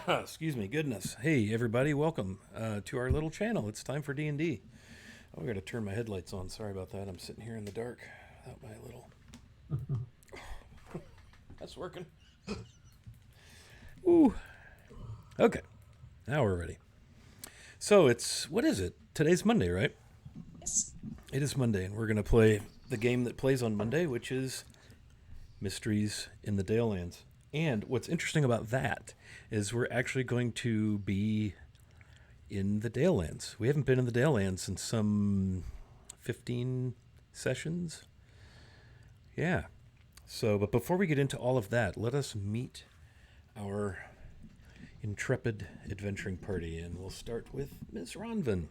Excuse me, goodness. Hey, everybody, welcome to our little channel. It's time for D&D. Oh, I got to turn my headlights on. Sorry about that. I'm sitting here in the dark without my little... That's working. Ooh. Okay, now we're ready. So what is it? Today's Monday, right? Yes. It is Monday, and we're going to play the game that plays on Monday, which is Mysteries in the Dalelands. And what's interesting about that is we're actually going to be in the Dalelands. We haven't been in the Dalelands since some 15 sessions. Yeah. So, but before we get into all of that, let us meet our intrepid adventuring party, and we'll start with Ms. Ronvin.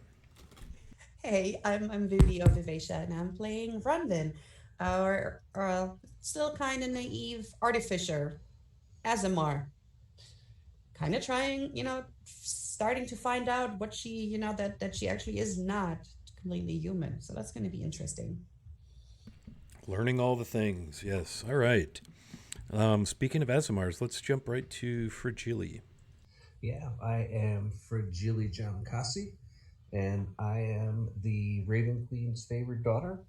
Hey, I'm Vivi of Vivacia, and I'm playing Rundin, our still kind of naive artificer, Azamar. Kind of trying, starting to find out what she, that she actually is not completely human. So that's going to be interesting. Learning all the things, yes. All right. Speaking of Azamars, let's jump right to Fragili. Yeah, I am Fragili Giancassi, and I am the Raven Queen's favorite daughter,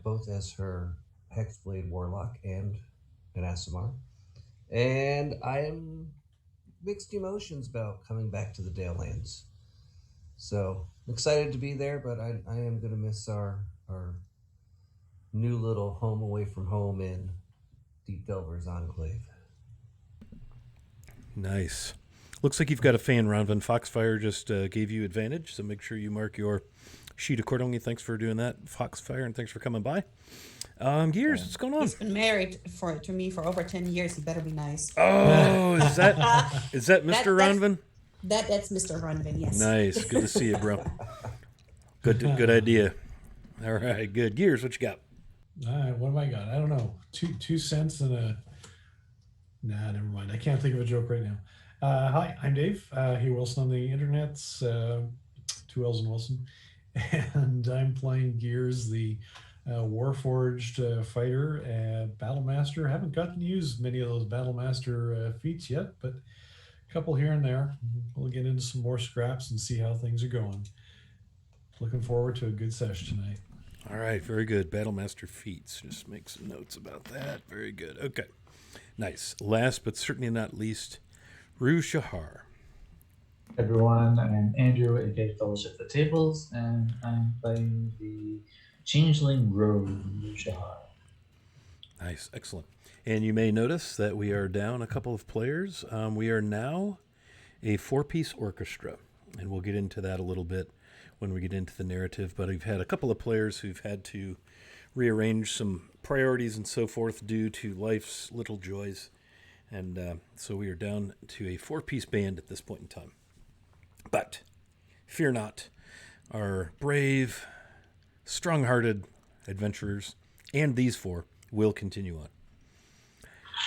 both as her Hexblade Warlock and an Asimar. And I am mixed emotions about coming back to the Dalelands. So I'm excited to be there, but I am going to miss our new little home away from home in Deep Delver's Enclave. Nice. Looks like you've got a fan, Ronvin. Foxfire just gave you advantage, so make sure you mark your sheet accordingly. Thanks for doing that, Foxfire, and thanks for coming by. Gears, Yeah. what's going on? He's been married to me for over 10 years. He better be nice. Oh, is that Mr. That's Ronvin? that's Mr. Runvin, yes. Nice. Good to see you, bro. Good idea. All right, good. Gears, what you got? All right, what have I got? I don't know. Two cents and a. Nah, never mind. I can't think of a joke right now. Hi, I'm Dave. Hey Wilson on the internets. Two L's and Wilson, and I'm playing Gears, the Warforged fighter, Battlemaster. Haven't gotten to use many of those Battlemaster feats yet, but a couple here and there. We'll get into some more scraps and see how things are going. Looking forward to a good session tonight. All right, very good. Battlemaster feats. Just make some notes about that. Very good. Okay, nice. Last but certainly not least, Rue Shahar. Everyone, I'm Andrew, aka Fellowship the Tables, and I'm playing the Changeling Rogue Shahar. Nice, excellent. And you may notice that we are down a couple of players. We are now a four-piece orchestra, and we'll get into that a little bit when we get into the narrative. But we've had a couple of players who've had to rearrange some priorities and so forth due to life's little joys. And so we are down to a four-piece band at this point in time. But fear not, our brave, strong-hearted adventurers and these four will continue on.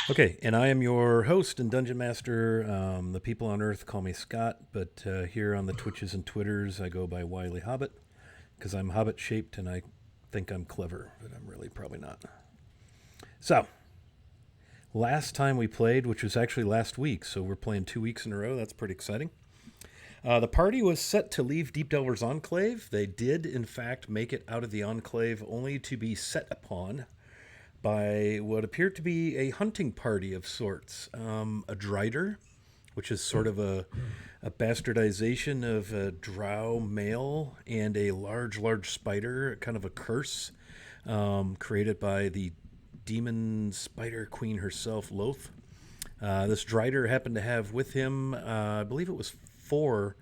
Okay, and I am your host and dungeon master. The people on Earth call me Scott, but here on the Twitches and Twitters, I go by Wily Hobbit because I'm Hobbit-shaped and I think I'm clever, but I'm really probably not. So, last time we played, which was actually last week, so we're playing 2 weeks in a row. That's pretty exciting. The party was set to leave Deep Delver's Enclave. They did, in fact, make it out of the Enclave only to be set upon by what appeared to be a hunting party of sorts. A Drider, which is sort of a bastardization of a drow male, and a large spider, kind of a curse, created by the demon spider queen herself, Loth. This Drider happened to have with him, I believe it was 4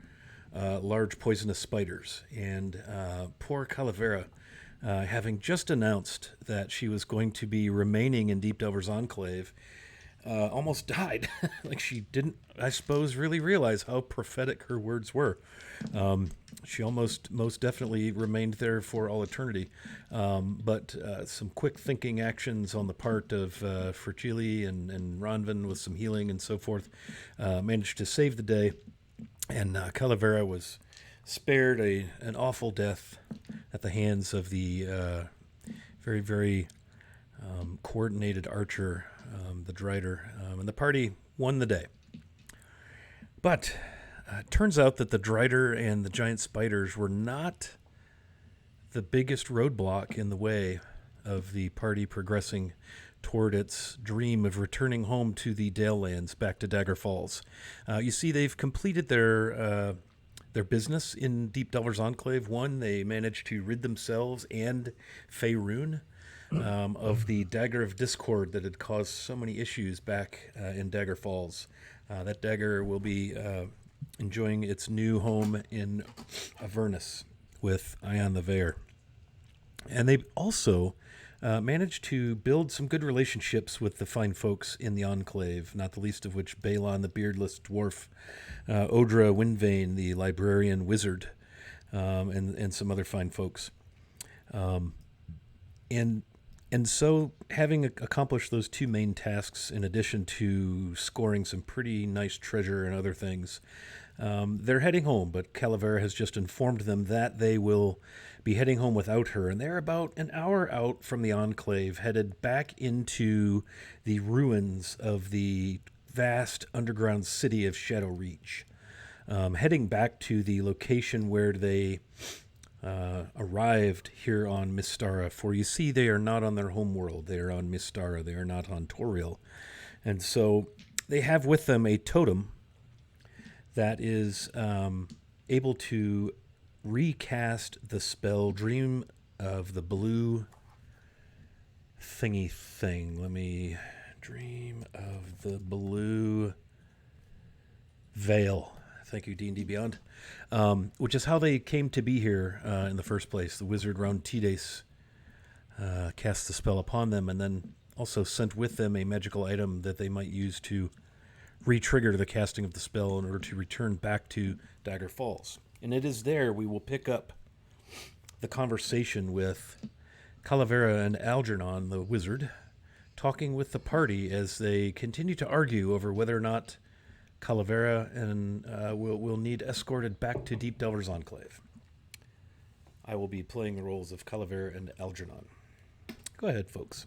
large poisonous spiders. And poor Calavera, having just announced that she was going to be remaining in Deep Delver's Enclave, almost died. Like she didn't, I suppose, really realize how prophetic her words were. She most definitely remained there for all eternity. But some quick thinking actions on the part of Fragili and Ronvin with some healing and so forth managed to save the day. And Calavera was spared an awful death at the hands of the very, very coordinated archer, the Drider. And the party won the day. But it turns out that the Drider and the giant spiders were not the biggest roadblock in the way of the party progressing toward its dream of returning home to the Dalelands, back to Dagger Falls. You see, they've completed their business in Deep Delver's Enclave. One, they managed to rid themselves and Faerun of the Dagger of Discord that had caused so many issues back in Dagger Falls. That dagger will be enjoying its new home in Avernus with Ion the Veer. And they also managed to build some good relationships with the fine folks in the Enclave, not the least of which Balon, the beardless dwarf, Odra Windvane, the librarian wizard, and some other fine folks. And so, having accomplished those two main tasks, in addition to scoring some pretty nice treasure and other things, they're heading home. But Calavera has just informed them that they will be heading home without her, and they're about an hour out from the Enclave, headed back into the ruins of the vast underground city of Shadowreach, heading back to the location where they arrived here on Mystara. For you see, they are not on their home world. They are on Mystara. They are not on Toriel. And so they have with them a totem that is able to recast the spell Dream of the Blue thingy thing. Let me... Dream of the Blue Veil. Thank you, D&D Beyond. Which is how they came to be here in the first place. The wizard Round Tides cast the spell upon them, and then also sent with them a magical item that they might use to re-trigger the casting of the spell in order to return back to Dagger Falls. And it is there we will pick up the conversation with Calavera and Algernon, the wizard, talking with the party as they continue to argue over whether or not Calavera and will need escorted back to Deep Delver's Enclave. I will be playing the roles of Calavera and Algernon. Go ahead, folks.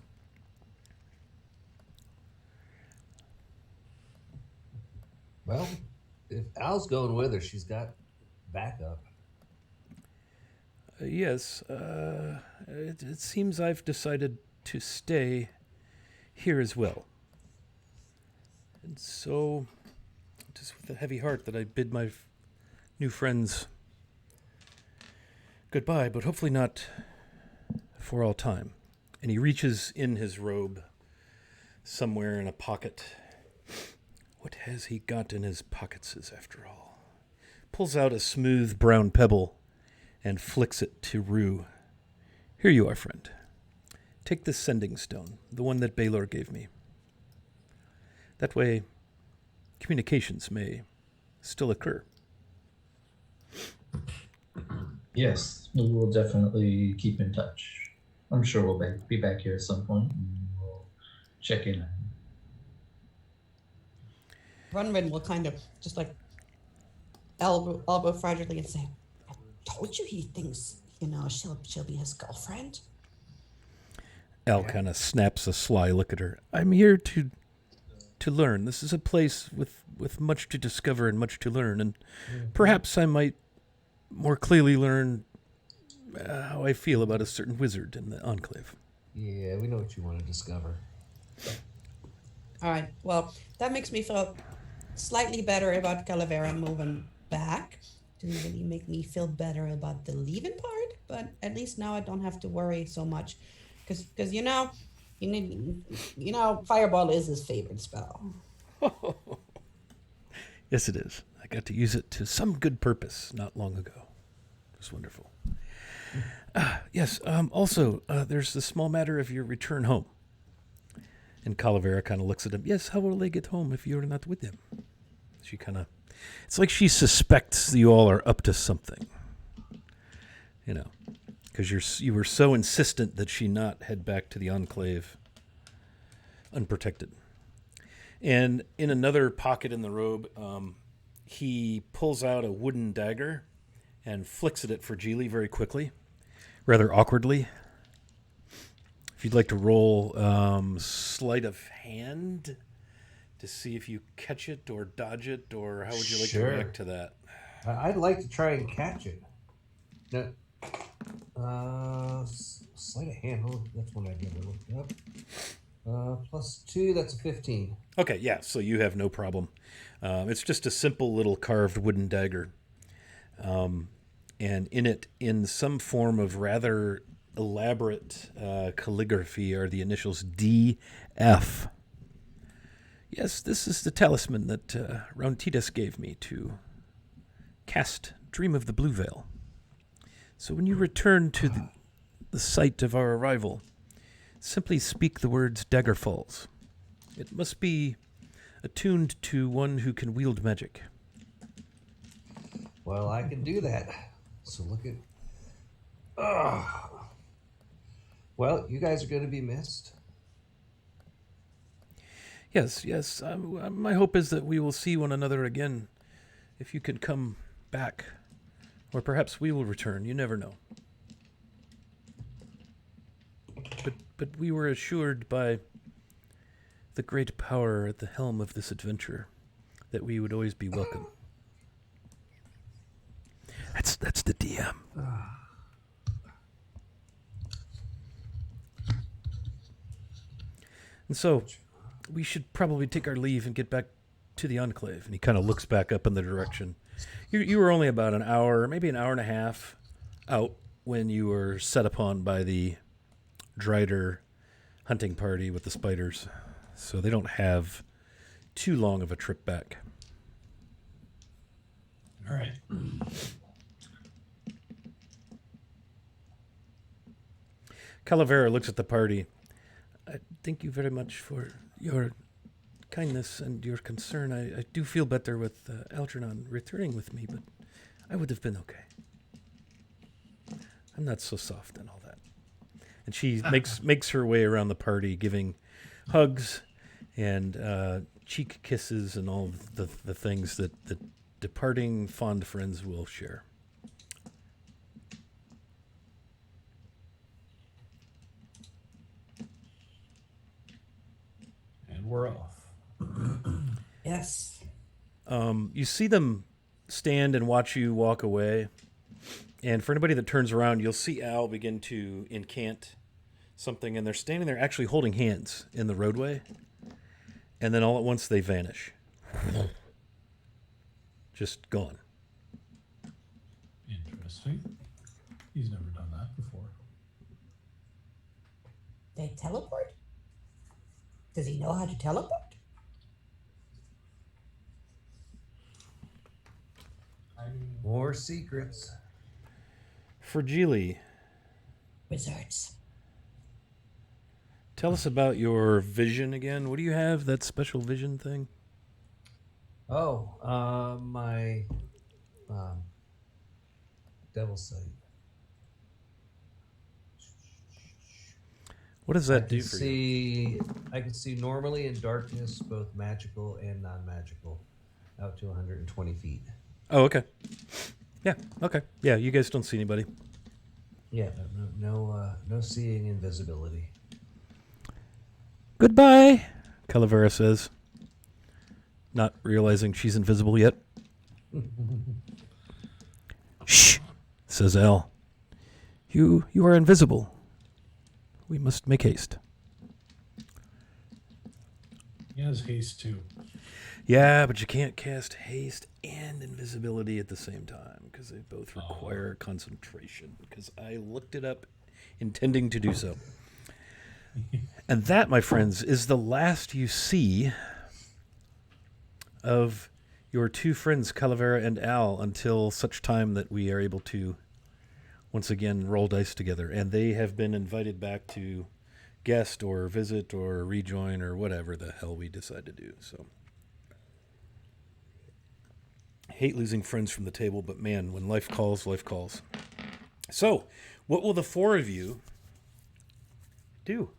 Well, if Al's going with her, she's got backup. Yes, it seems I've decided to stay here as well. And so, just with a heavy heart that I bid my new friends goodbye, but hopefully not for all time. And he reaches in his robe somewhere in a pocket. What has he got in his pockets, after all? Pulls out a smooth brown pebble and flicks it to Rue. Here you are, friend. Take this sending stone, the one that Baylor gave me. That way, communications may still occur. Yes, we will definitely keep in touch. I'm sure we'll be back here at some point, and we'll check in. Runwin will kind of just like elbow fragilely and say, "I told you he thinks, she'll be his girlfriend." Al kind of snaps a sly look at her. I'm here to learn. This is a place with much to discover and much to learn, and perhaps I might more clearly learn how I feel about a certain wizard in the Enclave. Yeah, we know what you want to discover. All right. Well, that makes me feel slightly better about Calavera moving back. Didn't really make me feel better about the leaving part, but at least now I don't have to worry so much, because Fireball is his favorite spell. Yes, it is. I got to use it to some good purpose not long ago. It was wonderful. Yes, also, there's the small matter of your return home. And Calavera kind of looks at him. Yes, how will they get home if you're not with them? She kind of... It's like she suspects you all are up to something. Because you were so insistent that she not head back to the Enclave unprotected. And in another pocket in the robe, he pulls out a wooden dagger and flicks it at Fragile very quickly, rather awkwardly. If you'd like to roll sleight of hand to see if you catch it or dodge it, or how would you like to Sure. react to that? I'd like to try and catch it. No, sleight of hand. Oh, that's one I've never looked up. +2, that's a 15. Okay, yeah, so you have no problem. It's just a simple little carved wooden dagger. And in it, in some form of rather elaborate calligraphy, are the initials DF. Yes, this is the talisman that Rountitas gave me to cast Dream of the Blue Veil. So when you return to the site of our arrival, simply speak the words Dagger Falls. It must be attuned to one who can wield magic. Well, I can do that. So look at. Ugh. Well, you guys are going to be missed. Yes, yes. My hope is that we will see one another again. If you can come back, or perhaps we will return. You never know. But we were assured by the great power at the helm of this adventure that we would always be welcome. That's the DM. And so, we should probably take our leave and get back to the Enclave. And he kind of looks back up in the direction. You were only about an hour, maybe an hour and a half out when you were set upon by the Drider hunting party with the spiders. So they don't have too long of a trip back. All right. Calavera looks at the party. Thank you very much for your kindness and your concern. I do feel better with Algernon returning with me, but I would have been okay. I'm not so soft and all that. And she makes her way around the party, giving hugs and cheek kisses and all the things that departing fond friends will share. And we're off. Yes. You see them stand and watch you walk away. And for anybody that turns around, you'll see Al begin to incant something, and they're standing there actually holding hands in the roadway. And then all at once they vanish. Just gone. Interesting. He's never done that before. They teleport? Does he know how to teleport? More secrets. Fragile, Wizards. tell us about your vision again. What do you have, that special vision thing? Oh, my devil sight. What does that do for you? I can see normally in darkness, both magical and non-magical, out to 120 feet. Oh, okay. Yeah, okay. Yeah, you guys don't see anybody. Yeah, no seeing invisibility. Goodbye, Calavera says, not realizing she's invisible yet. Shh, says Al. You are invisible. We must make haste. He has haste too. Yeah, but you can't cast haste and invisibility at the same time because they both require concentration. Because I looked it up intending to do so. And that, my friends, is the last you see of your two friends, Calavera and Al, until such time that we are able to once again roll dice together. And they have been invited back to guest or visit or rejoin or whatever the hell we decide to do. So, I hate losing friends from the table, but man, when life calls, life calls. So, what will the four of you do?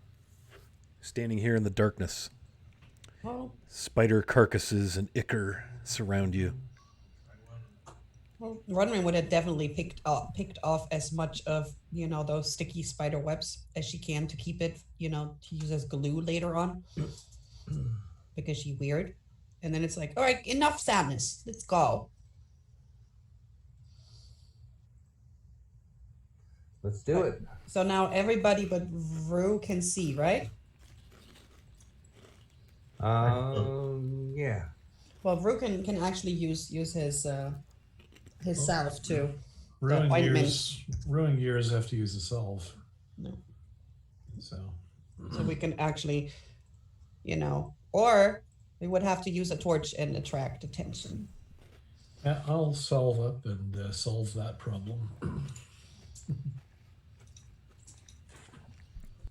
Standing here in the darkness. Well, Spider carcasses and ichor surround you. Runman would have definitely picked off as much of, those sticky spider webs as she can to keep it, to use as glue later on. because she's weird. And then it's like, all right, enough sadness. Let's go. Let's do it. So now everybody but Rue can see, right? Yeah. Well, Rue can actually use his salve too. Ruin ointment. gears have to use the salve. No. So We can actually, or we would have to use a torch and attract attention. yeah, I'll solve up and solve that problem.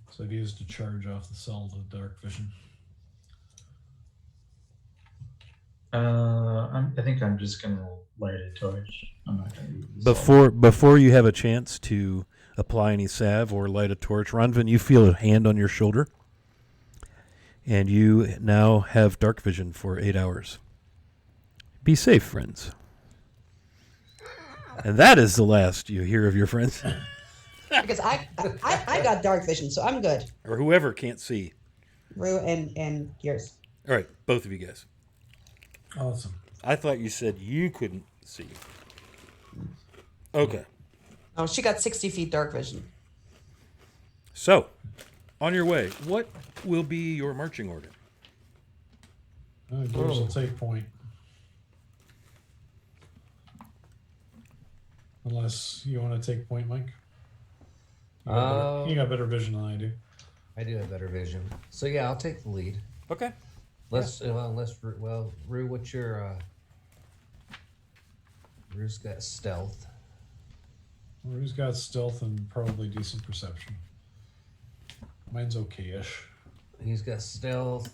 So I've used to charge off the salve of dark vision. I think I'm just gonna light a torch. I'm not gonna use the Before you have a chance to apply any salve or light a torch, Ronvin, you feel a hand on your shoulder, and you now have dark vision for 8 hours. Be safe, friends. And that is the last you hear of your friends, Because I got dark vision, so I'm good. or whoever can't see. Rue and yours. All right, both of you guys. Awesome. I thought you said you couldn't see. Okay. Oh, she got 60 feet dark vision. So, on your way, what will be your marching order? Gears will take point. Unless you want to take point, Mike. You got better vision than I do. I do have better vision. So yeah, I'll take the lead. Okay. Rue, what's your Rue's got stealth. Rue's got stealth and probably decent perception. Mine's okay-ish. He's got stealth.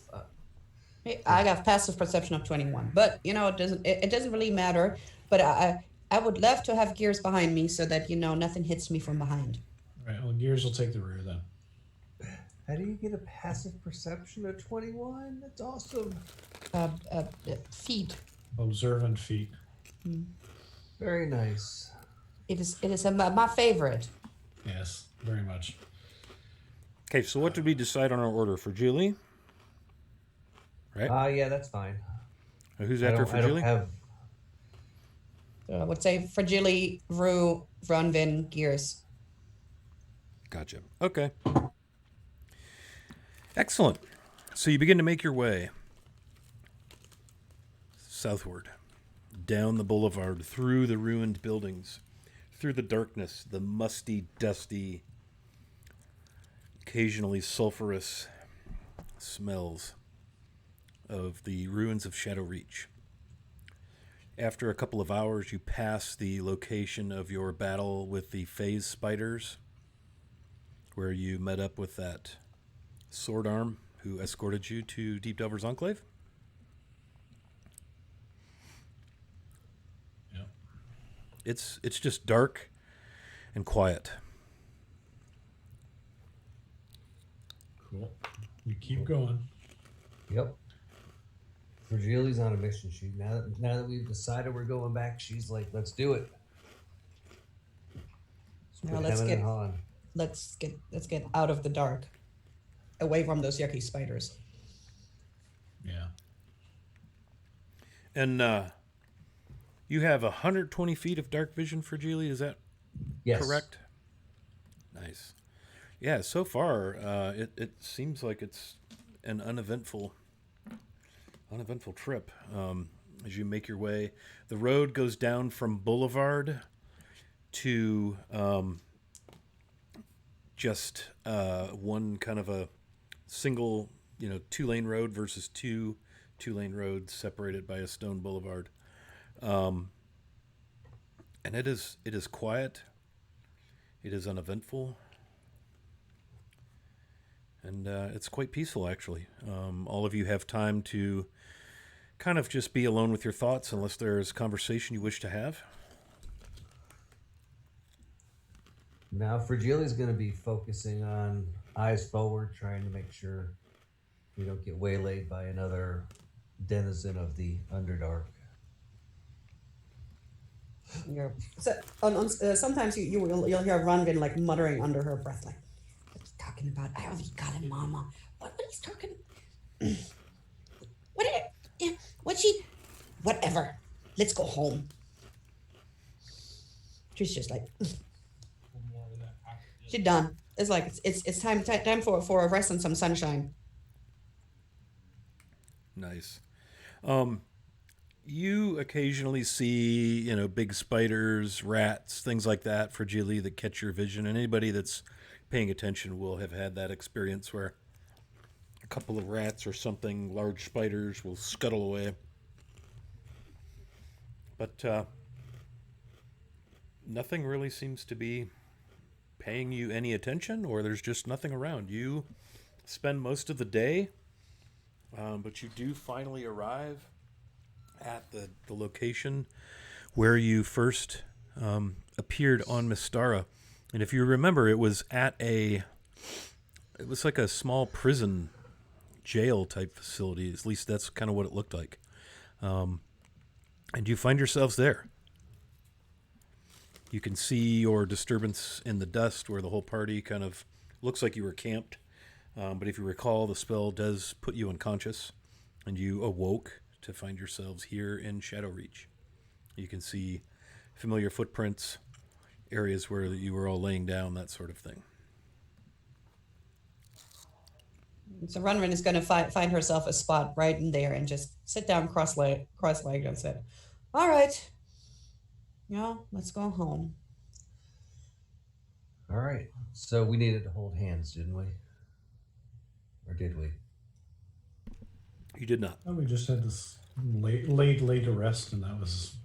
Hey, I got passive perception of 21, but it doesn't really matter. But I would love to have gears behind me so that nothing hits me from behind. All right, well, gears will take the rear then. How do you get a passive perception of 21? That's awesome. Feet. Observant feet. Very nice. It is my favorite. Yes, very much. Okay, so what did we decide on our order for Julie? Right? Yeah, that's fine. Who's I after don't, for I don't Julie? have. I would say Fragili, Rue, Ronvin, Gears. Gotcha. Okay. Excellent. So you begin to make your way southward, down the boulevard, through the ruined buildings, through the darkness, the musty, dusty, occasionally sulfurous smells of the ruins of Shadow Reach. After a couple of hours, you pass the location of your battle with the phase spiders, where you met up with that sword arm who escorted you to Deep Delver's Enclave. Yeah. It's just dark and quiet. Cool. You keep going. Yep. Virgilia's on a mission. Now that we've decided we're going back, she's like, "Let's do it." Now let's get out of the dark, away from those yucky spiders. Yeah. And you have 120 feet of dark vision for Julie, is that correct? Nice. Yeah, so far, it seems like it's an uneventful trip. As you make your way, the road goes down from Boulevard to just one kind of a single, 2-lane road versus two-lane roads separated by a stone boulevard. And it is quiet. It is uneventful. And it's quite peaceful, actually. All of you have time to kind of just be alone with your thoughts, unless there's conversation you wish to have. Now, Fragilia's going to be focusing on eyes forward, trying to make sure we don't get waylaid by another denizen of the Underdark. Sometimes you'll hear Ronvin like muttering under her breath, like, "What are you talking about? I already got him, Mama. What are you talking?" What? What she? Whatever. Let's go home. She's just like, she's done. It's like it's time for a rest and some sunshine. Nice. Um, you occasionally see, big spiders, rats, things like that for Jilly that catch your vision. And anybody that's paying attention will have had that experience where a couple of rats or something, large spiders, will scuttle away. But nothing really seems to be paying you any attention, or there's just nothing around. You spend most of the day, but you do finally arrive at the location where you first appeared on Mystara. And if you remember, it was it was like a small prison jail type facility. At least that's kind of what it looked like. And you find yourselves there. You can see your disturbance in the dust where the whole party kind of looks like you were camped. But if you recall, the spell does put you unconscious, and you awoke to find yourselves here in Shadowreach. You can see familiar footprints, areas where you were all laying down, that sort of thing. So Runrun is going to find herself a spot right in there and just sit down cross-legged and said, "All right, let's go home." All right. So we needed to hold hands, didn't we? Or did we? You did not. And we just had this lay to rest, and that was.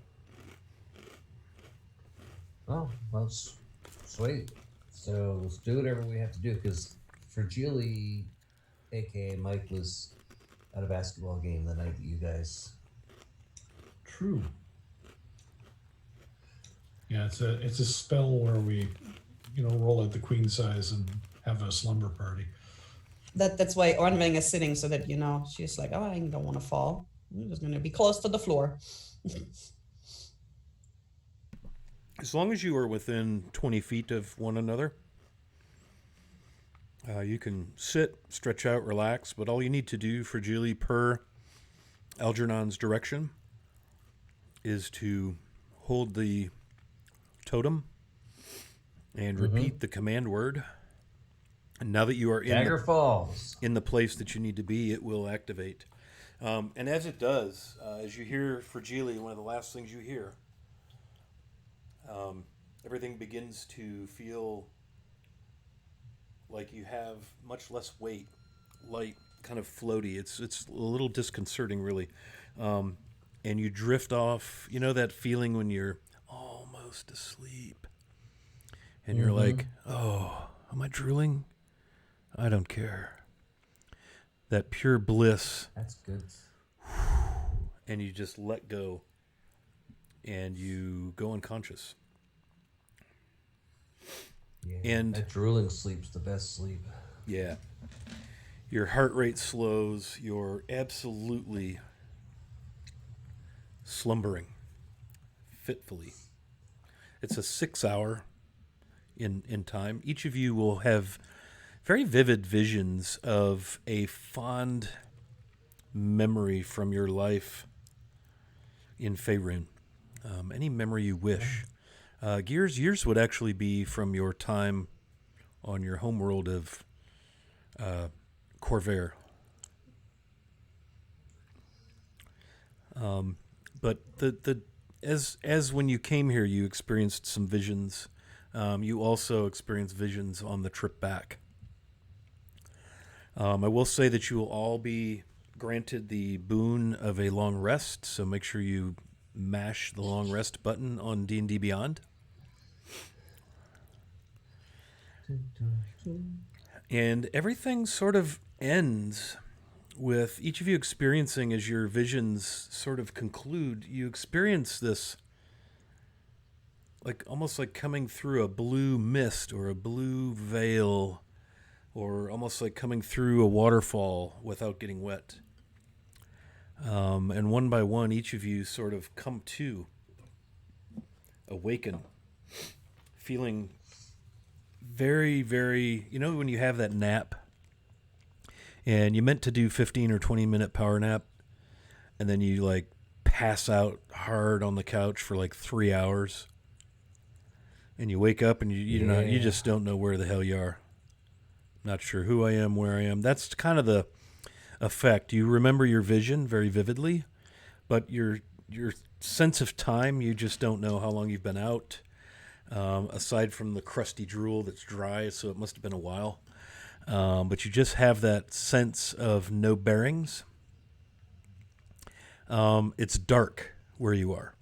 Oh, well, sweet. So let's do whatever we have to do, because Fragile, aka Mike, was at a basketball game the night that you guys. True. Yeah, it's a spell where we, roll out the queen size and have a slumber party. That's why Ornving is sitting so that she's like, "Oh, I don't want to fall. I'm just going to be close to the floor." As long as you are within 20 feet of one another, you can sit, stretch out, relax, but all you need to do for Julie per Algernon's direction is to hold the totem and repeat the command word. And now that you are Dagger Falls in the place that you need to be, it will activate. And as it does, as you hear Fragile, one of the last things you hear, everything begins to feel like you have much less weight, light, kind of floaty. It's a little disconcerting, really. And you drift off. You know that feeling when you're almost asleep, and you're like, "Oh, am I drooling? I don't care." That pure bliss. That's good. And you just let go, and you go unconscious. Yeah, And that drooling sleep's the best sleep. yeah, your heart rate slows. You're absolutely slumbering fitfully. It's a 6 hour in time. Each of you will have very vivid visions of a fond memory from your life in Faerun. Any memory you wish. Gears, yours would actually be from your time on your homeworld of Corvair. But as when you came here, you experienced some visions. You also experienced visions on the trip back. I will say that you will all be granted the boon of a long rest, so make sure you mash the long rest button on D&D Beyond. And everything sort of ends with each of you experiencing, as your visions sort of conclude, you experience this almost like coming through a blue mist or a blue veil, or almost like coming through a waterfall without getting wet. And one by one, each of you sort of come to, awaken, feeling very, very, when you have that nap, and you meant to do 15 or 20 minute power nap, and then you like pass out hard on the couch for like 3 hours, and you wake up and you just don't know where the hell you are. Not sure who I am, where I am. That's kind of the effect. You remember your vision very vividly, but your sense of time, you just don't know how long you've been out. Aside from the crusty drool that's dry, so it must have been a while. But you just have that sense of no bearings. It's dark where you are.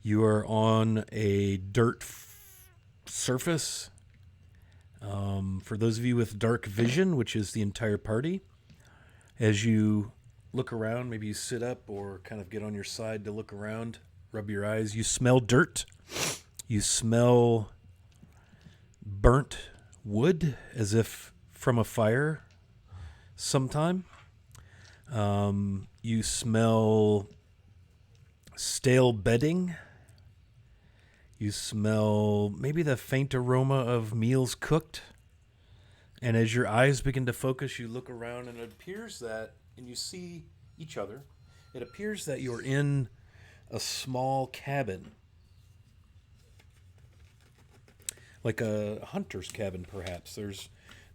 You are on a dirt surface. For those of you with dark vision, which is the entire party, as you look around, maybe you sit up or kind of get on your side to look around, rub your eyes, you smell dirt. You smell burnt wood as if from a fire sometime. You smell stale bedding. You smell maybe the faint aroma of meals cooked. And as your eyes begin to focus, you look around and it appears that, and you see each other, it appears that you're in a small cabin. Like a hunter's cabin, perhaps.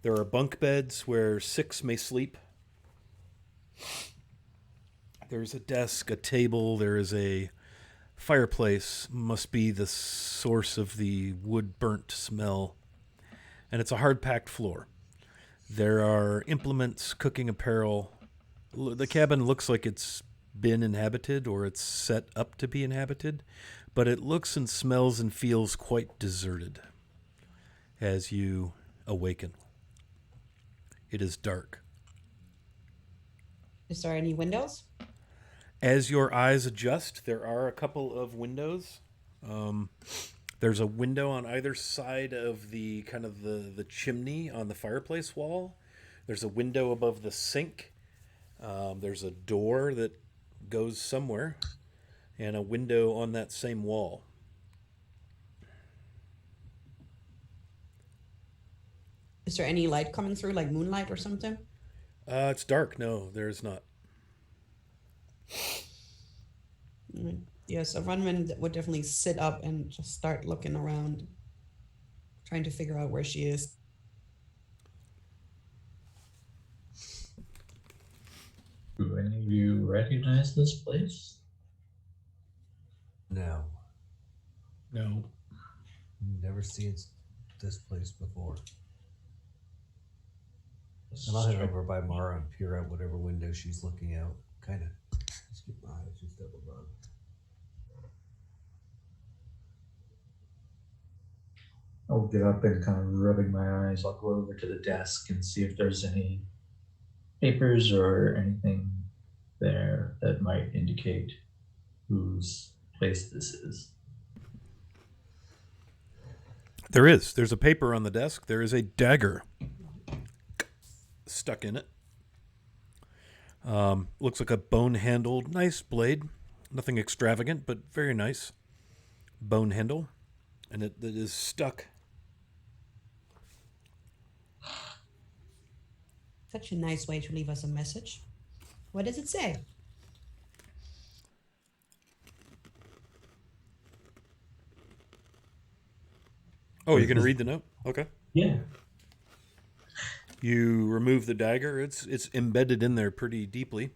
There are bunk beds where 6 may sleep. There's a desk, a table, there is a fireplace, must be the source of the wood burnt smell. And it's a hard-packed floor. There are implements, cooking apparel. The cabin looks like it's been inhabited or it's set up to be inhabited, but it looks and smells and feels quite deserted as you awaken. It is dark. Is there any windows? As your eyes adjust, there are a couple of windows. There's a window on either side of the kind of the chimney on the fireplace wall. There's a window above the sink. There's a door that goes somewhere, and a window on that same wall. Is there any light coming through, like moonlight or something? It's dark. No, there is not. Yes, a runman would definitely sit up and just start looking around, trying to figure out where she is. Do any of you recognize this place? No, No. never seen this place before. And I'll head over by Mara and peer out whatever window she's looking out. Kind of. Just keep my eyes just double done. I'll get up and kind of rubbing my eyes. I'll go over to the desk and see if there's any papers or anything there that might indicate whose place this is. There is. There's a paper on the desk. There is a dagger stuck in it. Looks like a bone-handled, nice blade. Nothing extravagant, but very nice. Bone handle. And it is stuck. Such a nice way to leave us a message. What does it say? Oh, you're going to read the note? Okay. Yeah. You remove the dagger. It's embedded in there pretty deeply.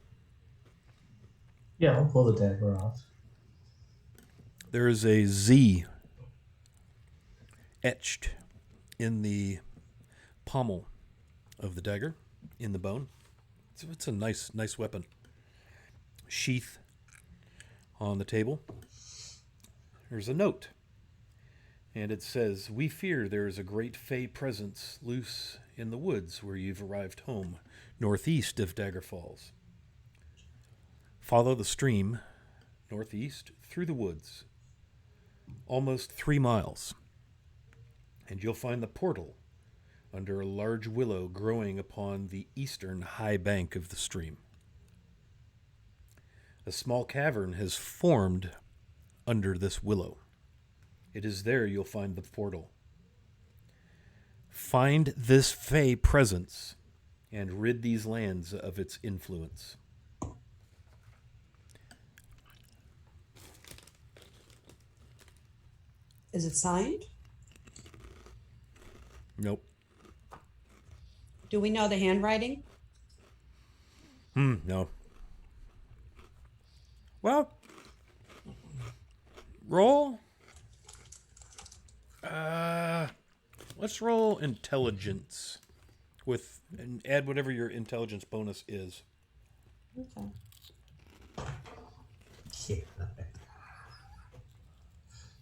Yeah, I'll pull the dagger off. There is a Z etched in the pommel of the dagger, in the bone. It's a nice weapon. Sheath on the table. There's a note. And it says, "We fear there is a great fey presence loose in the woods where you've arrived home, northeast of Dagger Falls. Follow the stream northeast through the woods, almost 3 miles, and you'll find the portal under a large willow growing upon the eastern high bank of the stream. A small cavern has formed under this willow. It is there you'll find the portal. Find this fey presence and rid these lands of its influence." Is it signed? Nope. Do we know the handwriting? No. Well, roll. Let's roll intelligence and add whatever your intelligence bonus is. Okay. Yeah.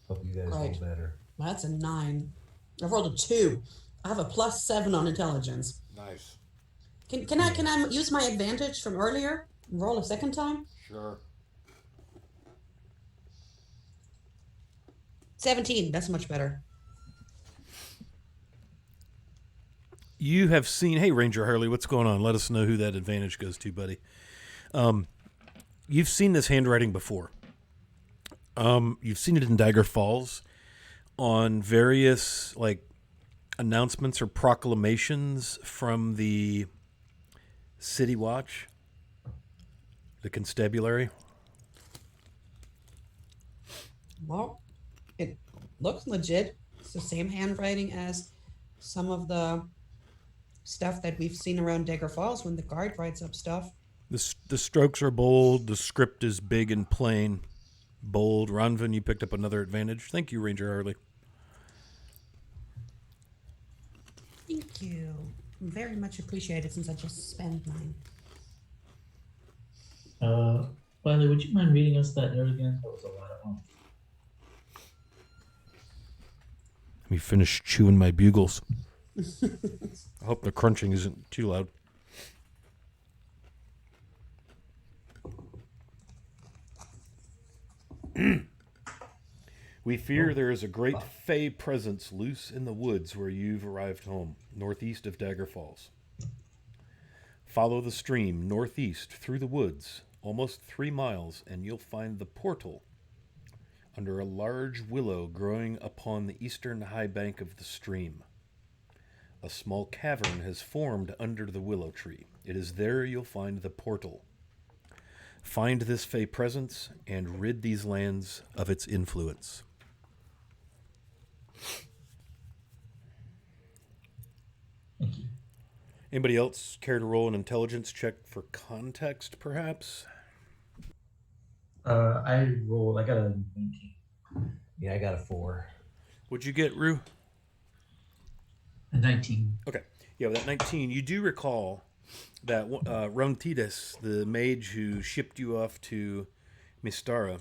Hope you guys Right. roll better. That's a 9. I rolled a 2. I have a +7 on intelligence. Nice. Can I use my advantage from earlier and roll a second time? Sure. 17. That's much better. You have seen. Hey, Ranger Harley, what's going on? Let us know who that advantage goes to, buddy. You've seen this handwriting before. You've seen it in Dagger Falls on various announcements or proclamations from the City Watch, the constabulary. Well, it looks legit. It's the same handwriting as some of the stuff that we've seen around Dagger Falls when the guard writes up stuff. The strokes are bold. The script is big and plain. Bold. Ronvin, you picked up another advantage. Thank you, Ranger Harley. Thank you. Very much appreciated since I just spent mine. Wiley, would you mind reading us that note again? That was a lot of them. Let me finish chewing my bugles. I hope the crunching isn't too loud. We fear there is a great fey presence loose in the woods where you've arrived home, northeast of Dagger Falls. Follow the stream northeast through the woods, almost 3 miles, and you'll find the portal under a large willow growing upon the eastern high bank of the stream. A small cavern has formed under the willow tree. It is there you'll find the portal. Find this fey presence and rid these lands of its influence. Thank you. Anybody else care to roll an intelligence check for context, perhaps? I got a 19. Yeah, I got a 4. What'd you get, Rue? A 19. Okay. Yeah, with that 19, you do recall that Rontides, the mage who shipped you off to Mystara,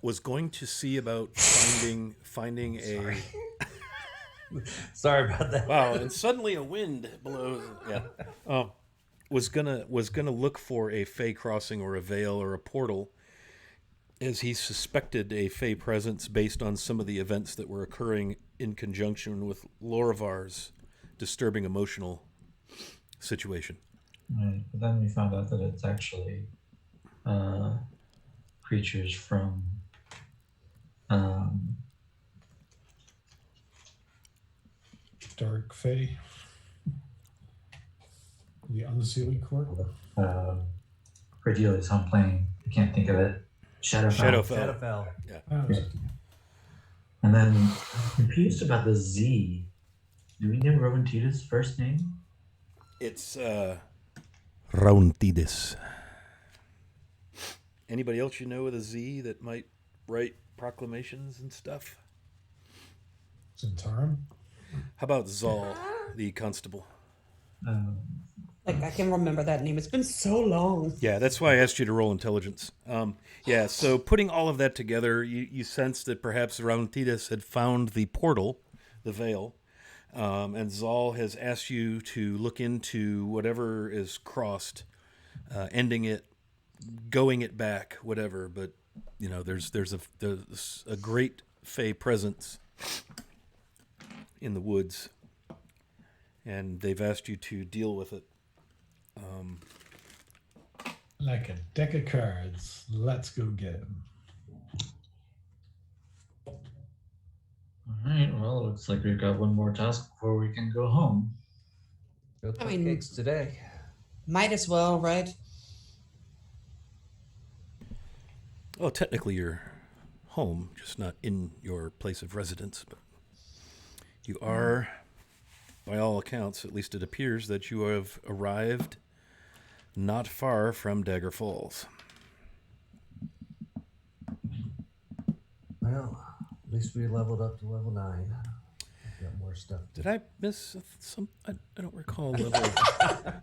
was going to see about finding a... Sorry about that. Wow, and suddenly a wind blows. Yeah. Was gonna look for a fey crossing or a veil or a portal, as he suspected a fey presence based on some of the events that were occurring in conjunction with Lorivar's disturbing emotional situation. Right. But then we found out that it's actually creatures from Dark Fae. The Unseelie Court. Cordelia's home plane. I can't think of it. Shadowfell. Shadowfell. Oh, Yeah. And then I'm confused about the Z. Do we know Roventita's first name? It's Rontides. Anybody else you know with a Z that might write proclamations and stuff? Zentarum. How about Zal, the constable? Like, I can remember that name. It's been so long. Yeah, that's why I asked you to roll intelligence. Yeah, so putting all of that together, you sense that perhaps Rontides had found the portal, the veil, and Zal has asked you to look into whatever is crossed, ending it, going it back, whatever. But you know, there's a great fey presence in the woods, and they've asked you to deal with it. Like a deck of cards. Let's go get him. All right. Well, it looks like we've got one more task before we can go home. No I mean- cupcakes today. Might as well, right? Well, technically, you're home, just not in your place of residence. But you are, by all accounts, at least it appears, that you have arrived not far from Dagger Falls. Well, at least we leveled up to level 9. We've got more stuff. Did I miss some? I don't recall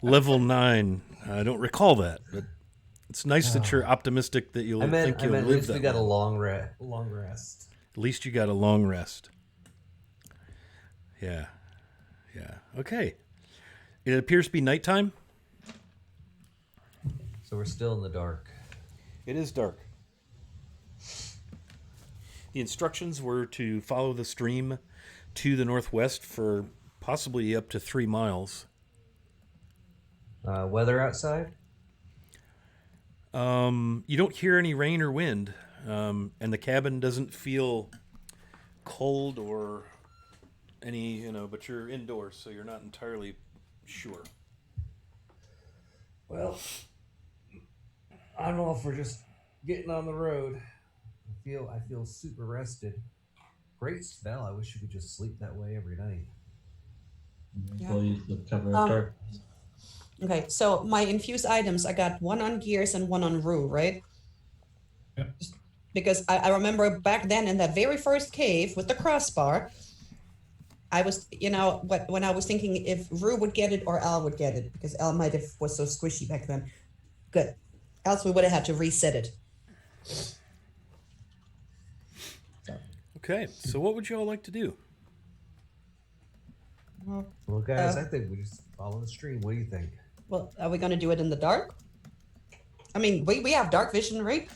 level 9. I don't recall that, but it's nice that you're optimistic that you'll think you'll at live least that we got long. a long rest. At least you got a long rest. Yeah. Okay. It appears to be nighttime. So we're still in the dark. It is dark. The instructions were to follow the stream to the northwest for possibly up to 3 miles. Weather outside? You don't hear any rain or wind, and the cabin doesn't feel cold or any, but you're indoors, so you're not entirely sure. Well, I'm all for just getting on the road. I feel super rested. Great spell. I wish you could just sleep that way every night. We'll use the cover of dark. Okay, so my infused items, I got one on gears and one on Rue, right? Yep. Because I remember back then in that very first cave with the crossbar, I was, when I was thinking if Rue would get it or Al would get it, because Al might have was so squishy back then. Good. Else we would have had to reset it. Okay, so what would you all like to do? Well, guys, I think we just follow the stream. What do you think? Well, are we going to do it in the dark? I mean, we have dark vision, right?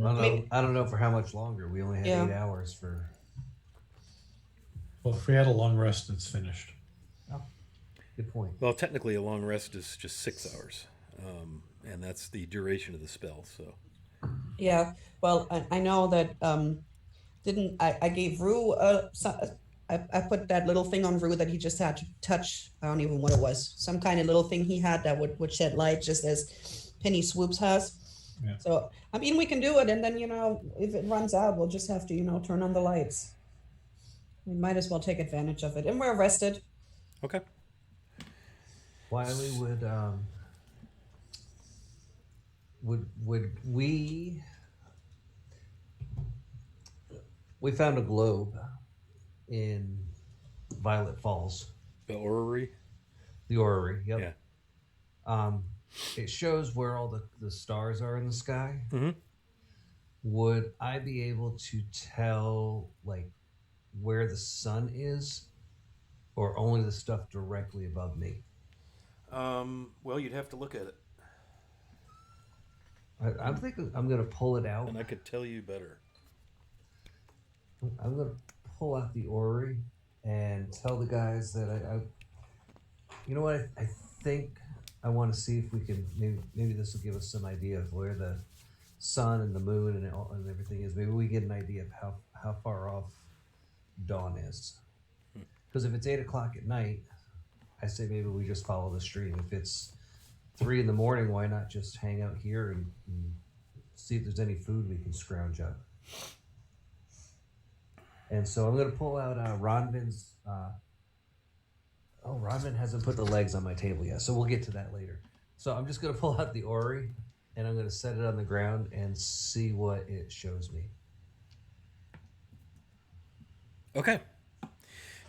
I don't know for how much longer. We only have 8 hours for. Well, if we had a long rest, it's finished. Oh, good point. Well, technically, a long rest is just 6 hours, and that's the duration of the spell. So. Yeah. Well, I know that. I gave Rue I put that little thing on Rue that he just had to touch. I don't even know what it was. Some kind of little thing he had that would shed light, just as Penny Swoops has. Yeah. So I mean, we can do it, and then if it runs out, we'll just have to turn on the lights. We might as well take advantage of it, and we're rested. Okay. Wiley, would we found a globe in Violet Falls. The orrery? The orrery, yep. Yeah. It shows where all the stars are in the sky. Mm-hmm. Would I be able to tell, where the sun is, or only the stuff directly above me? Well, you'd have to look at it. I'm thinking I'm going to pull it out. And I could tell you better. I'm going to pull out the orrery and tell the guys that I think I want to see if we can, maybe this will give us some idea of where the sun and the moon and everything is. Maybe we get an idea of how far off dawn is. Because if it's 8 o'clock at night, I say maybe we just follow the stream. If it's 3 in the morning, why not just hang out here and see if there's any food we can scrounge up? And so I'm going to pull out Ronvin's. Ronvin hasn't put the legs on my table yet, so we'll get to that later. So I'm just going to pull out the orrery, and I'm going to set it on the ground and see what it shows me. Okay.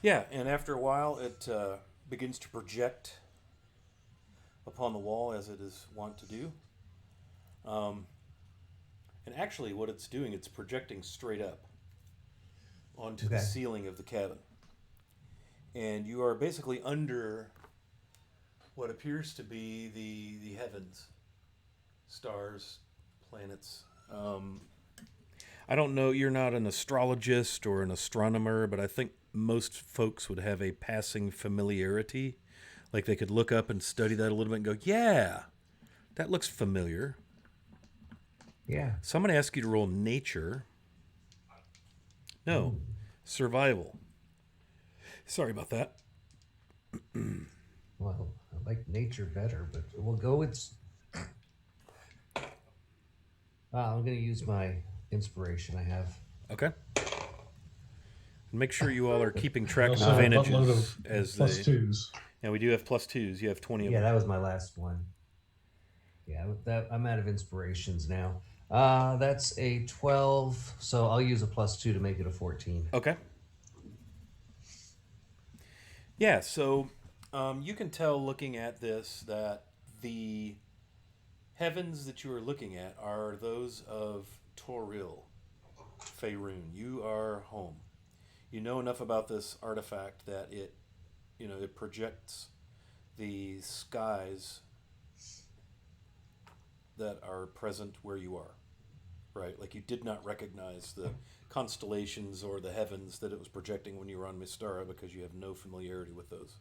Yeah, and after a while, it begins to project upon the wall as it is wont to do. And actually, what it's doing, it's projecting straight up onto the ceiling of the cabin. And you are basically under what appears to be the heavens, stars, planets. I don't know, you're not an astrologist or an astronomer, but I think most folks would have a passing familiarity. Like they could look up and study that a little bit and go, yeah, that looks familiar. Yeah. So I'm going to ask you to roll nature. No, survival. Sorry about that. Well, I like nature better, but we'll go with... I'm going to use my inspiration I have. Okay. Make sure you all are keeping We track of also have a buttload advantages of as plus they. twos. And we do have +2s. You have 20 of Yeah, them. that was my last one. Yeah, I'm out of inspirations now. That's a 12, so I'll use a +2 to make it a 14. Okay. Yeah, so you can tell looking at this that the heavens that you are looking at are those of Toril, Faerun. You are home. You know enough about this artifact that it projects the skies that are present where you are, right? Like you did not recognize the constellations or the heavens that it was projecting when you were on Mystara because you have no familiarity with those.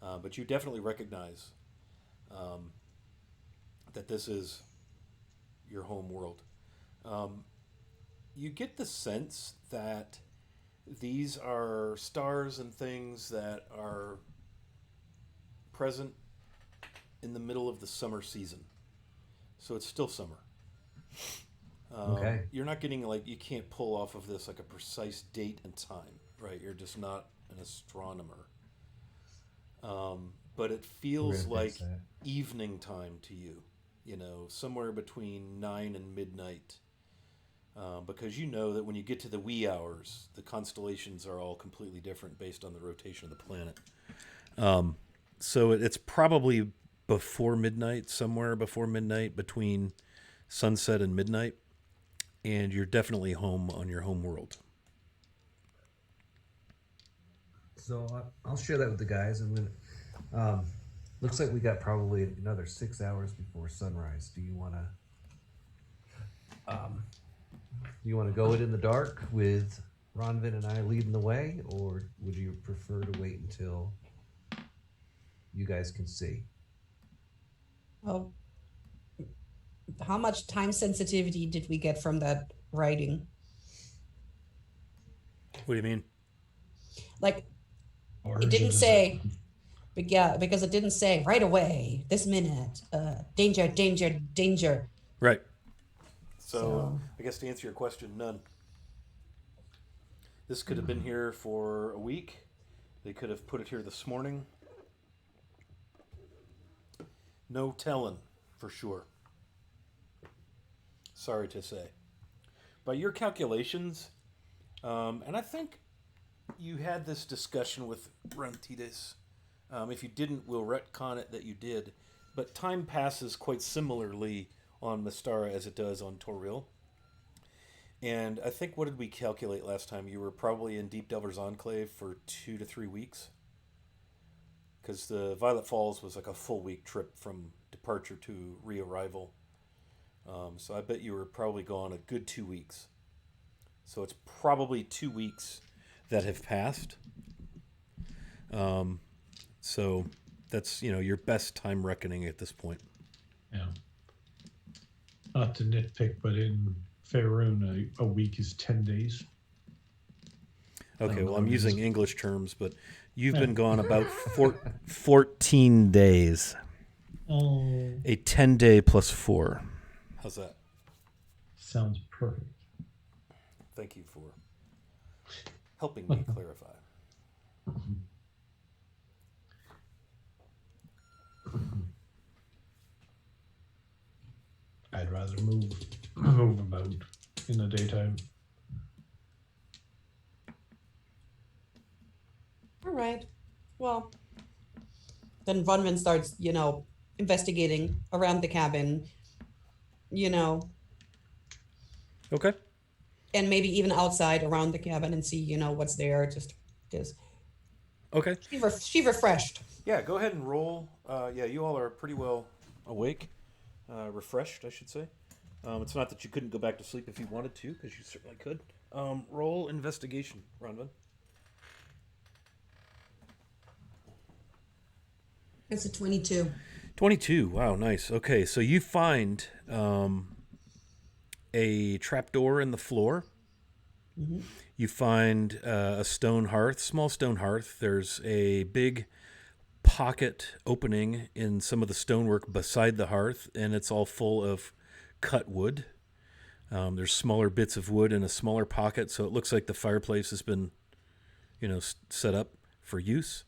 But you definitely recognize um, that this is your home world. You get the sense that these are stars and things that are present in the middle of the summer season. So it's still summer. Okay. You're not getting you can't pull off of this like a precise date and time, right? You're just not an astronomer. But it We're feels gonna like fix that. evening time to you, somewhere between 9 and midnight. Because you know that when you get to the wee hours, the constellations are all completely different based on the rotation of the planet. So it's probably before midnight, somewhere before midnight, between sunset and midnight. And you're definitely home on your home world. So I'll share that with the guys, and then looks like we got probably another 6 hours before sunrise. Do you want to go it in the dark with Ronvin and I leading the way, or would you prefer to wait until you guys can see? Oh, how much time sensitivity did we get from that writing? What do you mean? Like, Or it didn't is say, but yeah, because it didn't say right away, this minute, danger, danger, danger. Right. So, So, I guess to answer your question, none. This could have been here for a week. They could have put it here this morning. No telling for sure. Sorry to say. By your calculations, and I think you had this discussion with Rantides. If you didn't, we'll retcon it that you did. But time passes quite similarly on Mystara as it does on Toril. And I think, what did we calculate last time? You were probably in Deep Delver's Enclave for 2 to 3 weeks. Because the Violet Falls was like a full week trip from departure to re-arrival. So I bet you were probably gone a good 2 weeks. So it's probably 2 weeks that have passed. So that's your best time reckoning at this point. yeah. Not to nitpick, but in Faerun, a week is 10 days. Okay, well, I'm using English terms, but you've Yeah. been gone about 14 days. Oh, A 10-day plus 4. How's that? sounds perfect. Thank you for helping me clarify. I'd rather move about in the daytime. all right. Well, then Ronvin starts, investigating around the cabin, you know, Okay. and maybe even outside around the cabin and see, what's there. Just because Okay. she refreshed. Yeah, go ahead and roll. Yeah, you all are pretty well awake. Refreshed, I should say. It's not that you couldn't go back to sleep if you wanted to, because you certainly could. Roll investigation, Ronvin. It's a 22. 22. Wow, nice. Okay, so you find a trapdoor in the floor. Mm-hmm. You find a stone hearth, small stone hearth. There's a big pocket opening in some of the stonework beside the hearth, and it's all full of cut wood. There's smaller bits of wood in a smaller pocket, so it looks like the fireplace has been, set up for use.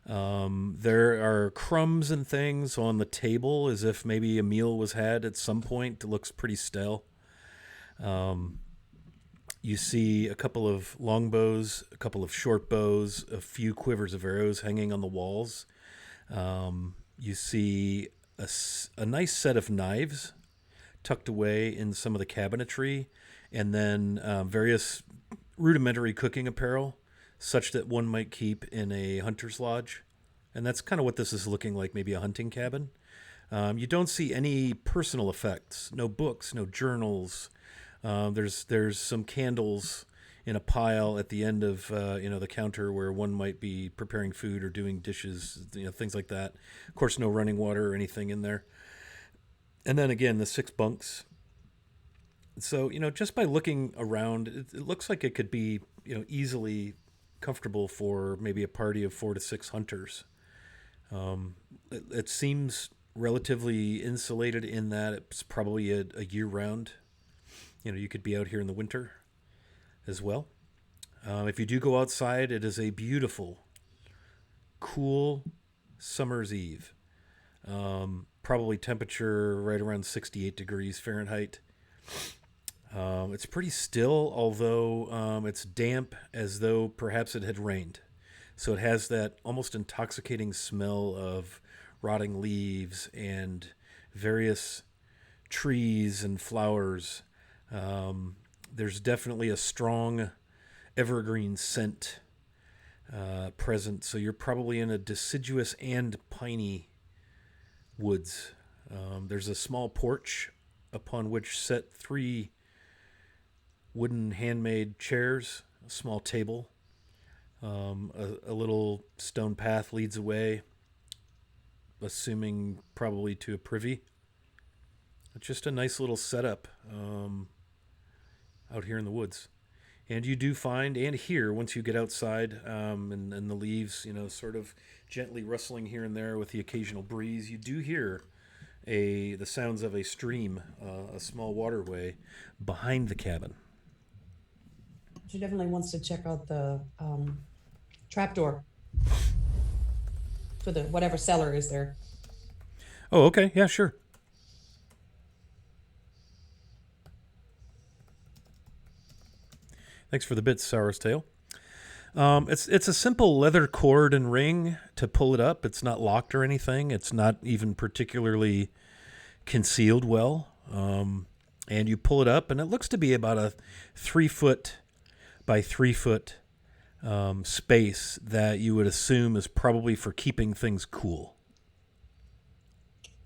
There are crumbs and things on the table as if maybe a meal was had at some point. It looks pretty stale. You see a couple of longbows, a couple of short bows, a few quivers of arrows hanging on the walls. You see a nice set of knives tucked away in some of the cabinetry, and then various rudimentary cooking apparel, such that one might keep in a hunter's lodge. And that's kind of what this is looking like, maybe a hunting cabin. You don't see any personal effects, no books, no journals. There's some candles in a pile at the end of the counter where one might be preparing food or doing dishes, things like that. Of course, no running water or anything in there. And then again, the 6 bunks. So just by looking around, it looks like it could be easily comfortable for maybe a party of 4 to 6 hunters. It seems relatively insulated in that it's probably a year-round. You could be out here in the winter as well. If you do go outside, it is a beautiful, cool summer's eve. Probably temperature right around 68 degrees Fahrenheit. It's pretty still, although it's damp as though perhaps it had rained. So it has that almost intoxicating smell of rotting leaves and various trees and flowers. There's definitely a strong evergreen scent present. So you're probably in a deciduous and piney woods. There's a small porch upon which set 3 wooden handmade chairs, a small table. A little stone path leads away, assuming probably to a privy. It's just a nice little setup out here in the woods. And you do find and hear, once you get outside, and the leaves, sort of gently rustling here and there with the occasional breeze, you do hear the sounds of a stream, a small waterway behind the cabin. She definitely wants to check out the trapdoor for the whatever cellar is there. Oh, okay. Yeah, sure. Thanks for the bits, Sour's Tail. It's a simple leather cord and ring to pull it up. It's not locked or anything. It's not even particularly concealed well. And you pull it up, and it looks to be about a 3-foot by 3-foot space that you would assume is probably for keeping things cool.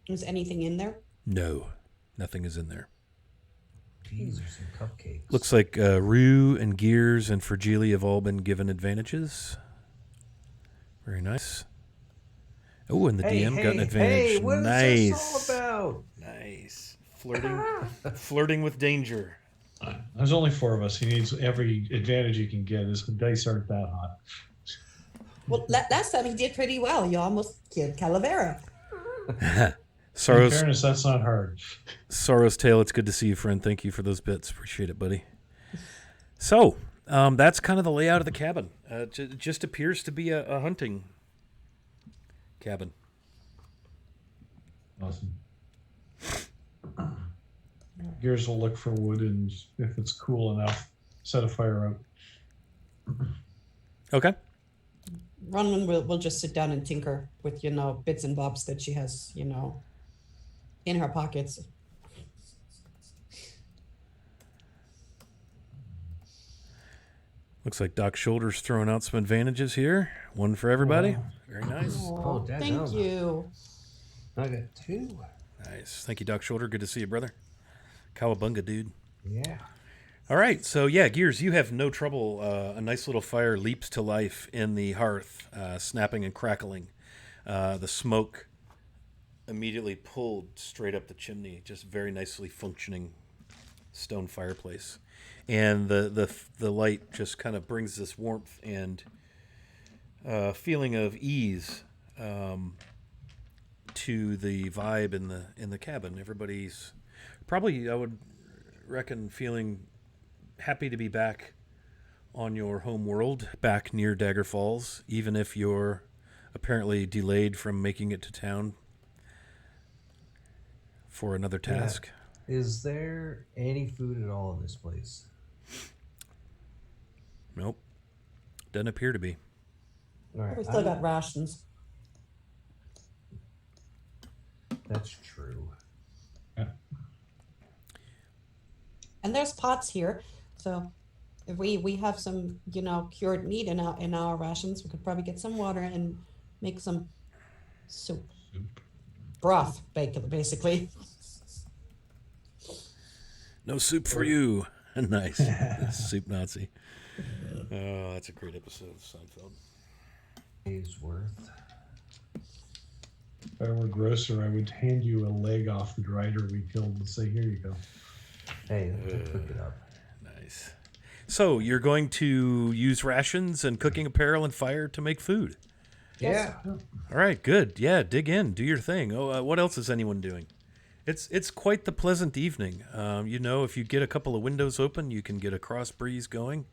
Is anything in there? No, nothing is in there. These are some cupcakes. Looks like Rue and Gears and Fragile have all been given advantages. Very nice. Oh, and the DM got an advantage. Hey, what nice. is this all about? Nice. Flirting with danger. There's only 4 of us. He needs every advantage he can get. His dice aren't that hot. Well, last time he did pretty well. You almost killed Calavera. In fairness, that's not hard. Sour's Tail, it's good to see you, friend. Thank you for those bits. Appreciate it, buddy. So, that's kind of the layout of the cabin. It just appears to be a hunting cabin. Awesome. Gears will look for wood, and if it's cool enough, set a fire out. Okay. Ronwin will just sit down and tinker with, bits and bobs that she has, in her pockets. Looks like Doc Shoulder's throwing out some advantages here. One for everybody. Wow. Very nice. Oh, Thank you. I got 2. Nice. Thank you, Doc Shoulder. Good to see you, brother. Cowabunga, dude. Yeah. All right. So, yeah, Gears, you have no trouble. A nice little fire leaps to life in the hearth, snapping and crackling. The smoke immediately pulled straight up the chimney. Just very nicely functioning stone fireplace. And the light just kind of brings this warmth and feeling of ease to the vibe in the cabin. Everybody's probably, I would reckon, feeling happy to be back on your home world, back near Dagger Falls, even if you're apparently delayed from making it to town for another task. Yeah. Is there any food at all in this place? Nope. Doesn't appear to be. All right. We still got rations. That's true. And there's pots here. So if we have some, cured meat in our rations, we could probably get some water and make some soup. Broth, basically. No soup for you. Nice. Soup Nazi. Oh, that's a great episode of Seinfeld. Days worth. If I were a grocer, I would hand you a leg off the rider we killed and say, "Here you go." Hey, cook it up. Nice. So you're going to use rations and cooking apparel and fire to make food. Yeah. All right, good. Yeah, dig in, do your thing. Oh, what else is anyone doing? It's quite the pleasant evening. If you get a couple of windows open, you can get a cross breeze going.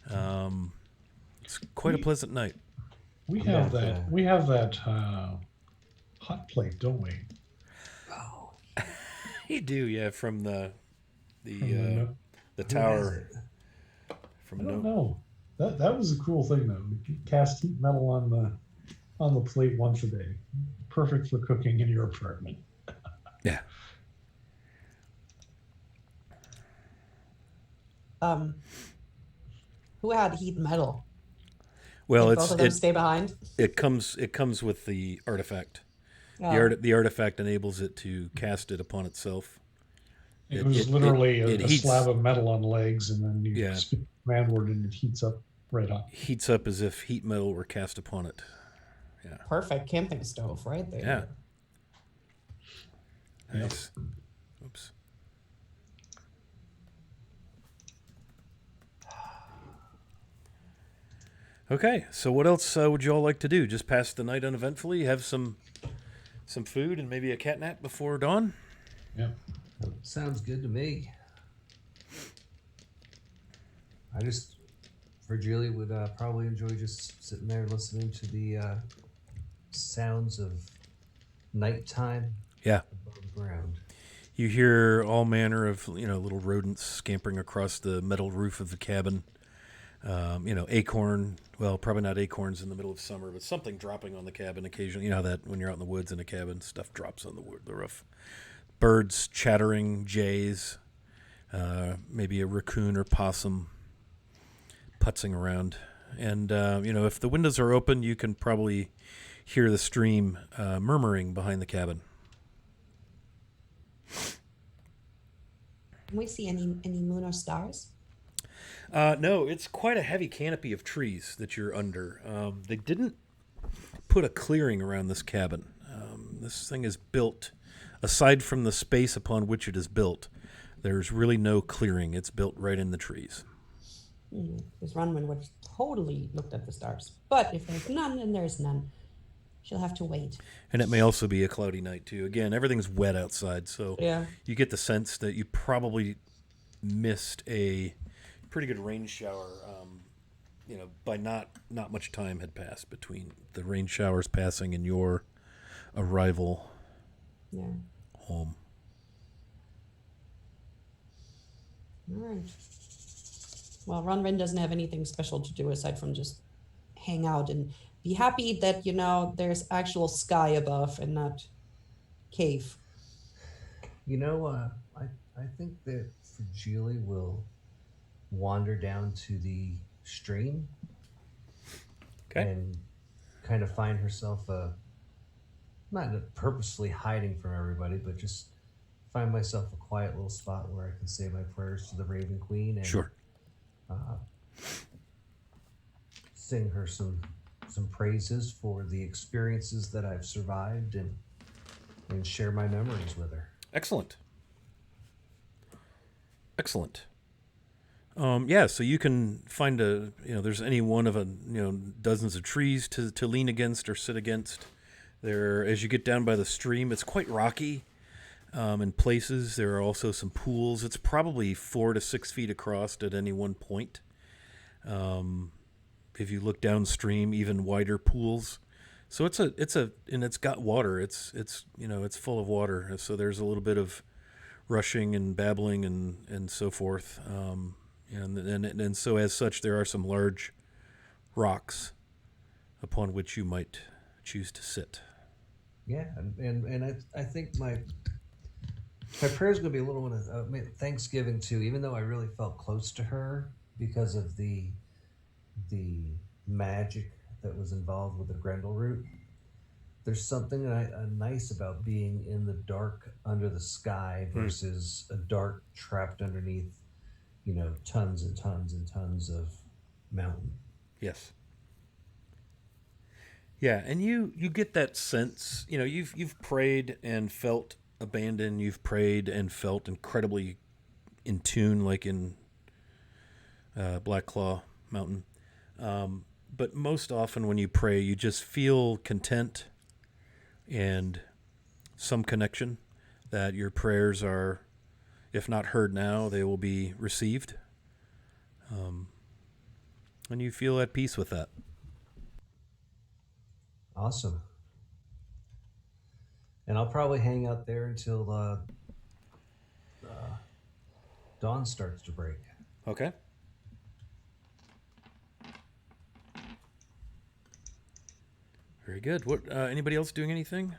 It's quite a pleasant night. We have that. We have that hot plate, don't we? Oh, You do, yeah, from the who tower. has it? From I don't know. That was a cool thing though. You cast heat metal on the plate once a day. Perfect for cooking in your apartment. Yeah. Who had heat metal? Well, Did both of them stay behind? it comes with the artifact. Oh. The artifact enables it to cast it upon itself. It was literally it a heats. slab of metal on legs, and then you Yeah. speak the command word, and it heats up right hot. Heats up as if heat metal were cast upon it. Yeah. Perfect camping stove right there. Yeah. Nice. Oops. Okay, so what else would you all like to do? Just pass the night uneventfully, have some food and maybe a cat nap before dawn? Yeah. Sounds good to me. Virgilia would probably enjoy just sitting there listening to the sounds of nighttime. Yeah. Above the ground. You hear all manner of little rodents scampering across the metal roof of the cabin. Acorn. Well, probably not acorns in the middle of summer, but something dropping on the cabin occasionally. You know how that when you're out in the woods in a cabin, stuff drops on the roof. Birds chattering, jays, maybe a raccoon or possum putzing around. And, if the windows are open, you can probably hear the stream murmuring behind the cabin. Can we see any moon or stars? No, it's quite a heavy canopy of trees that you're under. They didn't put a clearing around this cabin. This thing is built, aside from the space upon which it is built, there's really no clearing. It's built right in the trees. Because Runwin would totally looked at the stars. But if there's none, then there's none. She'll have to wait. And it may also be a cloudy night, too. Again, everything's wet outside, so Yeah. you get the sense that you probably missed a pretty good rain shower, by not much time had passed between the rain showers passing and your arrival Yeah. home. All right. Well, Runwin doesn't have anything special to do aside from just hang out and be happy that, there's actual sky above and not cave. I think that Fragile will wander down to the stream and kind of find herself not purposely hiding from everybody, but just find myself a quiet little spot where I can say my prayers to the Raven Queen and Sure. Sing her some praises for the experiences that I've survived and share my memories with her. Excellent. So you can find there's any one of dozens of trees to lean against or sit against. There, as you get down by the stream, it's quite rocky. In places, there are also some pools. It's probably 4 to 6 feet across at any one point. If you look downstream, even wider pools. So and it's got water. It's full of water. So there's a little bit of rushing and babbling and so forth. And so as such, there are some large rocks upon which you might choose to sit. Yeah, and I think my prayer is going to be a little one of Thanksgiving too. Even though I really felt close to her because of the magic that was involved with the Grendel root. There's something nice about being in the dark under the sky versus a dark trapped underneath, tons and tons and tons of mountain. Yes. Yeah, and you get that sense. You've prayed and felt abandoned. You've prayed and felt incredibly in tune, like in Black Claw Mountain. But most often when you pray, you just feel content and some connection that your prayers are, if not heard now, they will be received. And you feel at peace with that. Awesome. And I'll probably hang out there until dawn starts to break. Okay. Very good. What? Anybody else doing anything?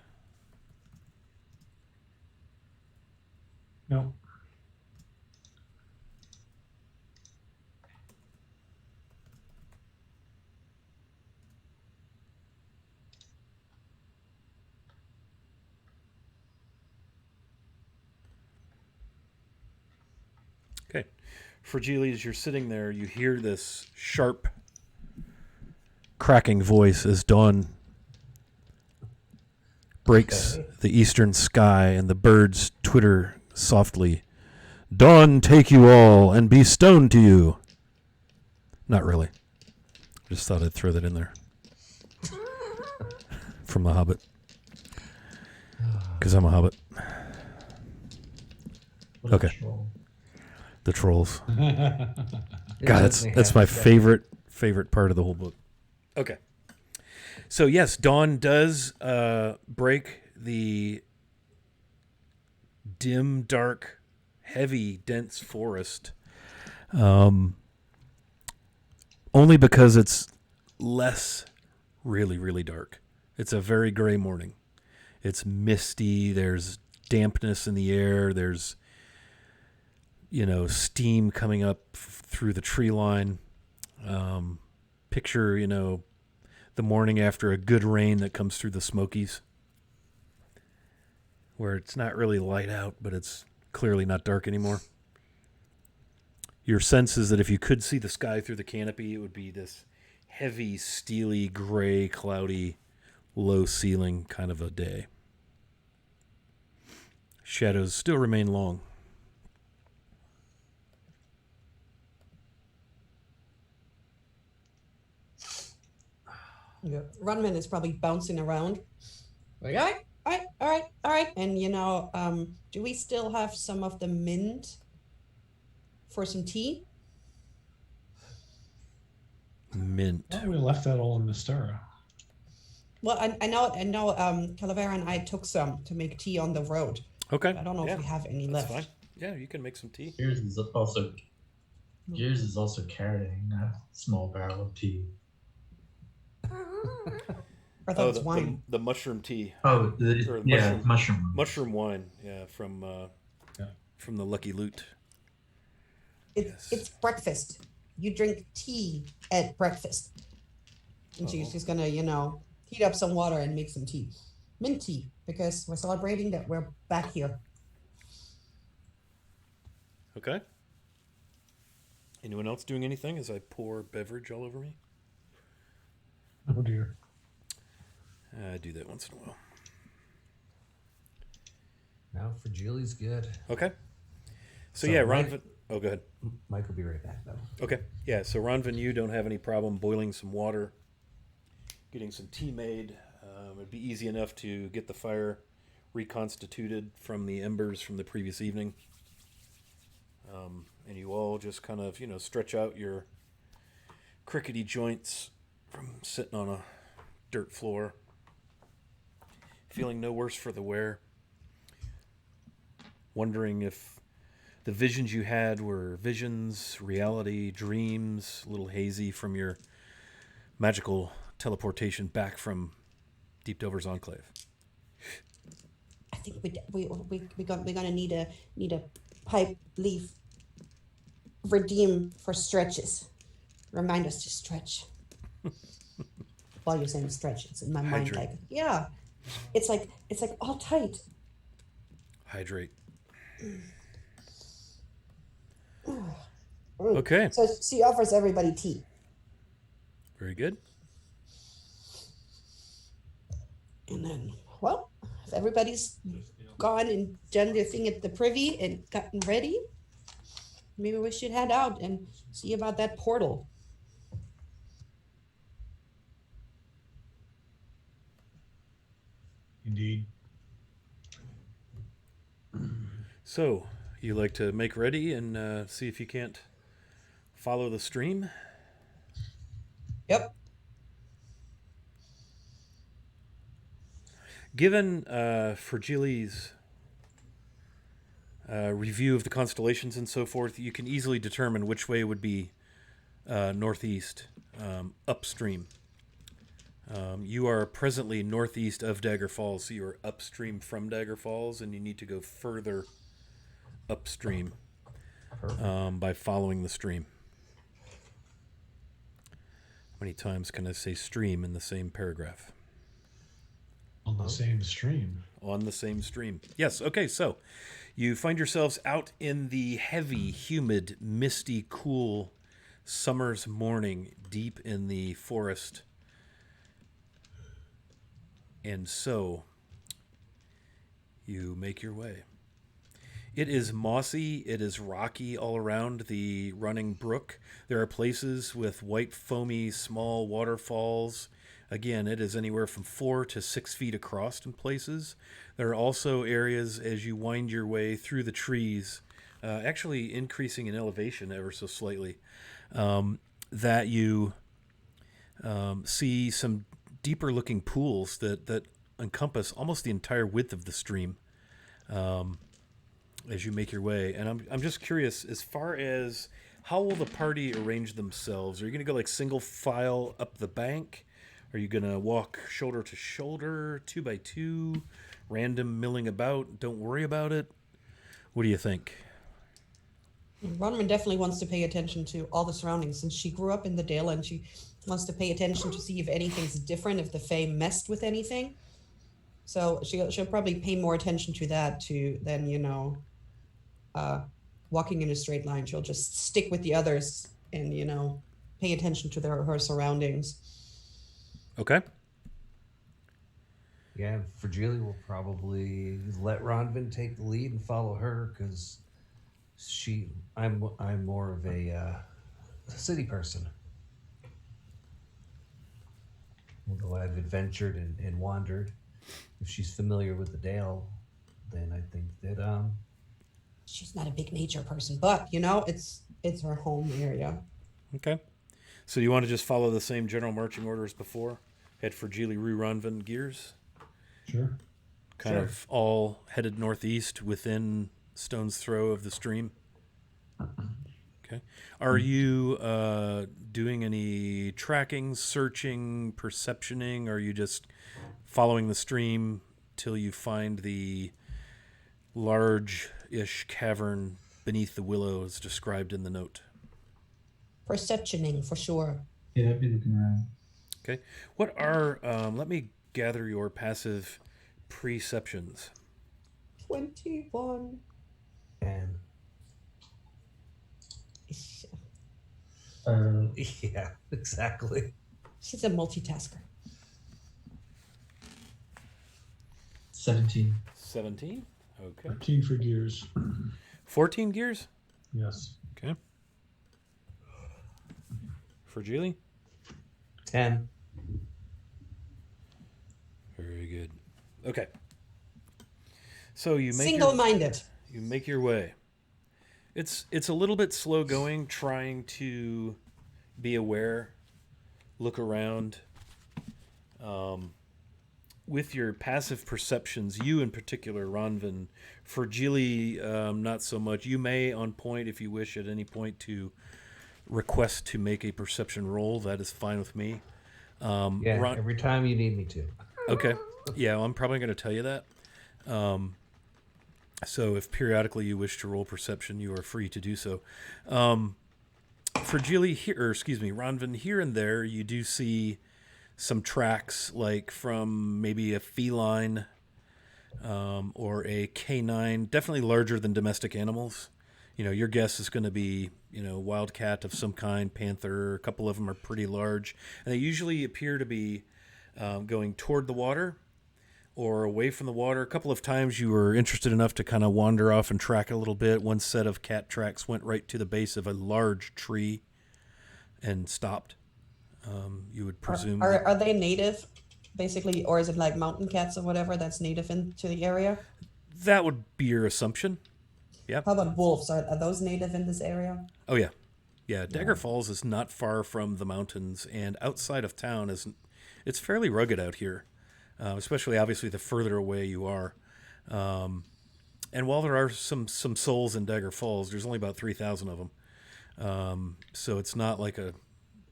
No. Okay. Fragile, as you're sitting there, you hear this sharp, cracking voice as dawn breaks the eastern sky and the birds twitter softly. Dawn take you all and be stoned to you. Not really. Just thought I'd throw that in there. From The Hobbit. Because I'm a Hobbit. What a Okay. troll. The trolls. It God, does make that's my happy. favorite part of the whole book. Okay. So yes, dawn does break the dim, dark, heavy, dense forest. Only because it's less really, really dark. It's a very gray morning. It's misty. There's dampness in the air. There's steam coming up through the tree line. Picture, the morning after a good rain that comes through the Smokies, where it's not really light out, but it's clearly not dark anymore. Your sense is that if you could see the sky through the canopy, it would be this heavy, steely, gray, cloudy, low ceiling kind of a day. Shadows still remain long. Yeah. Runman is probably bouncing around. Like, all right, all right, all right, all right. And do we still have some of the mint for some tea? Mint. Oh, we left that all in Mystara. Well, I know, Calavera and I took some to make tea on the road. Okay. I don't know if we have any That's left. fine. Yeah, you can make some tea. Yours is also carrying a small barrel of tea. I thought it's wine. The mushroom tea. Oh, mushroom. Mushroom wine. Yeah, from the Lucky Loot. It's breakfast. You drink tea at breakfast. And she's just gonna, heat up some water and make some tea. Mint tea, because we're celebrating that we're back here. Okay. Anyone else doing anything as I pour beverage all over me? Oh dear. I do that once in a while. Now for Julie's good. Okay. So So yeah, Mike- Ronvin. Oh, go ahead. Mike will be right back though. Okay. Yeah. So Ronvin, you don't have any problem boiling some water, getting some tea made. It'd be easy enough to get the fire reconstituted from the embers from the previous evening. And you all just kind of, stretch out your crickety joints from sitting on a dirt floor, feeling no worse for the wear, wondering if the visions you had were visions, reality, dreams, a little hazy from your magical teleportation back from Deep Dover's Enclave. I think we're gonna need a pipe leaf redeem for stretches. Remind us to stretch. While you're saying stretch, it's in my mind Hydrate. like, yeah. It's like all tight. Hydrate. Okay. So she offers everybody tea. Very good. And then, well, if everybody's gone and done their thing at the privy and gotten ready, maybe we should head out and see about that portal. Indeed. So, you like to make ready and see if you can't follow the stream? Yep. Given Fragili's review of the constellations and so forth, you can easily determine which way would be northeast, upstream. You are presently northeast of Dagger Falls, so you are upstream from Dagger Falls, and you need to go further upstream by following the stream. How many times can I say stream in the same paragraph? On the same stream. On the same stream. Yes, okay, so you find yourselves out in the heavy, humid, misty, cool summer's morning deep in the forest. And so you make your way. It is mossy, it is rocky all around the running brook. There are places with white, foamy, small waterfalls. Again, it is anywhere from 4 to 6 feet across in places. There are also areas as you wind your way through the trees, actually increasing in elevation ever so slightly, that you see some deeper looking pools that encompass almost the entire width of the stream as you make your way. And I'm just curious, as far as how will the party arrange themselves? Are you going to go like single file up the bank? Are you going to walk shoulder to shoulder, 2 by 2, random milling about? Don't worry about it. What do you think? Ronman definitely wants to pay attention to all the surroundings. Since she grew up in the Dalelands, she wants to pay attention to see if anything's different, if the Fae messed with anything. So she'll probably pay more attention to that than walking in a straight line. She'll just stick with the others and pay attention to her surroundings. Okay. Yeah, Fragile will probably let Ronvin take the lead and follow her because I'm more of a city person. Although I've adventured and wandered, if she's familiar with the Dale, then I think that She's not a big nature person, but it's her home area. Okay. So you want to just follow the same general marching order as before? Head for Geely Rue Ronvin Gears? Sure. Kind of all headed northeast within stone's throw of the stream? Okay. Are you doing any tracking, searching, perceptioning? Or are you just following the stream till you find the large-ish cavern beneath the willows described in the note? Perceptioning for sure. Yeah, I'd be looking around. Okay. What are, let me gather your passive perceptions. 21. and yeah, exactly. She's a multitasker. 17. 17. Okay. 13 for gears. 14 gears? Yes. Okay. For Julie? 10. Very good. Okay. So Single-minded. you make your way. It's a little bit slow going, trying to be aware, look around. With your passive perceptions, you in particular, Ronvin, for Gilly, not so much. You may, on point, if you wish, at any point to request to make a perception roll. That is fine with me. Yeah, every time you need me to. Okay. Yeah, well, I'm probably going to tell you that. So if periodically you wish to roll perception, you are free to do so. For Gilly, Ronvin, here and there, you do see some tracks, like from maybe a feline or a canine, definitely larger than domestic animals. Your guess is going to be, wildcat of some kind, panther. A couple of them are pretty large, and they usually appear to be going toward the water or away from the water. A couple of times you were interested enough to kind of wander off and track a little bit. One set of cat tracks went right to the base of a large tree and stopped. You would presume. Are they native, basically, or is it like mountain cats or whatever that's native into the area? That would be your assumption. Yeah. How about wolves? Are those native in this area? Oh yeah, yeah. Dagger Falls is not far from the mountains, and outside of town it's fairly rugged out here, especially obviously the further away you are. And while there are some souls in Dagger Falls, there's only about 3,000 of them, so it's not like a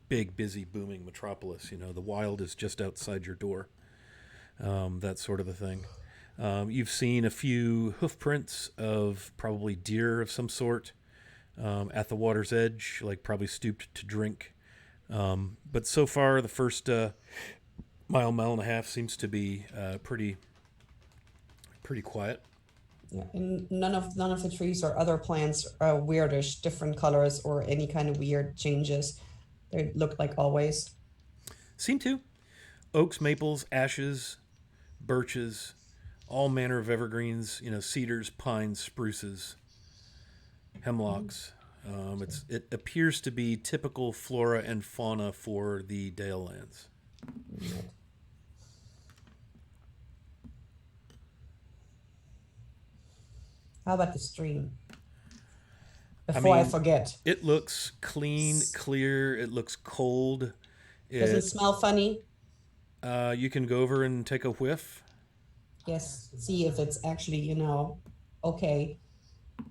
big, busy, booming metropolis. The wild is just outside your door, that sort of a thing. You've seen a few hoof prints of probably deer of some sort at the water's edge, like probably stooped to drink. But so far, the first mile and a half seems to be pretty quiet. Yeah, and none of the trees or other plants are weirdish, different colors or any kind of weird changes. They look like always. Seem to. Oaks, maples, ashes, birches, all manner of evergreens, cedars, pines, spruces, hemlocks. It appears to be typical flora and fauna for the Dalelands. How about the stream? Before I forget. It looks clean, clear. It looks cold. Does it smell funny? You can go over and take a whiff. Yes. See if it's actually, okay.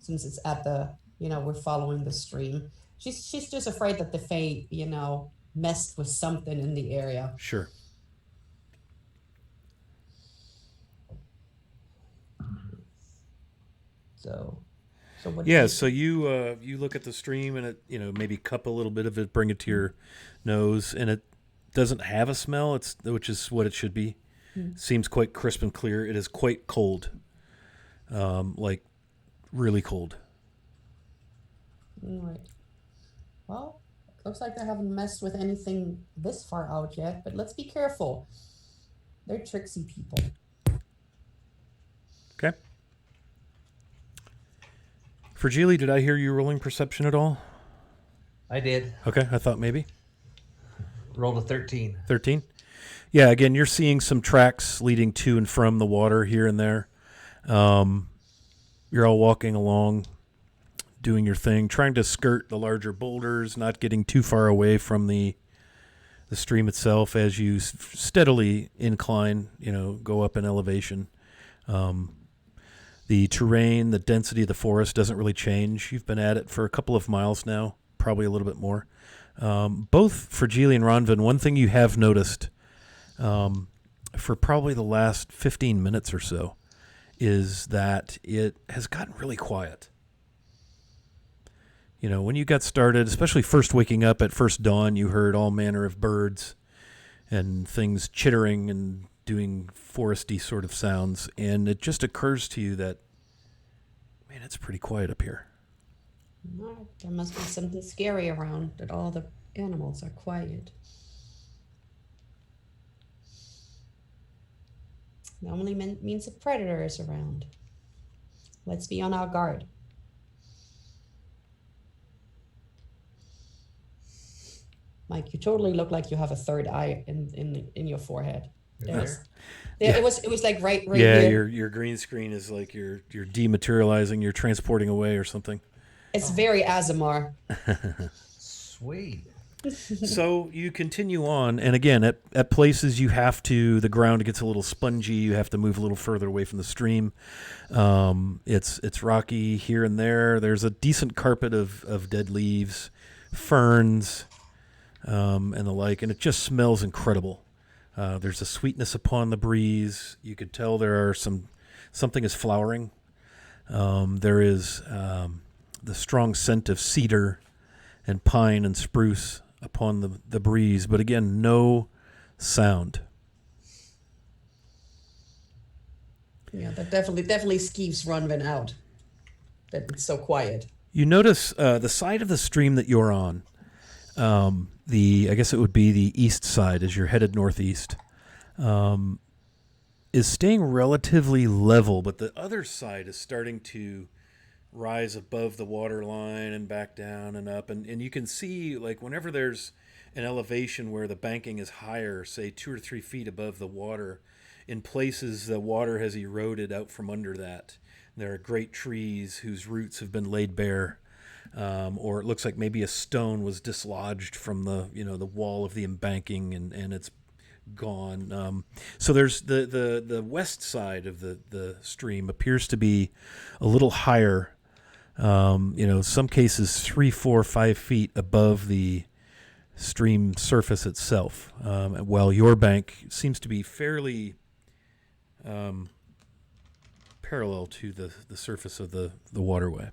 Since it's at the, we're following the stream. She's just afraid that the Fae, messed with something in the area. Sure. So what? Yeah. So you look at the stream and it, maybe cup a little bit of it, bring it to your nose, and it doesn't have a smell. Which is what it should be. Seems quite crisp and clear. It is quite cold, like really cold. All right. Well, looks like they haven't messed with anything this far out yet, but let's be careful. They're tricksy people. Okay. Fragile, did I hear you rolling perception at all? I did. Okay, I thought maybe. Rolled a 13. 13? Yeah, again, you're seeing some tracks leading to and from the water here and there. You're all walking along, doing your thing, trying to skirt the larger boulders, not getting too far away from the stream itself as you steadily incline, go up in elevation. The terrain, the density of the forest doesn't really change. You've been at it for a couple of miles now, probably a little bit more. Both for Geely and Ronvin, one thing you have noticed for probably the last 15 minutes or so is that it has gotten really quiet. When you got started, especially first waking up at first dawn, you heard all manner of birds and things chittering and doing foresty sort of sounds, and it just occurs to you that, man, it's pretty quiet up here. Well, there must be something scary around that all the animals are quiet. Normally means a predator is around. Let's be on our guard. Mike, you totally look like you have a third eye in your forehead. You're There is. there? Yeah, Yeah. it was like right Yeah, here. your green screen is like you're dematerializing, you're transporting away or something. It's Oh, very Azamar. sweet. So you continue on, and again, at places the ground gets a little spongy. You have to move a little further away from the stream. It's rocky here and there. There's a decent carpet of dead leaves, ferns, and the like, and it just smells incredible. There's a sweetness upon the breeze. You could tell there are something is flowering. There is the strong scent of cedar and pine and spruce upon the breeze, but again, no sound. Yeah, that definitely skeeves Runven out. That it's so quiet. You notice the side of the stream that you're on. I guess it would be the east side as you're headed northeast. Is staying relatively level, but the other side is starting to rise above the water line and back down and up. And you can see, like, whenever there's an elevation where the banking is higher, say 2 or 3 feet above the water, in places the water has eroded out from under that. There are great trees whose roots have been laid bare. Or it looks like maybe a stone was dislodged from the wall of the embanking and it's gone. So there's the west side of the stream appears to be a little higher. Some cases 3, 4, 5 feet above the stream surface itself. While your bank seems to be fairly parallel to the surface of the waterway.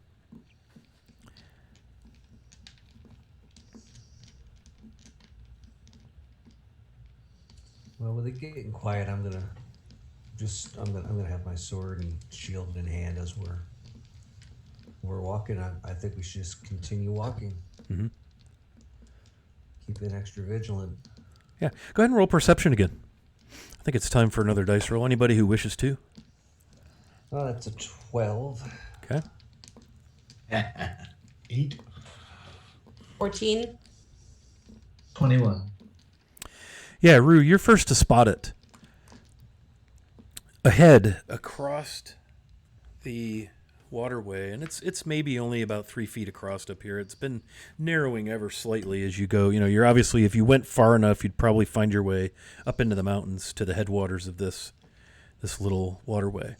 Well, with it getting quiet, I'm gonna have my sword and shield in hand as we're walking. I think we should just continue walking. Mm-hmm. Keeping extra vigilant. Yeah. Go ahead and roll perception again. I think it's time for another dice roll. Anybody who wishes to. Oh, that's a 12. Okay. 8. 14. 21. Yeah, Rue, you're first to spot it. Ahead, across the waterway, and it's maybe only about 3 feet across up here. It's been narrowing ever slightly as you go. You're obviously, if you went far enough, you'd probably find your way up into the mountains to the headwaters of this little waterway.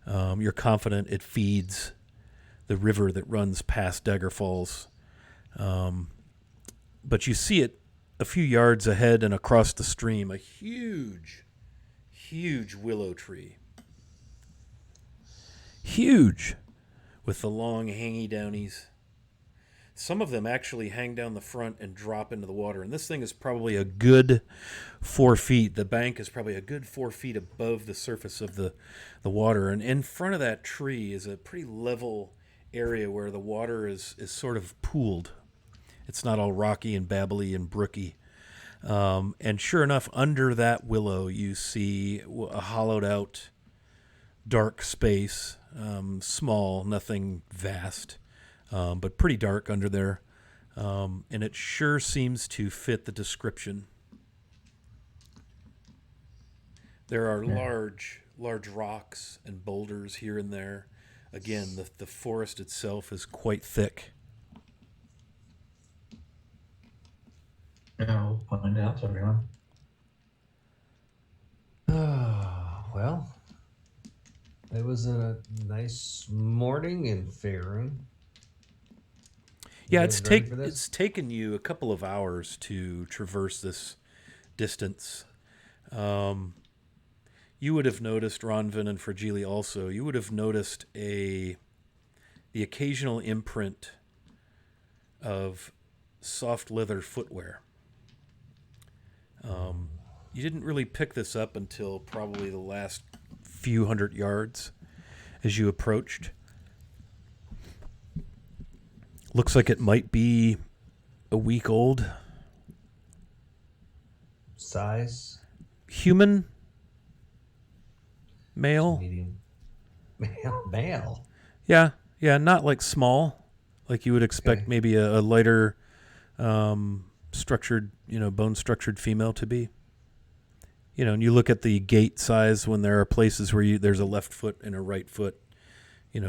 You're confident it feeds the river that runs past Dagger Falls. But you see it a few yards ahead and across the stream, a huge willow tree. Huge, with the long hangy downies. Some of them actually hang down the front and drop into the water. And this thing is probably a good 4 feet. The bank is probably a good 4 feet above the surface of the water. And in front of that tree is a pretty level area where the water is sort of pooled. It's not all rocky and babbly and brooky. And sure enough, under that willow, you see a hollowed out dark space, small, nothing vast, but pretty dark under there. And it sure seems to fit the description. There are large rocks and boulders here and there. Again, the forest itself is quite thick. I'll point out to everyone. Well, it was a nice morning in Faerun. Yeah, You guys ready for this? it's taken you a couple of hours to traverse this distance. You would have noticed, Ronvin and Fragile also, you would have noticed the occasional imprint of soft leather footwear. You didn't really pick this up until probably the last few hundred yards as you approached. Looks like it might be a week old. Size? Human? Male? Medium. Male. Yeah, not like small, like you would expect Okay. maybe a lighter structured, bone structured female to be. And you look at the gait size when there are places where there's a left foot and a right foot.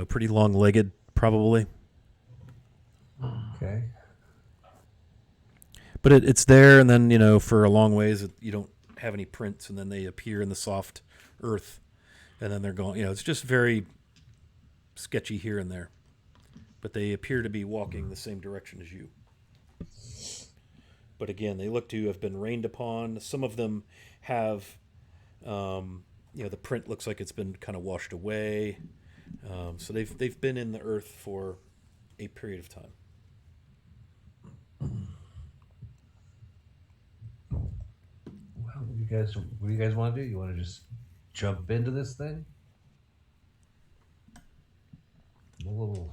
Pretty long-legged, probably. Okay. But it's there, and then, for a long ways, you don't have any prints, and then they appear in the soft earth, and then they're gone. It's just very sketchy here and there. But they appear to be walking the same direction as you. But again, they look to have been rained upon. Some of them have, the print looks like it's been kind of washed away. So they've been in the earth for a period of time. Well, what do you guys want to do? You want to just jump into this thing? Whoa.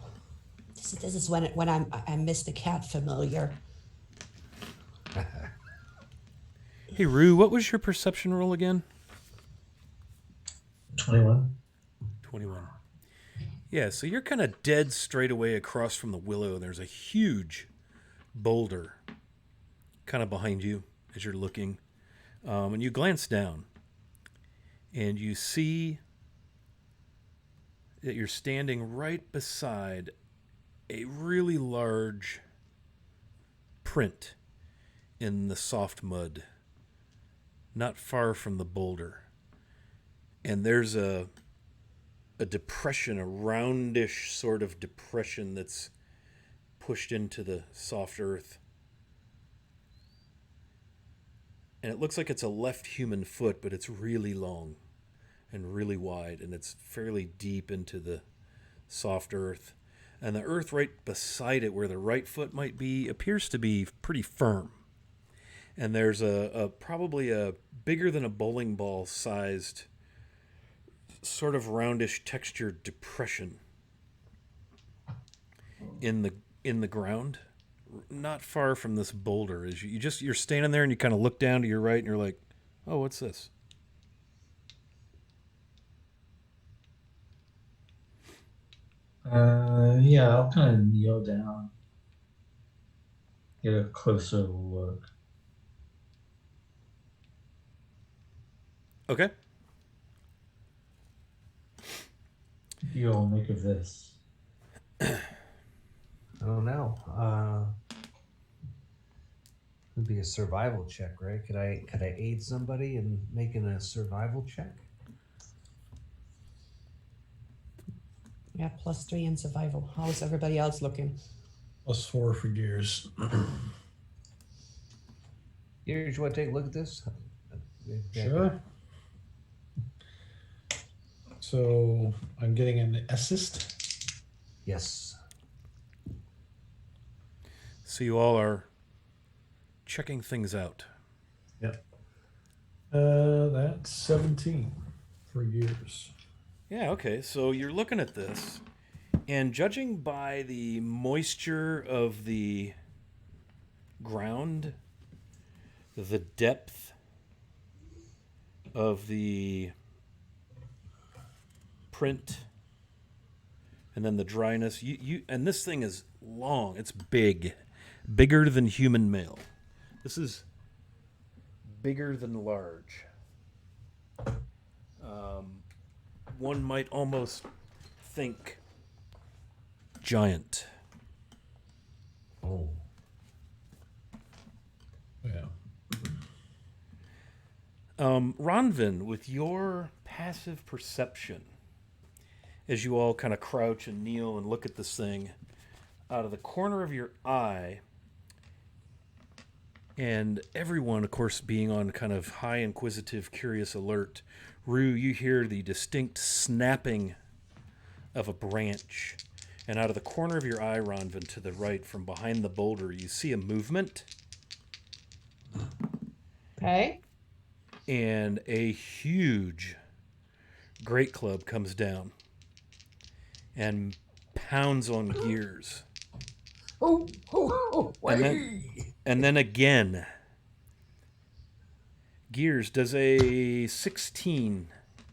This is when I miss the cat familiar. Hey, Rue, what was your perception roll again? 21. 21. Yeah, so you're kind of dead straight away across from the willow, and there's a huge boulder kind of behind you as you're looking. And you glance down, and you see that you're standing right beside a really large print in the soft mud, not far from the boulder. And there's a depression, a roundish sort of depression that's pushed into the soft earth. And it looks like it's a left human foot, but it's really long and really wide, and it's fairly deep into the soft earth. And the earth right beside it, where the right foot might be, appears to be pretty firm. And there's probably a bigger than a bowling ball sized sort of roundish textured depression in the ground, not far from this boulder. As you're standing there and you kind of look down to your right and you're like, oh, what's this? Yeah, I'll kind of kneel down, get a closer look. Okay. What do you all make of this? I don't know. Would be a survival check, right? Could I aid somebody in making a survival check? Yeah, +3 in survival. How's everybody else looking? +4 for gears. Here, you want to take a look at this? Sure. So I'm getting an assist. Yes. So you all are checking things out. Yep. That's 17 for gears. Yeah, okay. So you're looking at this, and judging by the moisture of the ground, the depth of the print, and then the dryness, and this thing is long. It's bigger than human male. This is bigger than large. One might almost think giant. Oh. Yeah. Ronvin, with your passive perception, as you all kind of crouch and kneel and look at this thing, out of the corner of your eye, and everyone, of course, being on kind of high inquisitive, curious alert, Rue, you hear the distinct snapping of a branch. And out of the corner of your eye, Ronvin, to the right, from behind the boulder, you see a movement. Okay. And a huge great club comes down and pounds on gears. And then again. Gears, does a 16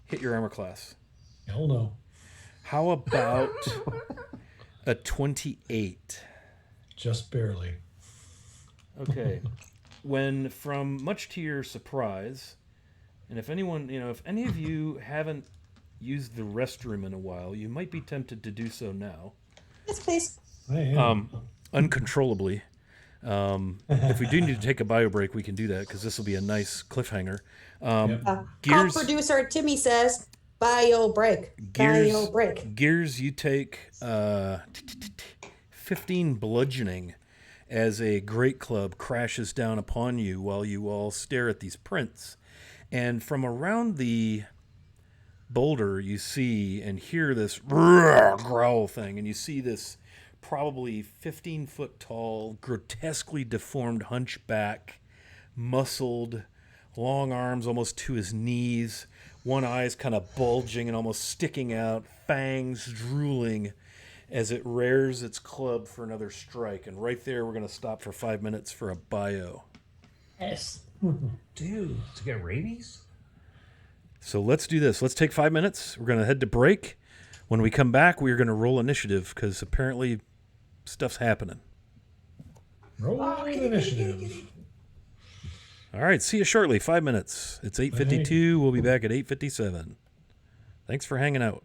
hit your armor class? Hell no. How about a 28? Just barely. Okay. When, from much to your surprise, And if anyone, if any of you haven't used the restroom in a while, you might be tempted to do so now, Yes, please. I am. uncontrollably. If we do need to take a bio break, we can do that because this will be a nice cliffhanger. Yep. Call Gears, producer Timmy says, bio break. Bio gears, break. gears. You take 15 bludgeoning as a great club crashes down upon you while you all stare at these prints. And from around the boulder, you see and hear this growl thing, and you see this probably 15-foot tall, grotesquely deformed hunchback, muscled, long arms almost to his knees, one eye is kind of bulging and almost sticking out, fangs drooling as it rears its club for another strike. And right there, we're going to stop for 5 minutes for a bio. Yes. Dude, to get rabies? So let's do this. Let's take 5 minutes. We're going to head to break. When we come back, we're going to roll initiative because apparently stuff's happening. Roll initiative. All right, see you shortly. 5 minutes. It's 8:52. We'll be back at 8:57. Thanks for hanging out.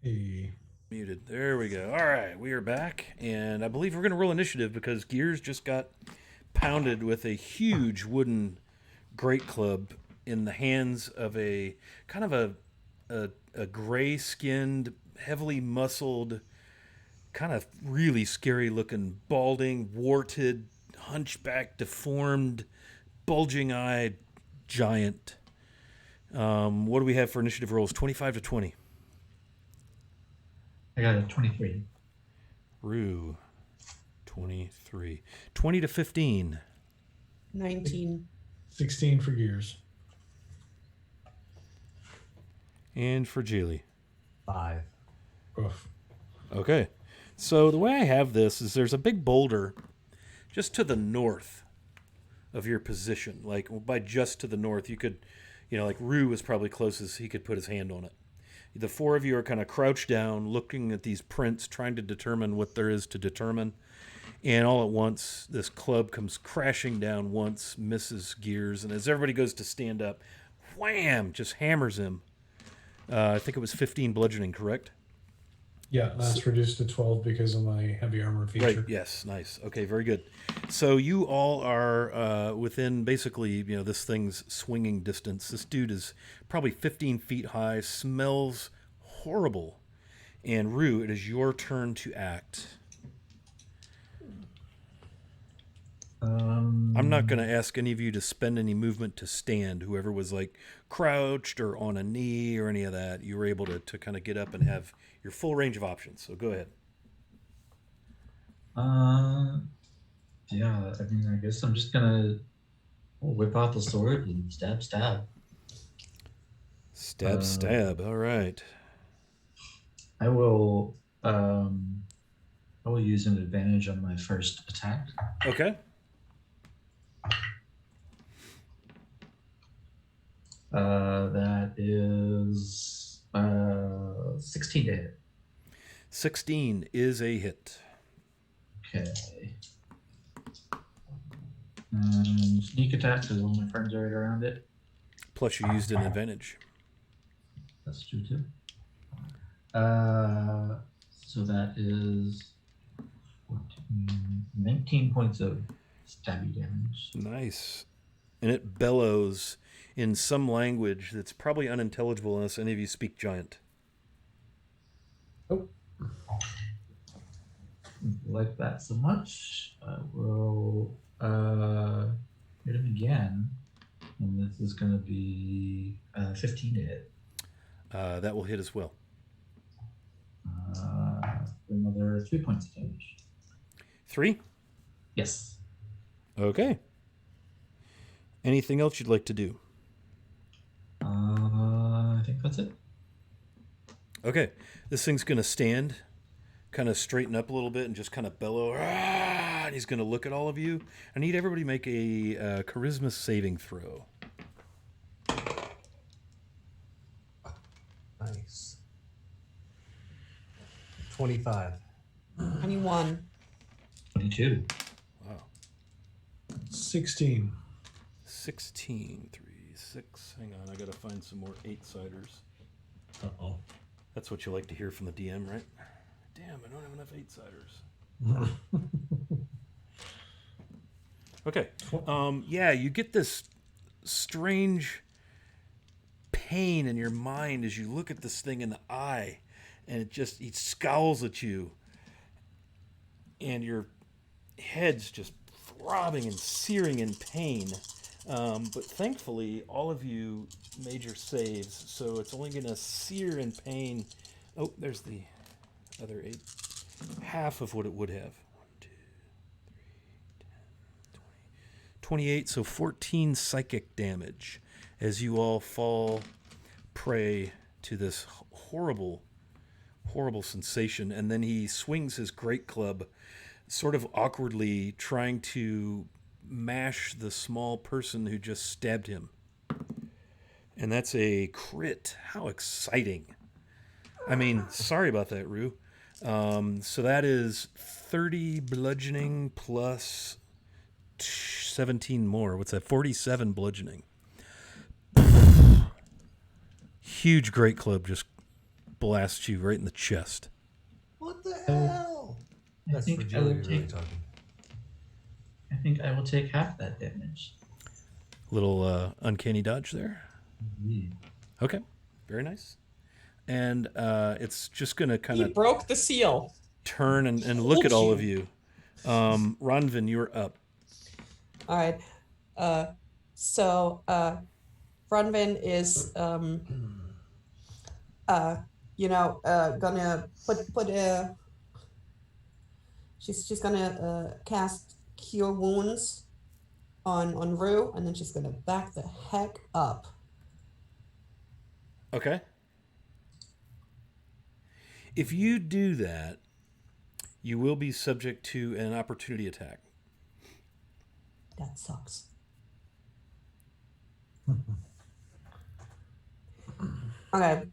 Hey. Muted. There we go. All right, we are back, and I believe we're going to roll initiative because Gears just got pounded with a huge wooden great club in the hands of a kind of a gray-skinned, heavily muscled, kind of really scary looking, balding, warted, hunchback, deformed, bulging eyed giant. What do we have for initiative rolls? 25 to 20. I got a 23. Rue, 23. 20 to 15. 19. 16 for Gears. And for Jaylee. 5. Oof. Okay. So the way I have this is there's a big boulder just to the north of your position. Like by just to the north, you could, like Rue was probably closest. He could put his hand on it. The four of you are kind of crouched down, looking at these prints, trying to determine what there is to determine. And all at once, this club comes crashing down once, misses Gears, and as everybody goes to stand up, wham, just hammers him. I think it was 15 bludgeoning, correct? Yeah, that's reduced to 12 because of my heavy armor feature. Right, yes, nice. Okay, very good. So you all are within basically, this thing's swinging distance. This dude is probably 15 feet high, smells horrible. And Rue, it is your turn to act. I'm not going to ask any of you to spend any movement to stand. Whoever was like crouched or on a knee or any of that, you were able to kind of get up and have your full range of options. So go ahead. Yeah, I mean, I guess I'm just gonna whip out the sword and stab. Stab. All right. I will use an advantage on my first attack. Okay. That is 16 to hit. 16 is a hit. Okay. And sneak attack because all my friends are right around it. Plus you used an advantage. That's true too. So that is 14, 19 points of stabby damage. Nice. And it bellows in some language that's probably unintelligible unless any of you speak giant. Oh. Like that so much. I will hit him again. And this is going to be 15 to hit. That will hit as well. Another 3 points of damage. 3? Yes. Okay. Anything else you'd like to do? I think that's it. Okay. This thing's going to stand, kind of straighten up a little bit, and just kind of bellow. And he's going to look at all of you. I need everybody to make a charisma saving throw. Nice. 25. 21. 22. Wow. 16. 16, 3, 6. Hang on, I got to find some more 8-siders. Uh-oh. That's what you like to hear from the DM, right? Damn, I don't have enough 8-siders. Okay. Yeah, you get this strange pain in your mind as you look at this thing in the eye, and it scowls at you, and your head's just throbbing and searing in pain. But thankfully, all of you made your saves, so it's only going to sear in pain. Oh, there's the other 8. Half of what it would have. 1, 2, 3, 10, 20, 28, so 14 psychic damage as you all fall prey to this horrible, horrible sensation. And then he swings his great club sort of awkwardly, trying to mash the small person who just stabbed him. And that's a crit. How exciting. I mean, sorry about that, Rue. So that is 30 bludgeoning plus 17 more. What's that? 47 bludgeoning. Huge great club just blasts you right in the chest. What the hell? That's think I fragility would really take. talking. I think I will take half that damage. Little uncanny dodge there. Indeed. Okay, very nice. And it's just going to kind He of broke the seal. turn and look at Told all you. of you. Ronvin, you're up. All right. So Runvin is gonna put a. She's gonna cast Cure Wounds on Rue, and then she's gonna back the heck up. Okay. If you do that, you will be subject to an opportunity attack. That sucks. Okay.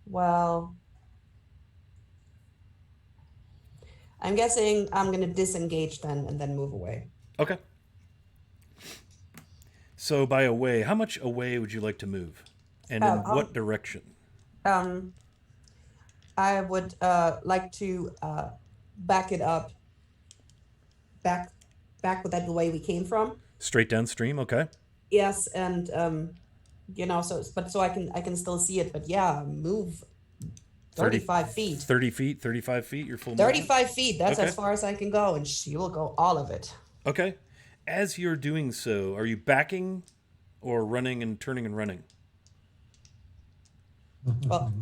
Well, I'm guessing I'm gonna disengage then and then move away. Okay. So by away, how much away would you like to move? And in what direction? I would like to back it up, back with that the way we came from. Straight downstream, okay. Yes, and so I can still see it, but yeah, move 35 feet. 30 feet, 35 feet, your full movement? 35 feet, that's Okay. as far as I can go, and she will go all of it. Okay. As you're doing so, are you backing or running and turning and running? Well,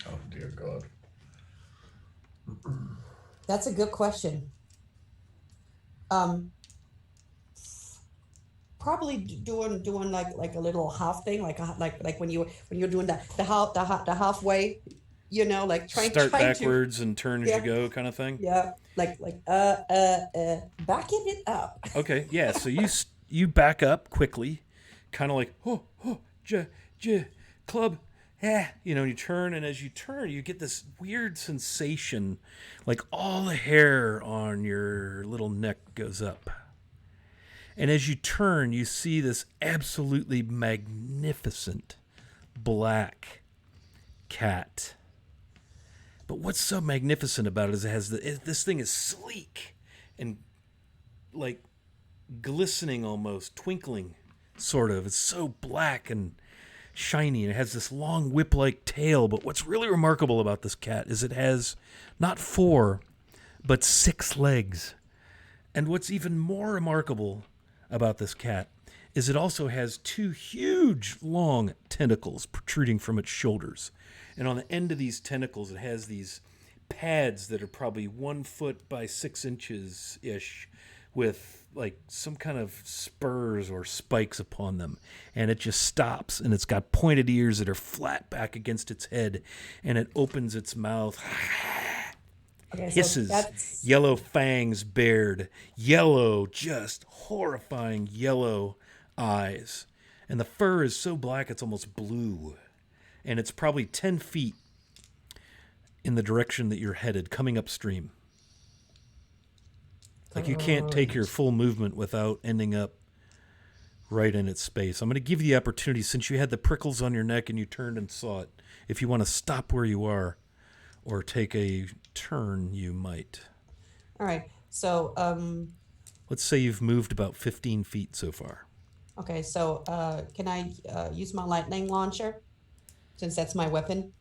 Oh dear God. that's a good question. Probably doing like a little half thing, like when you're doing the halfway, like trying Start to backwards and turn as Yeah. you go kind of thing? yeah, backing it up. Okay, yeah, so you back up quickly, kind of like, club, you turn, and as you turn, you get this weird sensation, like all the hair on your little neck goes up. And as you turn, you see this absolutely magnificent black cat. But what's so magnificent about it is this thing is sleek and like glistening almost, twinkling, sort of. It's so black and shiny, and it has this long whip-like tail. But what's really remarkable about this cat is it has not 4, but 6 legs. And what's even more remarkable about this cat is it also has 2 huge, long tentacles protruding from its shoulders. And on the end of these tentacles, it has these pads that are probably 1 foot by 6 inches-ish with like some kind of spurs or spikes upon them. And it just stops, and it's got pointed ears that are flat back against its head, and it opens its mouth, Okay, so hisses, that's yellow fangs bared, yellow, just horrifying yellow eyes. And the fur is so black it's almost blue. And it's probably 10 feet in the direction that you're headed, coming upstream. Like you can't take your full movement without ending up right in its space. I'm going to give you the opportunity, since you had the prickles on your neck and you turned and saw it, if you want to stop where you are or take a turn, you might. all right. So Let's say you've moved about 15 feet so far. okay. So can I use my lightning launcher, since that's my weapon?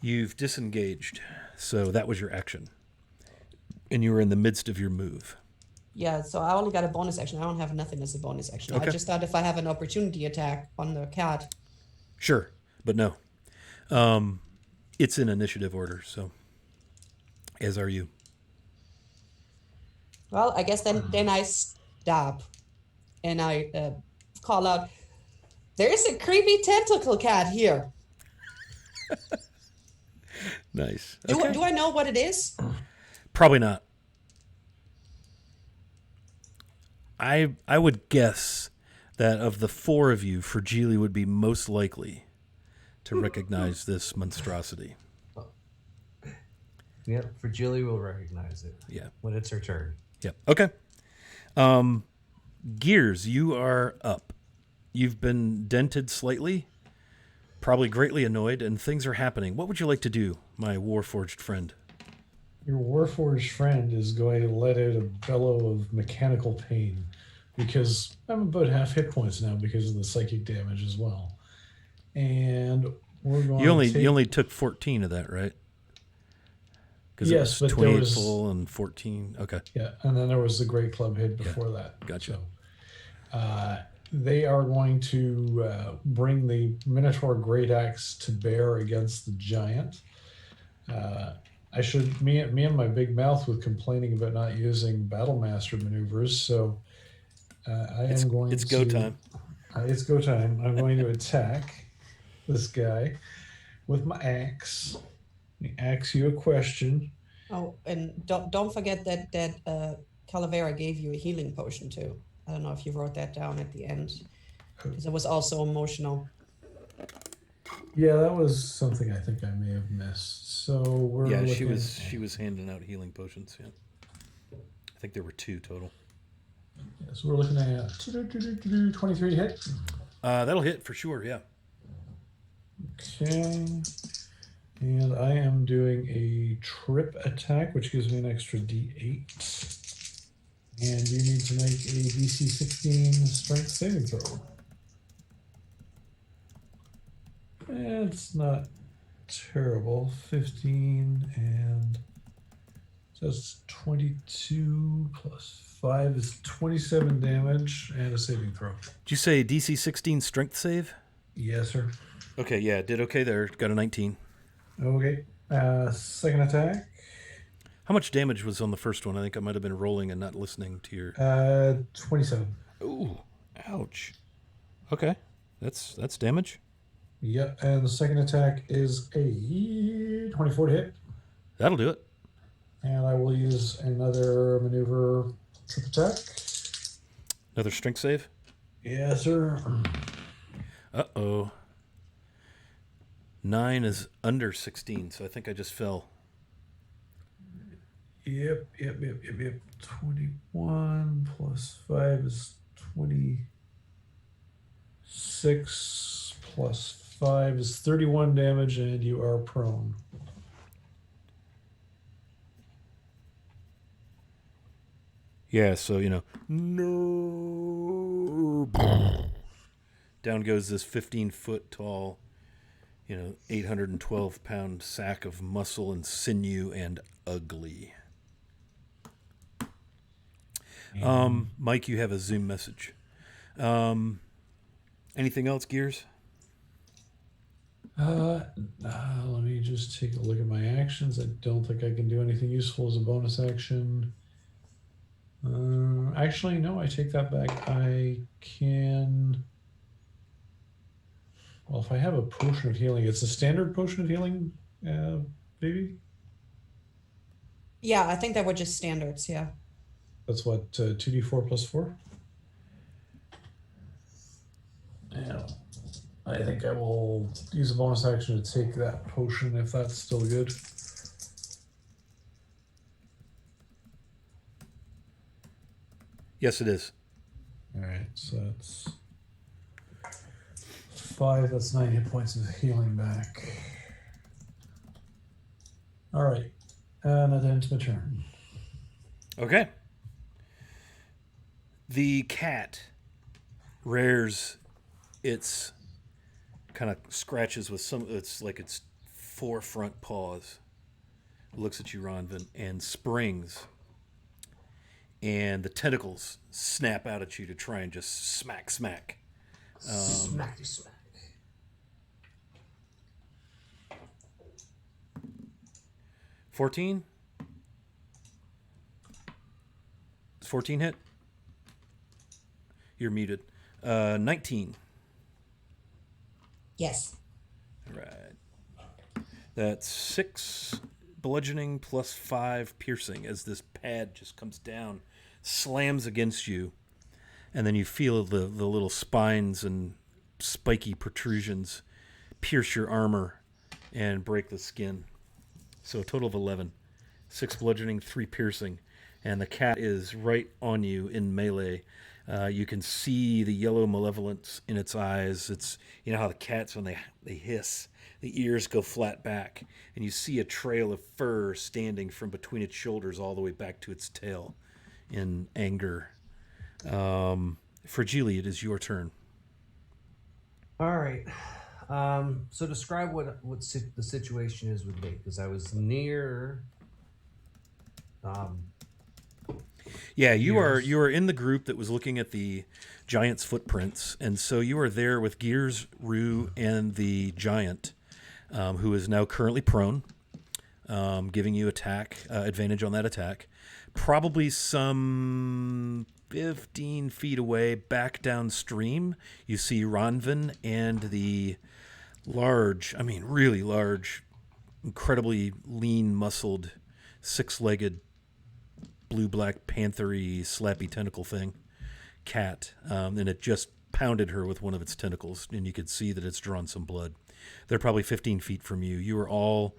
You've disengaged, so that was your action. And you were in the midst of your move. Yeah. So I only got a bonus action. I don't have nothing as a bonus action. Okay. I just thought if I have an opportunity attack on the cat. Sure, but no. It's in initiative order, so as are you. Well, I guess then I stop, and I call out, "There's a creepy tentacle cat here. Nice. Do Okay. I know what it is?" Probably not. I would guess that of the 4 of you, Fragile would be most likely to recognize this monstrosity. Yep, Fragility will recognize it Yeah. when it's her turn. Yep. Okay. Gears, you are up. You've been dented slightly, probably greatly annoyed, and things are happening. What would you like to do, my warforged friend? Your Warforged friend is going to let out a bellow of mechanical pain because I'm about half hit points now because of the psychic damage as well. And we're going You only to take... you only took 14 of that, right? Because Yes, it was but there 28 was... full and 14. Okay. Yeah, and then there was the Great Club hit before that. Gotcha. So, they are going to bring the Minotaur Great Axe to bear against the giant. Me and my big mouth was complaining about not using Battlemaster maneuvers, so It's go time. It's go time. I'm going to attack this guy with my axe. Let me ask you a question. Oh, and don't forget that Calavera gave you a healing potion too. I don't know if you wrote that down at the end, because it was also emotional. Yeah, that was something I think I may have missed. So we're looking... she was handing out healing potions. Yeah, I think there were 2 total. Yeah, so we're looking at 23 hit. That'll hit for sure. Yeah. Okay. And I am doing a trip attack, which gives me an extra D8. And you need to make a DC 16 strength saving throw. It's not terrible. 15 and so that's 22 plus 5 is 27 damage and a saving throw. Did you say DC 16 strength save? Yes, sir. Okay, yeah, did okay there. Got a 19. Okay. Second attack. How much damage was on the first one? I think I might have been rolling and not listening to your... 27. Ooh, ouch. Okay, that's damage. Yep, and the second attack is a 24 to hit. That'll do it. And I will use another maneuver trip attack. Another strength save? Yes, sir. Uh-oh. 9 is under 16, so I think I just fell. Yep. 21 plus 5 is 26 plus 5 is 31 damage, and you are prone. Yeah, so, no. Down goes this 15-foot tall, 812-pound sack of muscle and sinew and ugly. Mike, you have a Zoom message. Anything else, Gears? Let me just take a look at my actions. I don't think I can do anything useful as a bonus action. Actually, no, I take that back. I can... Well, if I have a potion of healing, it's a standard potion of healing, maybe? Yeah, I think that were just standards, yeah. That's what, 2d4 plus 4? Yeah. I think I will use a bonus action to take that potion if that's still good. Yes, it is. Alright, so that's 5, that's 9 hit points of healing back. Alright, and that ends my turn. Okay. The cat rears its kind of scratches with its 4 front paws, looks at you, Ronvin, and springs. And the tentacles snap out at you to try and just smack. Smacky smack. 14? Does 14 hit? You're muted. 19. Yes. All right. That's 6 bludgeoning plus 5 piercing as this pad just comes down, slams against you, and then you feel the little spines and spiky protrusions pierce your armor and break the skin. So a total of 11. 6 bludgeoning, 3 piercing, and the cat is right on you in melee. You can see the yellow malevolence in its eyes. It's, you know how the cats, when they hiss, the ears go flat back, and you see a trail of fur standing from between its shoulders all the way back to its tail in anger. Fragile, it is your turn. All right. So describe what the situation is with me, because I was near. Yeah, you Gears. are in the group that was looking at the giant's footprints, and so you are there with Gears, Rue, and the giant, who is now currently prone, giving you attack advantage on that attack. Probably some 15 feet away, back downstream, you see Ronvin and the large, I mean really large, incredibly lean, muscled, six-legged, blue-black, panthery, slappy tentacle thing, cat, and it just pounded her with one of its tentacles, and you could see that it's drawn some blood. They're probably 15 feet from you. You are all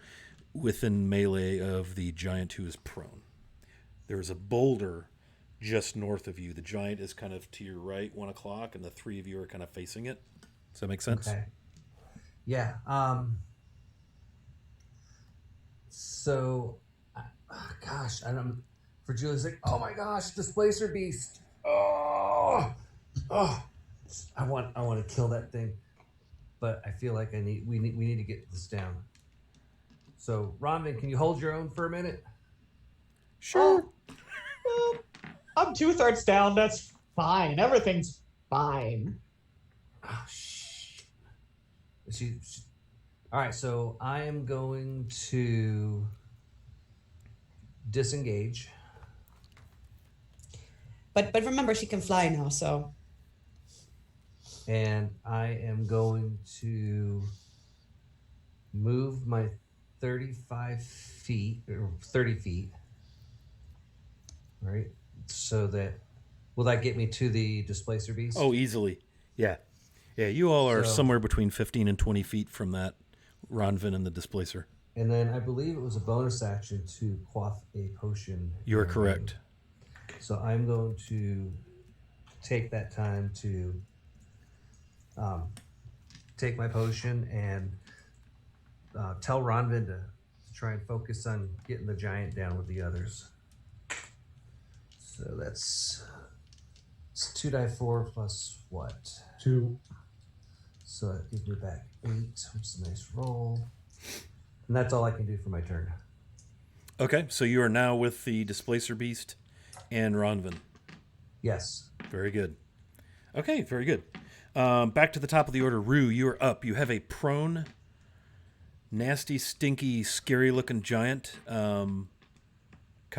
within melee of the giant who is prone. There is a boulder just north of you. The giant is kind of to your right, 1 o'clock, and the three of you are kind of facing it. Does that make sense? Okay. Yeah. So, gosh, I don't. For Julie's like, oh my gosh, Displacer Beast. Oh. I want to kill that thing, but I feel like we need to get this down. So, Ronvin, can you hold your own for a minute? Sure. Well, I'm 2/3 down. That's fine. Everything's fine. Oh, shit. All right, so I am going to disengage. But remember, she can fly now, so. And I am going to move my 35 feet or 30 feet. Right? So that will that get me to the Displacer Beast? Oh, easily. Yeah. Yeah, you all are So- somewhere between 15 and 20 feet from that Ronvin and the Displacer. And then I believe it was a bonus action to quaff a potion. You are correct. So I'm going to take that time to take my potion and tell Ronvin to try and focus on getting the giant down with the others. So it's 2d4 plus what? 2. So that gives me back 8, which is a nice roll. And that's all I can do for my turn. Okay, so you are now with the Displacer Beast and Ronvin. Yes. Very good. Okay, very good. Back to the top of the order. Rue, you are up. You have a prone, nasty, stinky, scary-looking giant. Kind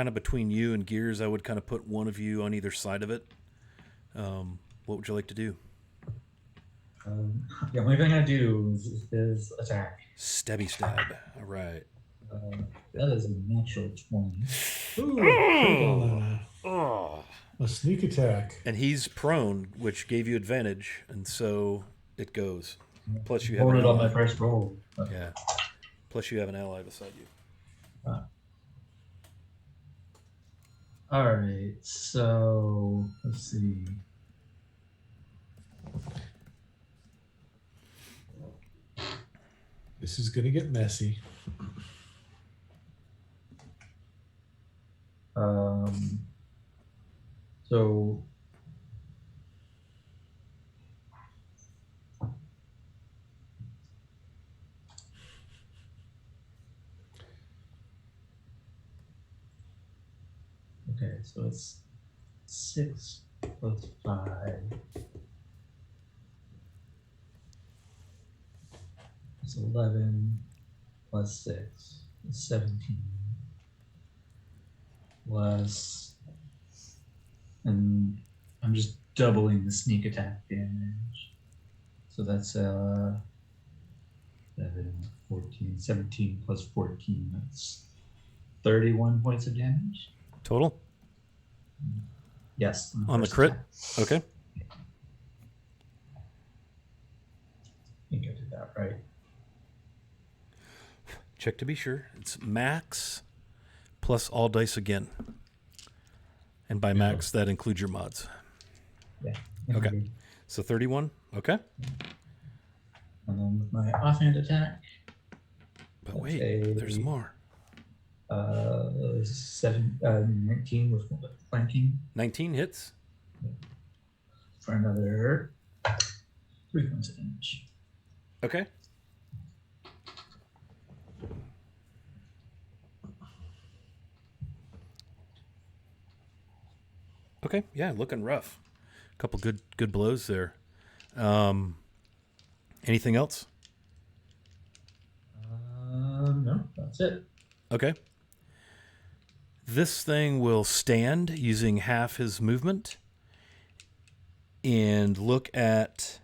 of between you and Gears, I would kind of put one of you on either side of it. What would you like to do? The only thing I do is attack. Stabby stab. All right. That is a natural 20. Ooh, critical, Oh. a sneak attack. And he's prone, which gave you advantage, and so it goes. Plus you have Rolled an it on my ally. first roll. Yeah. Plus you have an ally beside you. All right, so let's see. This is going to get messy. So okay, so it's 6 plus 5. It's 11 plus 6 is 17 plus, and I'm just doubling the sneak attack damage. So that's 7, 14, 17 plus 14. That's 31 points of damage. Total? Yes. On the first crit? attack. Okay. I think I did that right. Check to be sure. It's max plus all dice again. And by max, that includes your mods. Yeah. Okay. indeed. So 31. Okay. And then with my offhand attack, But that's wait, there's more. 19 with flanking 19 hits. for another 3 points of damage. Okay. Okay. Yeah, looking rough. A couple good blows there. Anything else? No, that's it. Okay. This thing will stand using half his movement and look at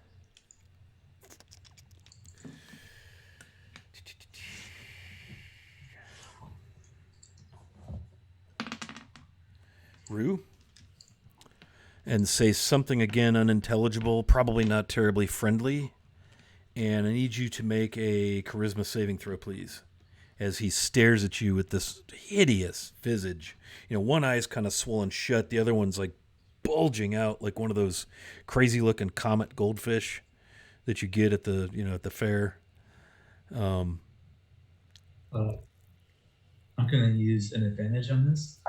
Rue and say something again unintelligible, probably not terribly friendly. And I need you to make a charisma saving throw, please, as he stares at you with this hideous visage. One eye's kind of swollen shut, the other one's like bulging out like one of those crazy looking comet goldfish that you get at the at the fair. I'm going to use an advantage on this.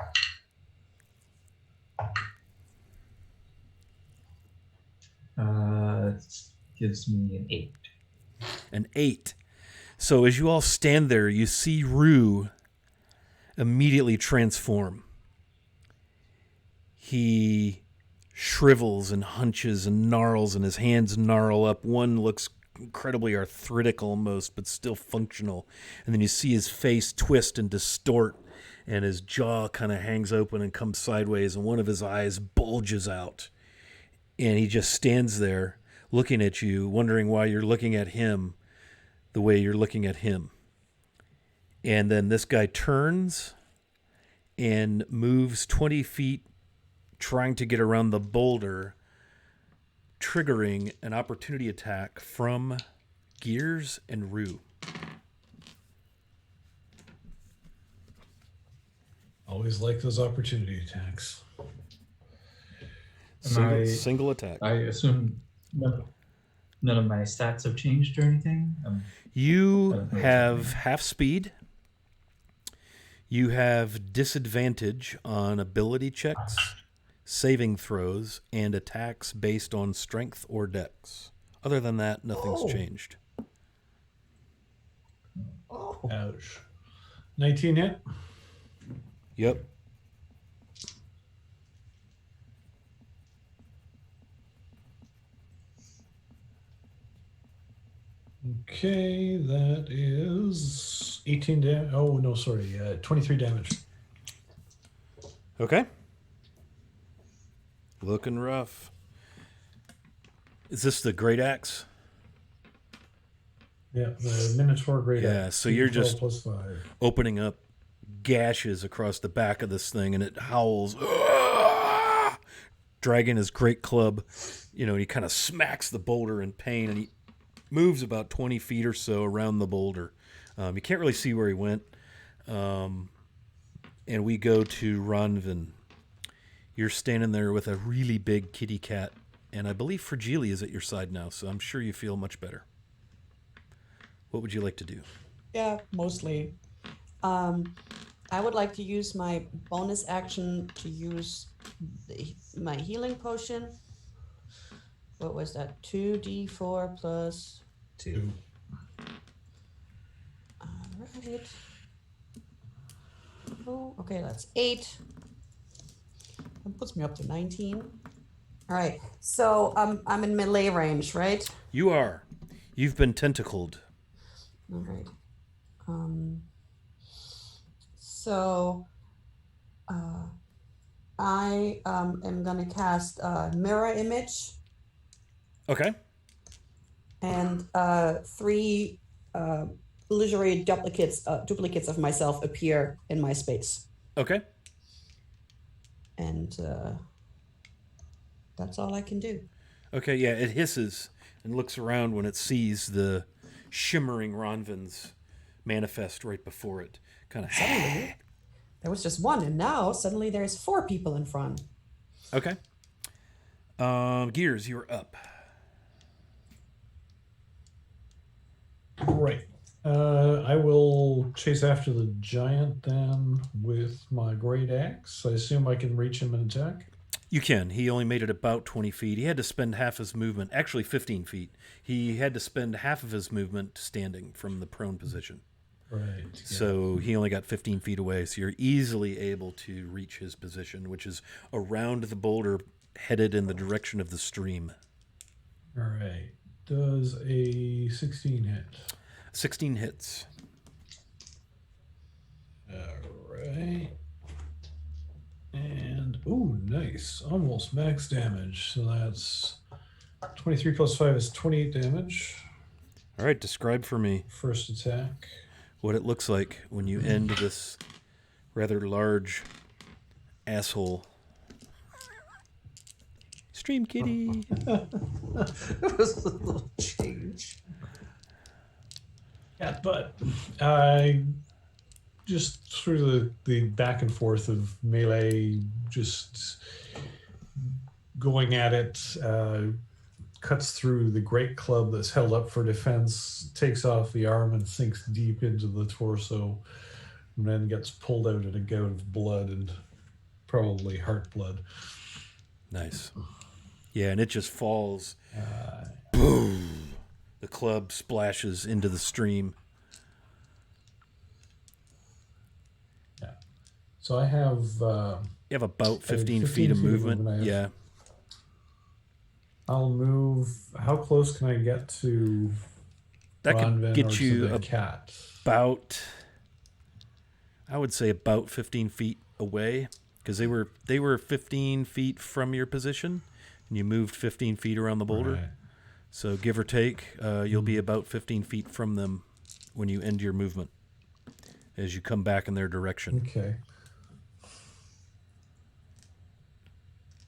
It gives me an 8. An 8. So as you all stand there, you see Rue immediately transform. He shrivels and hunches and gnarls, and his hands gnarl up. One looks incredibly arthritic almost, but still functional. And then you see his face twist and distort, and his jaw kind of hangs open and comes sideways, and one of his eyes bulges out. And he just stands there looking at you, wondering why you're looking at him the way you're looking at him. And then this guy turns and moves 20 feet, trying to get around the boulder, triggering an opportunity attack from Gears and Rue. Always like those opportunity attacks. Single attack. I assume none of my stats have changed or anything. You have half speed. You have disadvantage on ability checks, saving throws, and attacks based on strength or dex. Other than that, nothing's changed. Oh. Ouch. 19 hit. Yep. Okay, that is 18 damage. Oh, no, sorry. 23 damage. Okay. Looking rough. Is this the great axe? Yeah, the Minotaur Great Yeah, Axe. so you're 12 just plus 5. opening up gashes across the back of this thing, and it howls, "Ah!" Dragging his great club. He kind of smacks the boulder in pain, and he moves about 20 feet or so around the boulder. You can't really see where he went. And we go to Ronvin. You're standing there with a really big kitty cat, and I believe Fragile is at your side now, so I'm sure you feel much better. What would you like to do? Yeah, mostly. I would like to use my bonus action to use my healing potion. What was that? 2d4 plus 2. Alright. Oh, okay, that's 8. That puts me up to 19. Alright, so I'm in melee range, right? You are. You've been tentacled. Alright. So I am gonna cast mirror image. Okay. And 3 illusory duplicates of myself appear in my space. Okay. And that's all I can do. Okay, yeah, it hisses and looks around when it sees the shimmering Ronvins manifest right before it. Kind of. Suddenly, there was just one, and now suddenly there's 4 people in front. Okay. Gears, you're up. Right. I will chase after the giant then with my great axe. I assume I can reach him and attack. You can. He only made it about 20 feet. He had to spend half his movement, actually 15 feet. He had to spend half of his movement standing from the prone position. Right. So he only got 15 feet away. So you're easily able to reach his position, which is around the boulder, headed in the direction of the stream. All right. Does a 16 hit? 16 hits. All right. And, ooh, nice. Almost max damage. So that's 23 plus 5 is 28 damage. All right, describe for me First attack. what it looks like when you end this rather large asshole. Stream kitty. It was a little change. Yeah, but I just through the back and forth of melee, just going at it, cuts through the great club that's held up for defense, takes off the arm and sinks deep into the torso, and then gets pulled out in a gout of blood and probably heart blood. Nice. Yeah, and it just falls. Boom. The club splashes into the stream. Yeah. So I have You have about 15 15 feet of feet of movement. movement, I have. Yeah. I'll move. How close can I get to That Ronvin could or get to you the cat? about, I would say about 15 feet away, because they were 15 feet from your position, and you moved 15 feet around the boulder. Right. So give or take, you'll be about 15 feet from them when you end your movement, as you come back in their direction. Okay.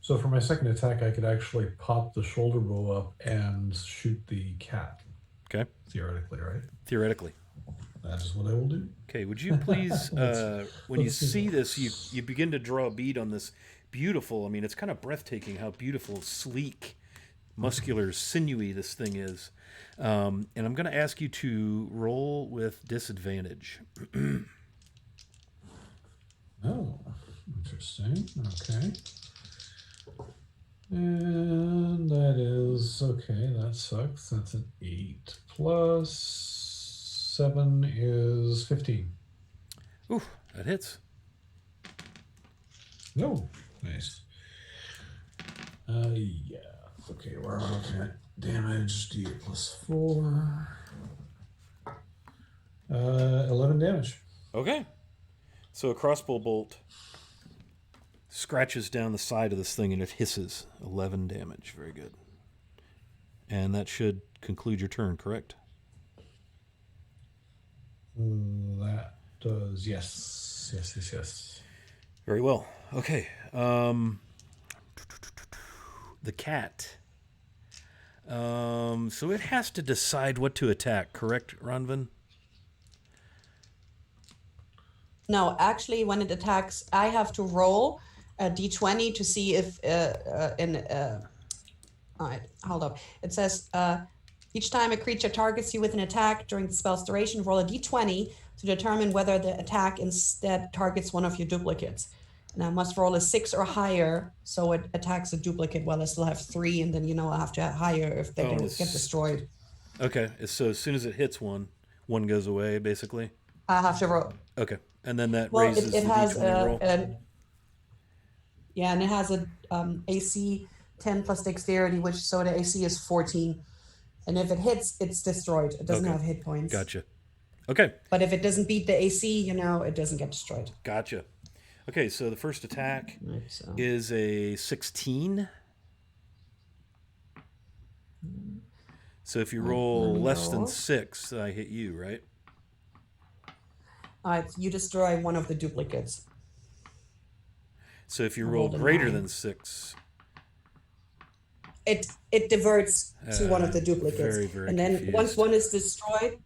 So for my second attack, I could actually pop the shoulder bow up and shoot the cat. Okay? Theoretically, right? Theoretically. That is what I will do. Okay, would you please, when you let's do see that. this, you begin to draw a bead on this beautiful, I mean, it's kind of breathtaking how beautiful, sleek, muscular, sinewy this thing is. And I'm going to ask you to roll with disadvantage. Oh, interesting. Okay. And that is, okay, that sucks. That's an 8 plus 7 is 15. Ooh, that hits. No, nice. Yeah. Okay, we're looking at damage. D8 plus 4. 11 damage. Okay. So a crossbow bolt scratches down the side of this thing and it hisses. 11 damage. Very good. And that should conclude your turn, correct? That does, yes. Yes. Very well. Okay. The cat. So it has to decide what to attack, correct, Ronvin? No, actually, when it attacks, I have to roll a d20 to see if all right, hold up. It says each time a creature targets you with an attack during the spell's duration, roll a d20 to determine whether the attack instead targets one of your duplicates. And I must roll a 6 or higher, so it attacks a duplicate while I still have 3, and then I have to higher if they get destroyed. Okay, so as soon as it hits one goes away, basically. I have to roll. Okay, and then that Well, raises it the has d20 roll. and it has a AC 10 plus dexterity, which so the AC is 14, and if it hits, it's destroyed. It doesn't Okay. have hit points. Gotcha. Okay, But if it doesn't beat the AC, it doesn't get destroyed. gotcha. Okay, so the first attack Right, so. is a 16. So if you roll let me less than roll. 6, I hit you, right? You destroy one of the duplicates. So if you I roll rolled a greater 9. than 6, It diverts to one of the duplicates, very, very and then confused. once one is destroyed,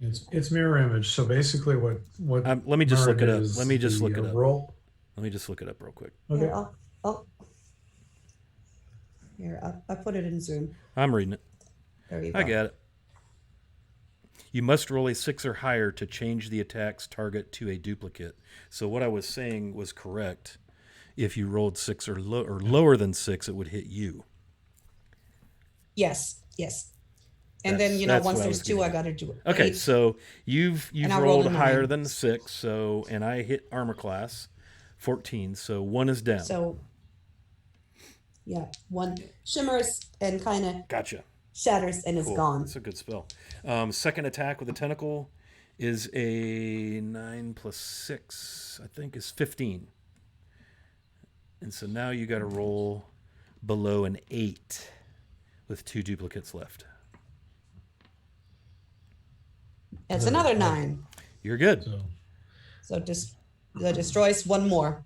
It's mirror image. So basically, what let me just look it up. is Let me just the, look it up. Roll. Let me just look it up real quick. Okay. yeah, Here, I put it in Zoom. I'm reading it. There you I go. got it. You must roll a 6 or higher to change the attack's target to a duplicate. So what I was saying was correct. If you rolled 6 or lower than 6, it would hit you. Yes, yes. And then That's once what I there's was 2, I getting got to do Okay, 8. so you've And I rolled rolled a 9. higher than 6, so and I hit armor class 14, so 1 is down. So yeah, 1 shimmers and kind of Gotcha. shatters and is Cool. gone. That's a good spell. Second attack with a tentacle is a 9 plus 6, I think is 15. And so now you got to roll below an 8 with 2 duplicates left. It's another 9. You're good. So that destroys 1 more.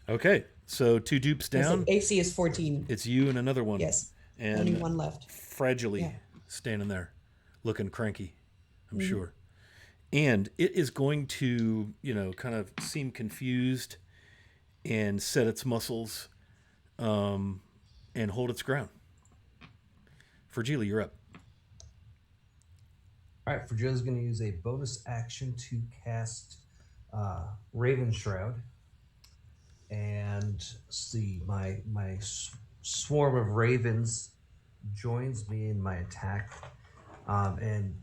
Okay, so 2 dupes down. AC is 14. It's you and another one. Yes. And Only 1 left. Fragilely standing there, looking cranky, I'm sure. And it is going to, kind of seem confused and set its muscles and hold its ground. Fragile, you're up. All right, Fragile is going to use a bonus action to cast Raven Shroud. And see, my swarm of ravens joins me in my attack. And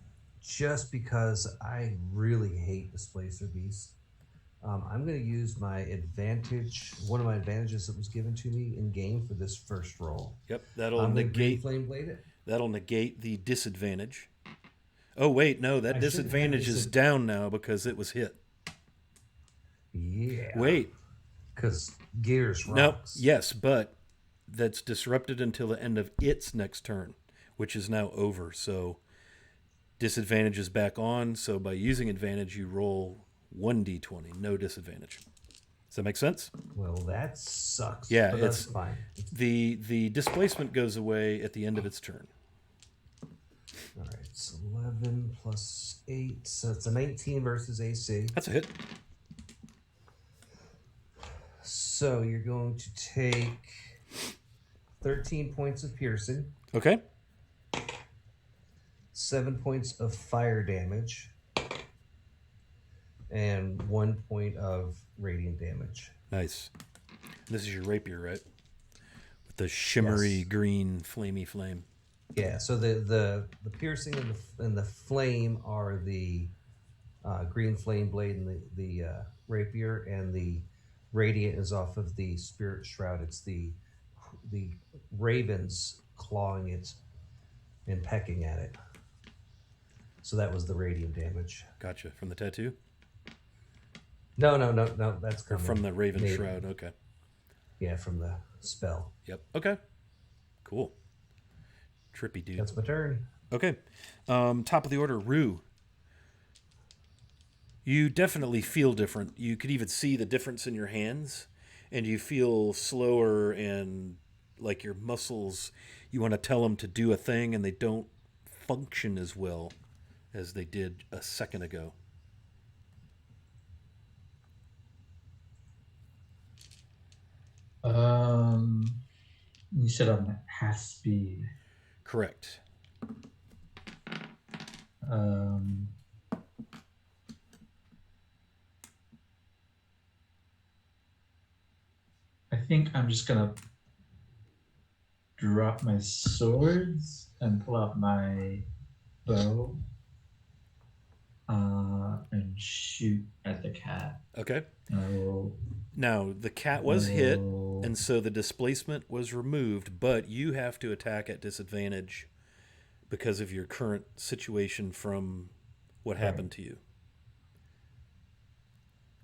just because I really hate Displacer Beasts, I'm going to use my advantage, one of my advantages that was given to me in game for this first roll. Yep, that'll negate. Flame Blade it. That'll negate the disadvantage. Oh wait, no, that disadvantage is down now because it was hit. Yeah. Wait. Because Gears rocks. No, yes, but that's disrupted until the end of its next turn, which is now over. So disadvantage is back on. So by using advantage, you roll 1d20, no disadvantage. Does that make sense? Well, that sucks. Yeah, but that's fine. The displacement goes away at the end of its turn. All right, it's 11 plus 8, so it's a 19 versus AC. That's a hit. So you're going to take 13 points of piercing, Okay. 7 points of fire damage, and 1 point of radiant damage. Nice. This is your rapier, right? With the shimmery green flamey flame. Yeah, so the piercing and the flame are the green flame blade and the rapier, and the radiant is off of the spirit shroud. It's the ravens clawing it and pecking at it. So that was the radiant damage. Gotcha. From the tattoo? No, that's Or coming. from the raven shroud. Okay. Yeah, from the spell. Yep. Okay. Cool. Trippy dude. That's my turn. Okay. Top of the order, Rue. You definitely feel different. You could even see the difference in your hands, and you feel slower and like your muscles, you want to tell them to do a thing, and they don't function as well as they did a second ago. You said I'm at half speed. Correct. I think I'm just gonna drop my swords and pull out my bow and shoot at the cat. Okay. And I will. Now, the cat was hit, and so the displacement was removed, but you have to attack at disadvantage because of your current situation from what happened to you.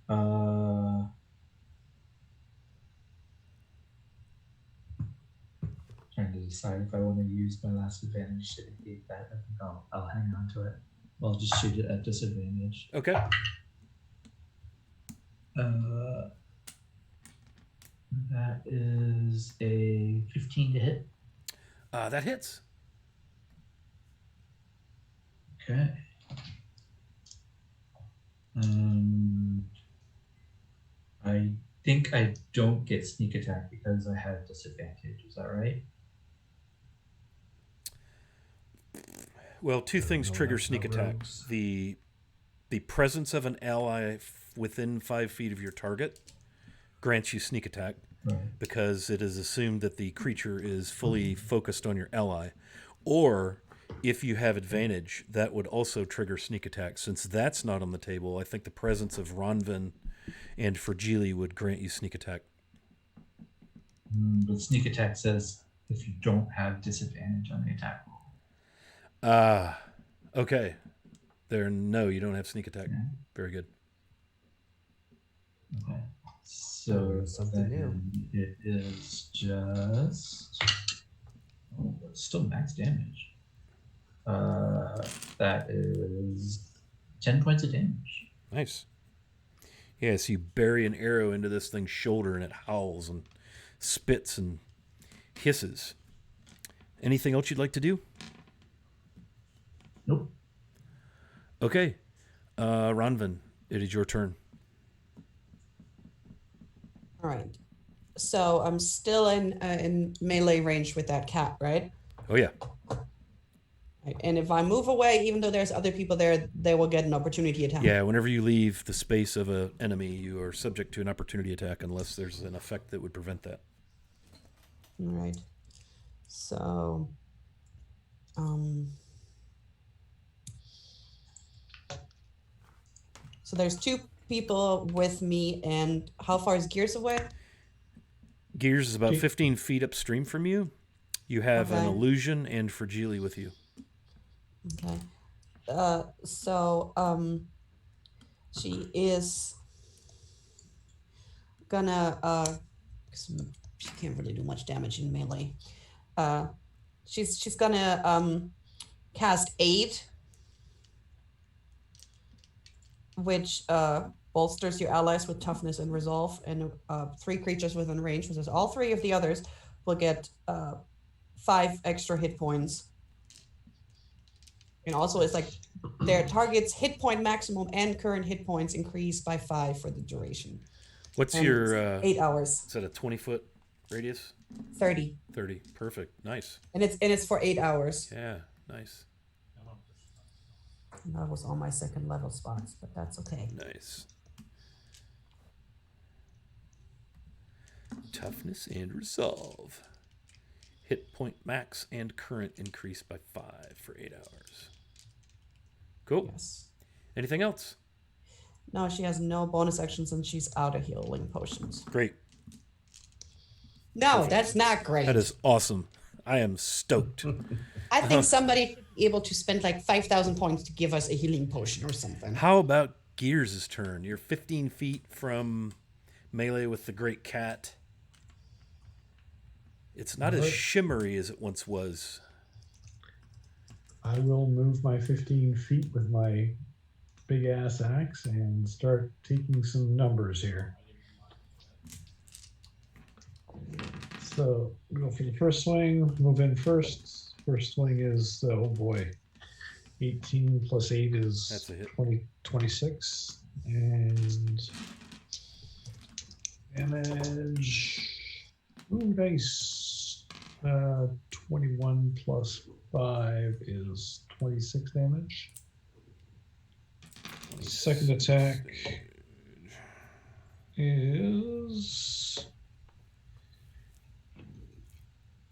Trying to decide if I want to use my last advantage to negate that. I think I'll hang on to it. I'll just shoot it at disadvantage. Okay. That is a 15 to hit. That hits. Okay. I think I don't get sneak attack because I have disadvantage. Is that right? Well, two things No trigger knights, sneak no attack. rogues. The presence of an ally within 5 feet of your target grants you sneak attack Right. because it is assumed that the creature is fully focused on your ally. Or if you have advantage, that would also trigger sneak attack. Since that's not on the table, I think the presence of Ronvin and Fragili would grant you sneak attack. But sneak attack says if you don't have disadvantage on the attack roll. Ah, okay. No, you don't have sneak attack. Yeah. Very good. Okay. So Learn something new. then it is just it's still max damage. That is 10 points of damage. Nice. Yeah, so you bury an arrow into this thing's shoulder and it howls and spits and hisses. Anything else you'd like to do? Nope. Okay. Ronvin, it is your turn. All right. So I'm still in melee range with that cat, right? Oh, yeah. Right. And if I move away, even though there's other people there, they will get an opportunity attack. Yeah, whenever you leave the space of an enemy, you are subject to an opportunity attack unless there's an effect that would prevent that. All right. So, so there's two people with me, and how far is Gears away? Gears is about Okay. 15 feet upstream from you. You have an Okay. illusion and Fragili with you. Okay. So, she is gonna, 'cause she can't really do much damage in melee. She's gonna, cast Aid, which, bolsters your allies with toughness and resolve, and 3 creatures within range, which is all 3 of the others, will get 5 extra hit points. And also, it's like their target's hit point maximum and current hit points increase by 5 for the duration. What's And your... it's 8 hours, is that a 20-foot radius? 30, 30. Perfect. Nice. and it's for 8 hours. Yeah, nice. And that was all my second level spots, but that's okay. Nice. Toughness and resolve. Hit point max and current increase by 5 for 8 hours. Cool. Yes. Anything else? No, she has no bonus actions, and she's out of healing potions. Great. No, that's not great. That is awesome. I am stoked. I think somebody should be able to spend like 5,000 points to give us a healing potion or something. How about Gears' turn? You're 15 feet from melee with the great cat. It's not as Alright. shimmery as it once was. I will move my 15 feet with my big ass axe and start taking some numbers here. So go for the first swing, move in first. First swing is, oh boy, 18 plus 8 is That's a hit. 26. And damage, ooh, nice. 21 plus 5 is 26 damage. Second attack is...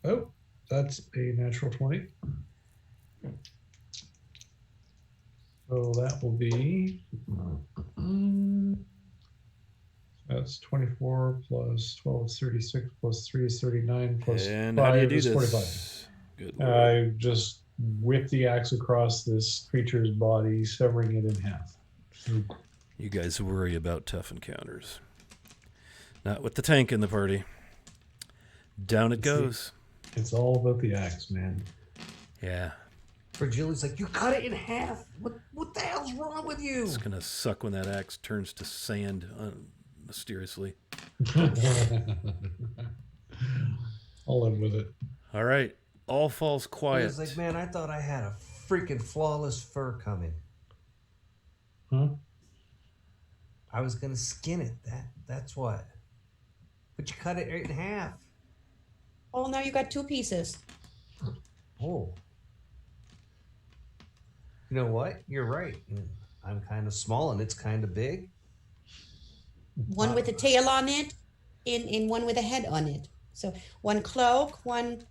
Oh, that's a natural 20. So that will be... That's 24 plus 12 is 36 plus 3 is 39 plus And 5 how do you do is this? 45. Good lord. I just whip the axe across this creature's body, severing it in half. You guys worry about tough encounters. Not with the tank in the party. Down it goes. It's all about the axe, man. Yeah. Fragili's like, you cut it in half. What the hell's wrong with you? It's going to suck when that axe turns to sand mysteriously. I'll live with it. All right. All falls He quiet. was like, man, I thought I had a freaking flawless fur coming. Huh? I was gonna skin it. That's what. But you cut it right in half. Oh, now you got 2 pieces. Oh. You know what? You're right. I'm kind of small and it's kind of big. One with a tail on it, and one with a head on it. So one cloak, one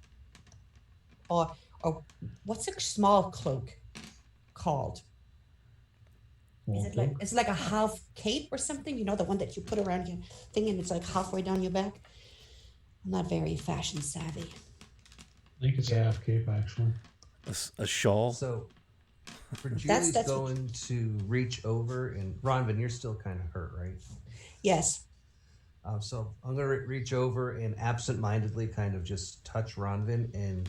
or what's a small cloak called? Is it like it's like a half cape or something? You know, the one that you put around your thing and it's like halfway down your back. I'm not very fashion savvy. I think it's a half cape, actually. A shawl. So, Fragili's That's going to reach over, and Ronvin, you're still kind of hurt, right? Yes. So I'm going to reach over and absent-mindedly kind of just touch Ronvin, and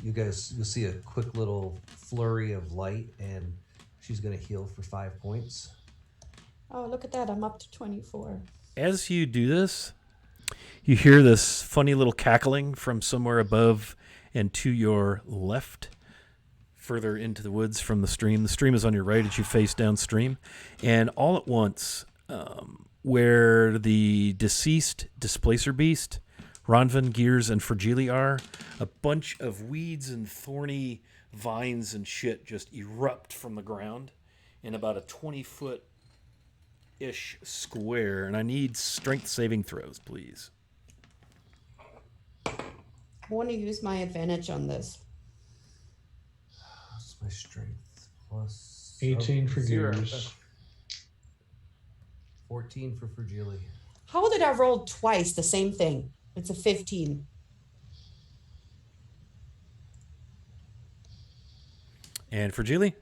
you'll see a quick little flurry of light, and she's going to heal for 5 points. Oh, look at that. I'm up to 24. As you do this, you hear this funny little cackling from somewhere above and to your left, further into the woods from the stream. The stream is on your right as you face downstream. And all at once, where the deceased displacer beast, Ronvin, Gears, and Fragili are, a bunch of weeds and thorny vines and shit just erupt from the ground in about a 20-foot-ish square. And I need strength saving throws, please. I want to use my advantage on this. What's my strength? Plus 18 for 0. Gears. 14 for Fragili. How did I roll twice the same thing? It's a 15. And Fragili?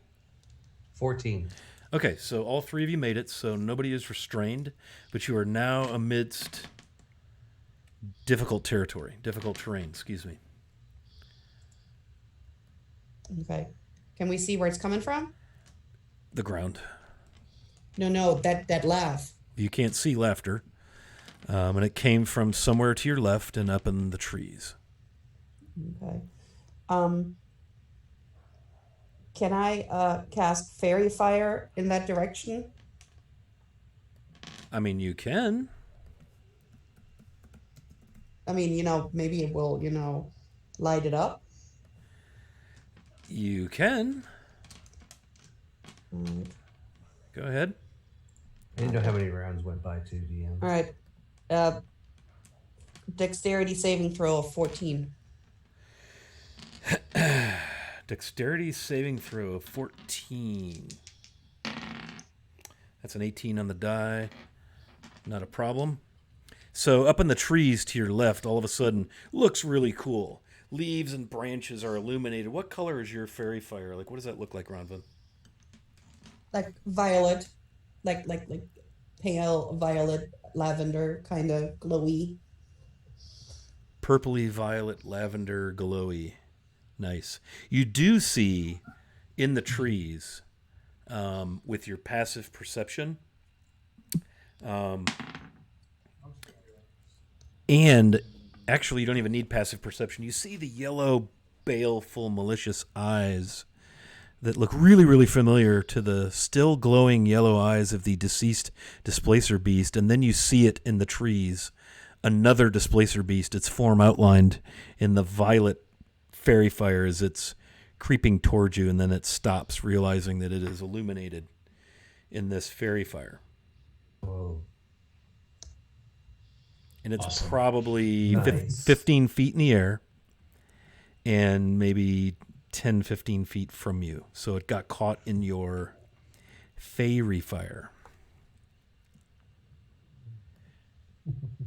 14. Okay, so all three of you made it, so nobody is restrained, but you are now amidst difficult terrain, excuse me. Okay. Can we see where it's coming from? The ground. No, that laugh. You can't see laughter, and it came from somewhere to your left and up in the trees. Okay. Can I cast fairy fire in that direction? I mean, you can. I mean, maybe it will, light it up. You can. Alright. Go ahead. I didn't know how many rounds went by, too, DM. All right. Dexterity saving throw of 14. Dexterity saving throw of 14. That's an 18 on the die. Not a problem. So up in the trees to your left, all of a sudden, looks really cool. Leaves and branches are illuminated. What color is your fairy fire? Like, what does that look like, Ronvin? Like violet. Like pale violet, lavender, kind of glowy. Purpley, violet, lavender, glowy. Nice. You do see in the trees, with your passive perception, and actually you don't even need passive perception. You see the yellow, baleful, malicious eyes that look really, really familiar to the still glowing yellow eyes of the deceased displacer beast, and then you see it in the trees, another displacer beast, its form outlined in the violet fairy fire as it's creeping towards you, and then it stops, realizing that it is illuminated in this fairy fire. Whoa. And it's Awesome. probably Nice. 15 feet in the air and maybe 10, 15 feet from you. So it got caught in your fairy fire.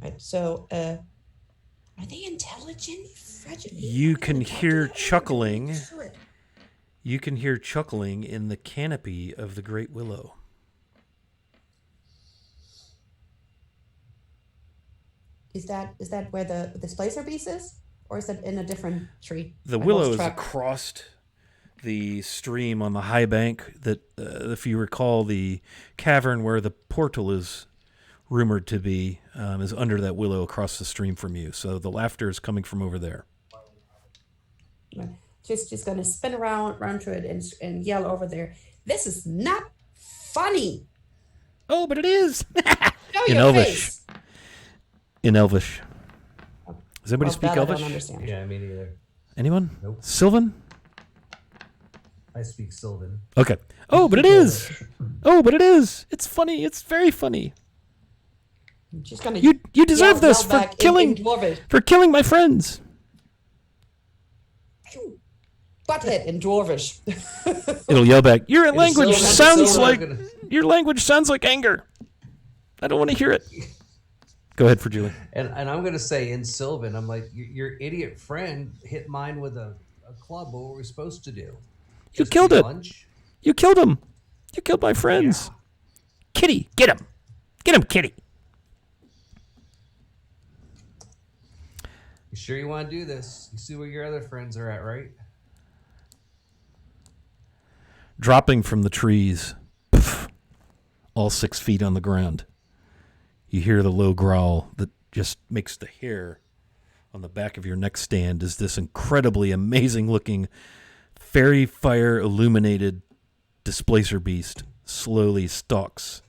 Right. So, are they intelligent? You can hear chuckling. You can hear chuckling in the canopy of the great willow. Is that where the displacer beast is? Or is it in a different tree? The I willow lost is track. across the stream on the high bank that, if you recall, the cavern where the portal is rumored to be is under that willow across the stream from you. So the laughter is coming from over there. Right. Just gonna spin around to it and yell over there. This is not funny. Oh, but it is. Show In your Elvish. face. In Elvish. Does anybody Well, speak that I Elvish? don't understand. Yeah, me neither. Anyone? Nope. Sylvan? I speak Sylvan. Okay. Oh, but it is. Oh, but it is. It's funny. It's very funny. She's gonna You deserve this yell for back killing in Dwarvish. for killing my friends. Butthead in Dwarvish. It'll yell back. Your In language Sylvan- sounds Sylvan, like your language sounds like anger. I don't want to hear it. Go ahead, for Julie. and I'm gonna say in Sylvan, I'm like, your idiot friend hit mine with a club. What were we supposed to do? You Just killed eat it. lunch? You killed him. You killed my friends. Yeah. Kitty, get him. Get him, Kitty. You sure you want to do this? You see where your other friends are at, right? Dropping from the trees, pff, all 6 feet on the ground. You hear the low growl that just makes the hair on the back of your neck stand as this incredibly amazing looking fairy fire illuminated displacer beast slowly stalks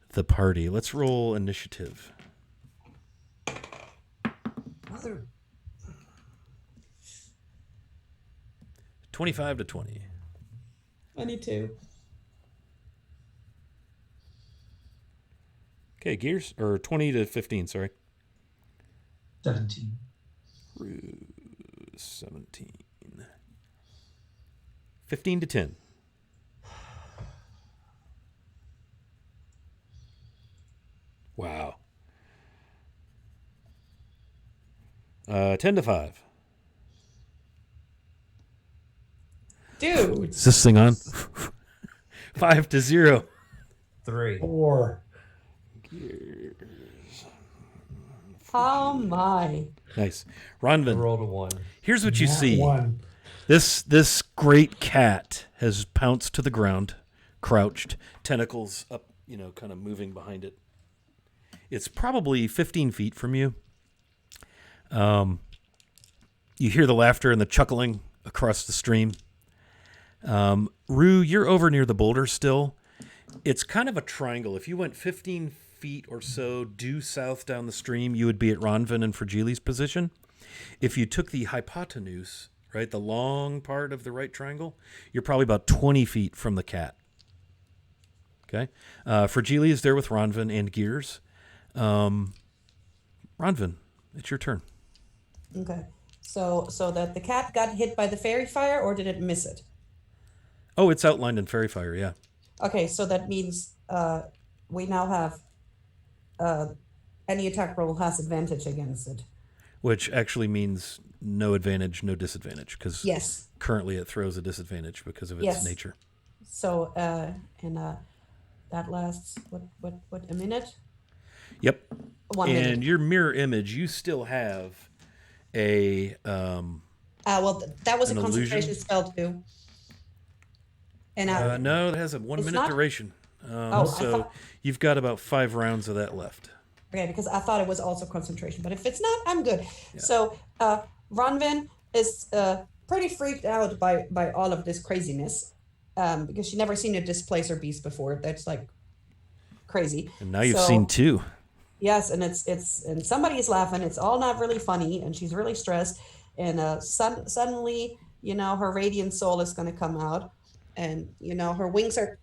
the party. Let's roll initiative. Mother. 25 to 20. 22. Okay, Gears, or 20 to 15, sorry. 17. 17. 15 to 10. Wow. 10 to 5. Dude. Is this thing on? 5 to 0. 3. 4. Oh my. Nice. I Ronvin, rolled a 1. here's what you Nat see. 1. This great cat has pounced to the ground, crouched, tentacles up, kind of moving behind it. It's probably 15 feet from you. You hear the laughter and the chuckling across the stream. Rue, you're over near the boulder still. It's kind of a triangle. If you went 15 feet or so due south down the stream, you would be at Ronvin and Fragili's position. If you took the hypotenuse, right, the long part of the right triangle, you're probably about 20 feet from the cat. Okay? Fragili is there with Ronvin and Gears. Ronvin, it's your turn. Okay. So that the cat got hit by the fairy fire, or did it miss it? Oh, it's outlined in Fairy Fire, yeah. Okay, so that means we now have any attack roll has advantage against it. Which actually means no advantage, no disadvantage, because Yes. currently it throws a disadvantage because of its Yes. nature. So that lasts what a minute? Yep. 1 And minute. your mirror image, you still have a Well, that was a An concentration illusion? spell too. And no, it has a 1 It's minute not? duration. I So thought- you've got about 5 rounds of that left. okay, because I thought it was also concentration, but if it's not, I'm good. So Ronvin is pretty freaked out by all of this craziness because she never seen a displacer beast before. That's like crazy. And now you've So- seen 2. Yes, and it's and somebody is laughing. It's all not really funny, and she's really stressed. And suddenly, her radiant soul is going to come out, and her wings are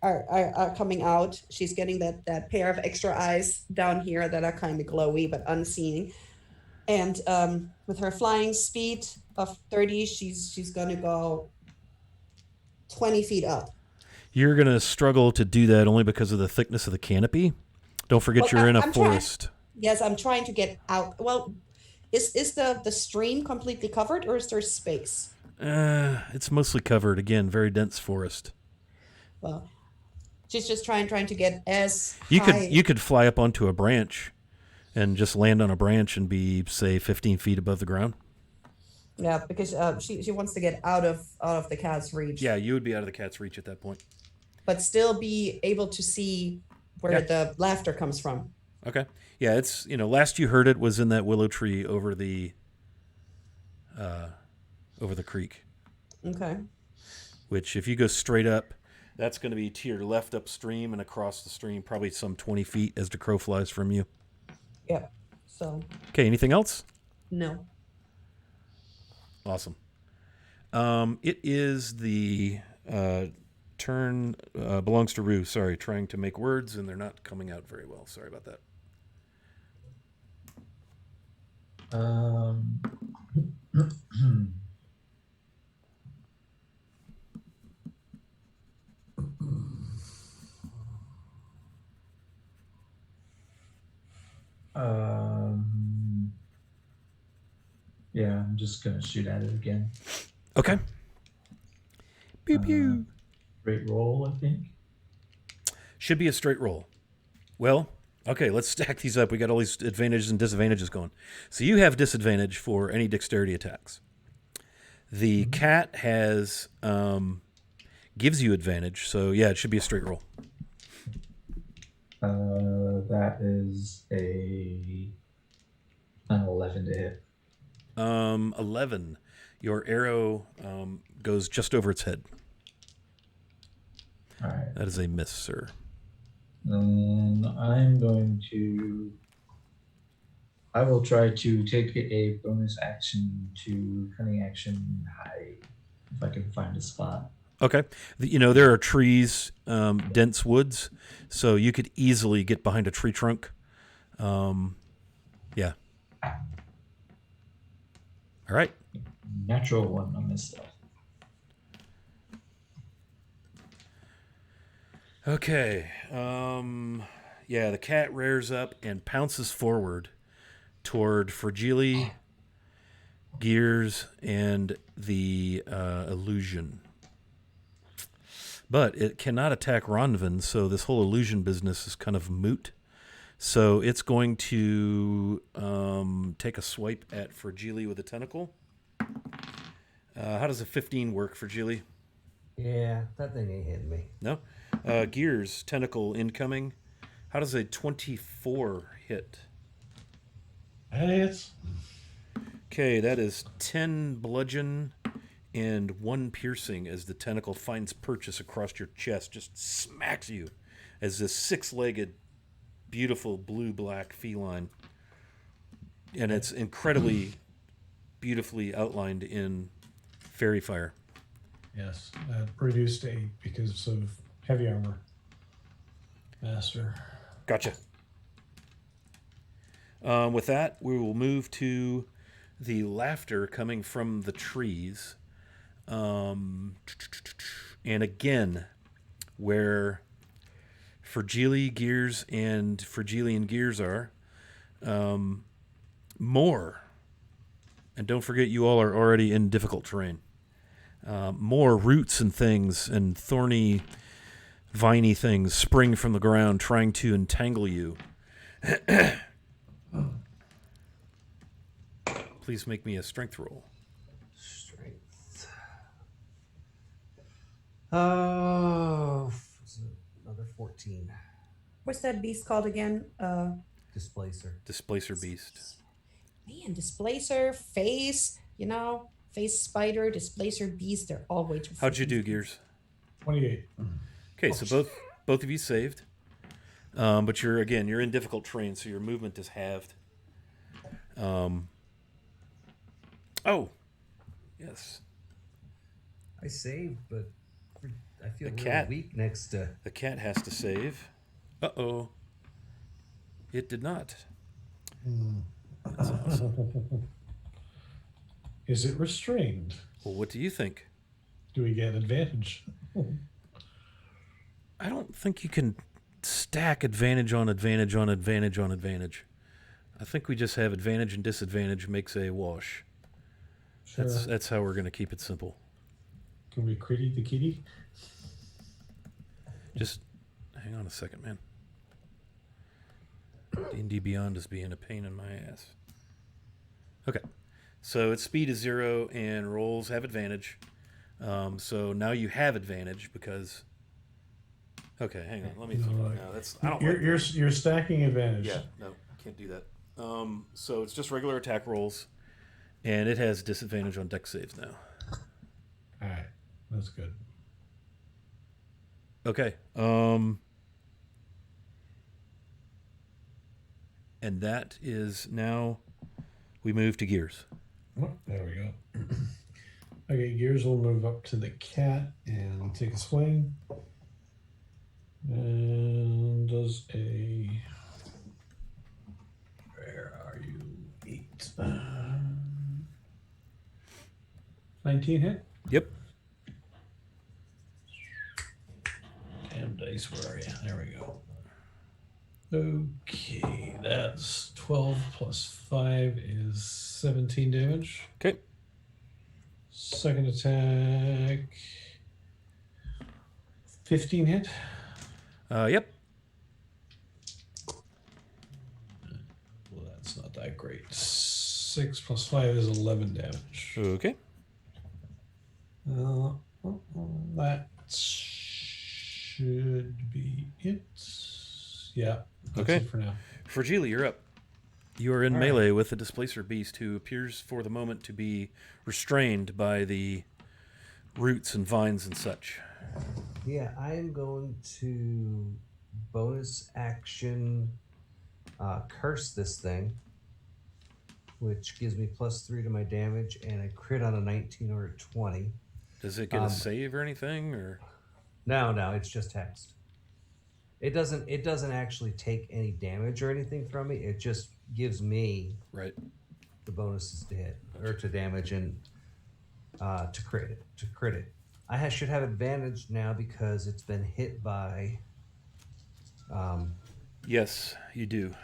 coming out. She's getting that pair of extra eyes down here that are kind of glowy but unseeing. And with her flying speed of 30, she's going to go 20 feet up. You're going to struggle to do that only because of the thickness of the canopy. Don't forget Well, you're in a I'm trying- forest. Yes, I'm trying to get out. Well, is the stream completely covered, or is there space? It's mostly covered. Again, very dense forest. Well, she's just trying to get as You high. could fly up onto a branch and just land on a branch and be, say, 15 feet above the ground. Yeah, because she wants to get out of the cat's reach. Yeah, you would be out of the cat's reach at that point. But still be able to see where Yeah. the laughter comes from. Okay. Yeah, it's, last you heard it was in that willow tree over the creek, Okay. which if you go straight up, that's going to be to your left upstream and across the stream, probably some 20 feet as the crow flies from you. Yep. So Okay, anything else? no. Awesome. It is the Turn belongs to Rue. Sorry, trying to make words and they're not coming out very well. Sorry about that. Yeah, I'm just gonna shoot at it again. Okay. Pew pew. Great roll, I think. Should be a straight roll. Well, okay, let's stack these up. We got all these advantages and disadvantages going. So you have disadvantage for any dexterity attacks. The cat has gives you advantage. So yeah, it should be a straight roll. That is an 11 to hit. 11. Your arrow goes just over its head. All right. That is a miss, sir. I'm going to. I will try to take a bonus action to cunning action hide if I can find a spot. Okay. There are trees, dense woods, so you could easily get behind a tree trunk. Yeah. All right. Natural one on this stuff. Okay. Yeah, the cat rears up and pounces forward toward Fragile, Gears, and the illusion. But it cannot attack Ronvin, so this whole illusion business is kind of moot. So it's going to take a swipe at Fragile with a tentacle. How does a 15 work, Fragile? Yeah, that thing ain't hitting me. No? Gears, tentacle incoming. How does a 24 hit? That hits. Okay, that is 10 bludgeon and 1 piercing as the tentacle finds purchase across your chest, just smacks you as this 6-legged, beautiful blue-black feline. And it's incredibly beautifully outlined in fairy fire. Yes, reduced 8 because of heavy armor. Master. Gotcha. With that, we will move to the laughter coming from the trees. And again, where Fragile Gears and Fragilian Gears are, more. And don't forget, you all are already in difficult terrain. More roots and things and thorny, viney things spring from the ground, trying to entangle you. Please make me a strength roll. Strength. Oh, another 14. What's that beast called again? Displacer. Displacer beast. Man, displacer, face, face spider, displacer beast. They're all way too. How'd you do, Gears? 28. Okay, so both of you saved. But you're in difficult terrain, so your movement is halved. Oh, yes. I saved, but I feel The really cat. weak next to. The cat has to save. Uh-oh. It did not. That's awesome. Is it restrained? Well, what do you think? Do we get advantage? I don't think you can stack advantage on advantage on advantage on advantage. I think we just have advantage and disadvantage makes a wash. Sure. That's how we're going to keep it simple. Can we critty the kitty? Just hang on a second, man. D&D Beyond is being a pain in my ass. Okay. So its speed is 0 and rolls have advantage. So now you have advantage because... Okay, hang on. Let me... No, that's... I don't You're stacking advantage. Yeah, no, can't do that. So it's just regular attack rolls, and it has disadvantage on dex saves now. All right, that's good. Okay. And that is now we move to Gears. Oh, there we go. Okay, Gears will move up to the cat and take a swing. And does a. Where are you? 8. 19 hit? Yep. Damn dice, where are you? There we go. Okay, that's 12 plus 5 is 17 damage. Okay. Second attack. 15 hit. Yep. Well, that's not that great. 6 plus 5 is 11 damage. Okay. That should be it. Yeah. That's Okay. it for now. Fragile, you're up. You are in All melee with the Displacer Beast, who appears for the moment to be restrained by the roots and vines and such. Yeah, I am going to bonus action curse this thing, which gives me +3 to my damage, and I crit on a 19 or a 20. Does it get a save or anything, or? No, it's just text. It doesn't actually take any damage or anything from me. It just gives me Right. the bonuses to hit or to damage and to crit it. I should have advantage now because it's been hit by. Yes, you do.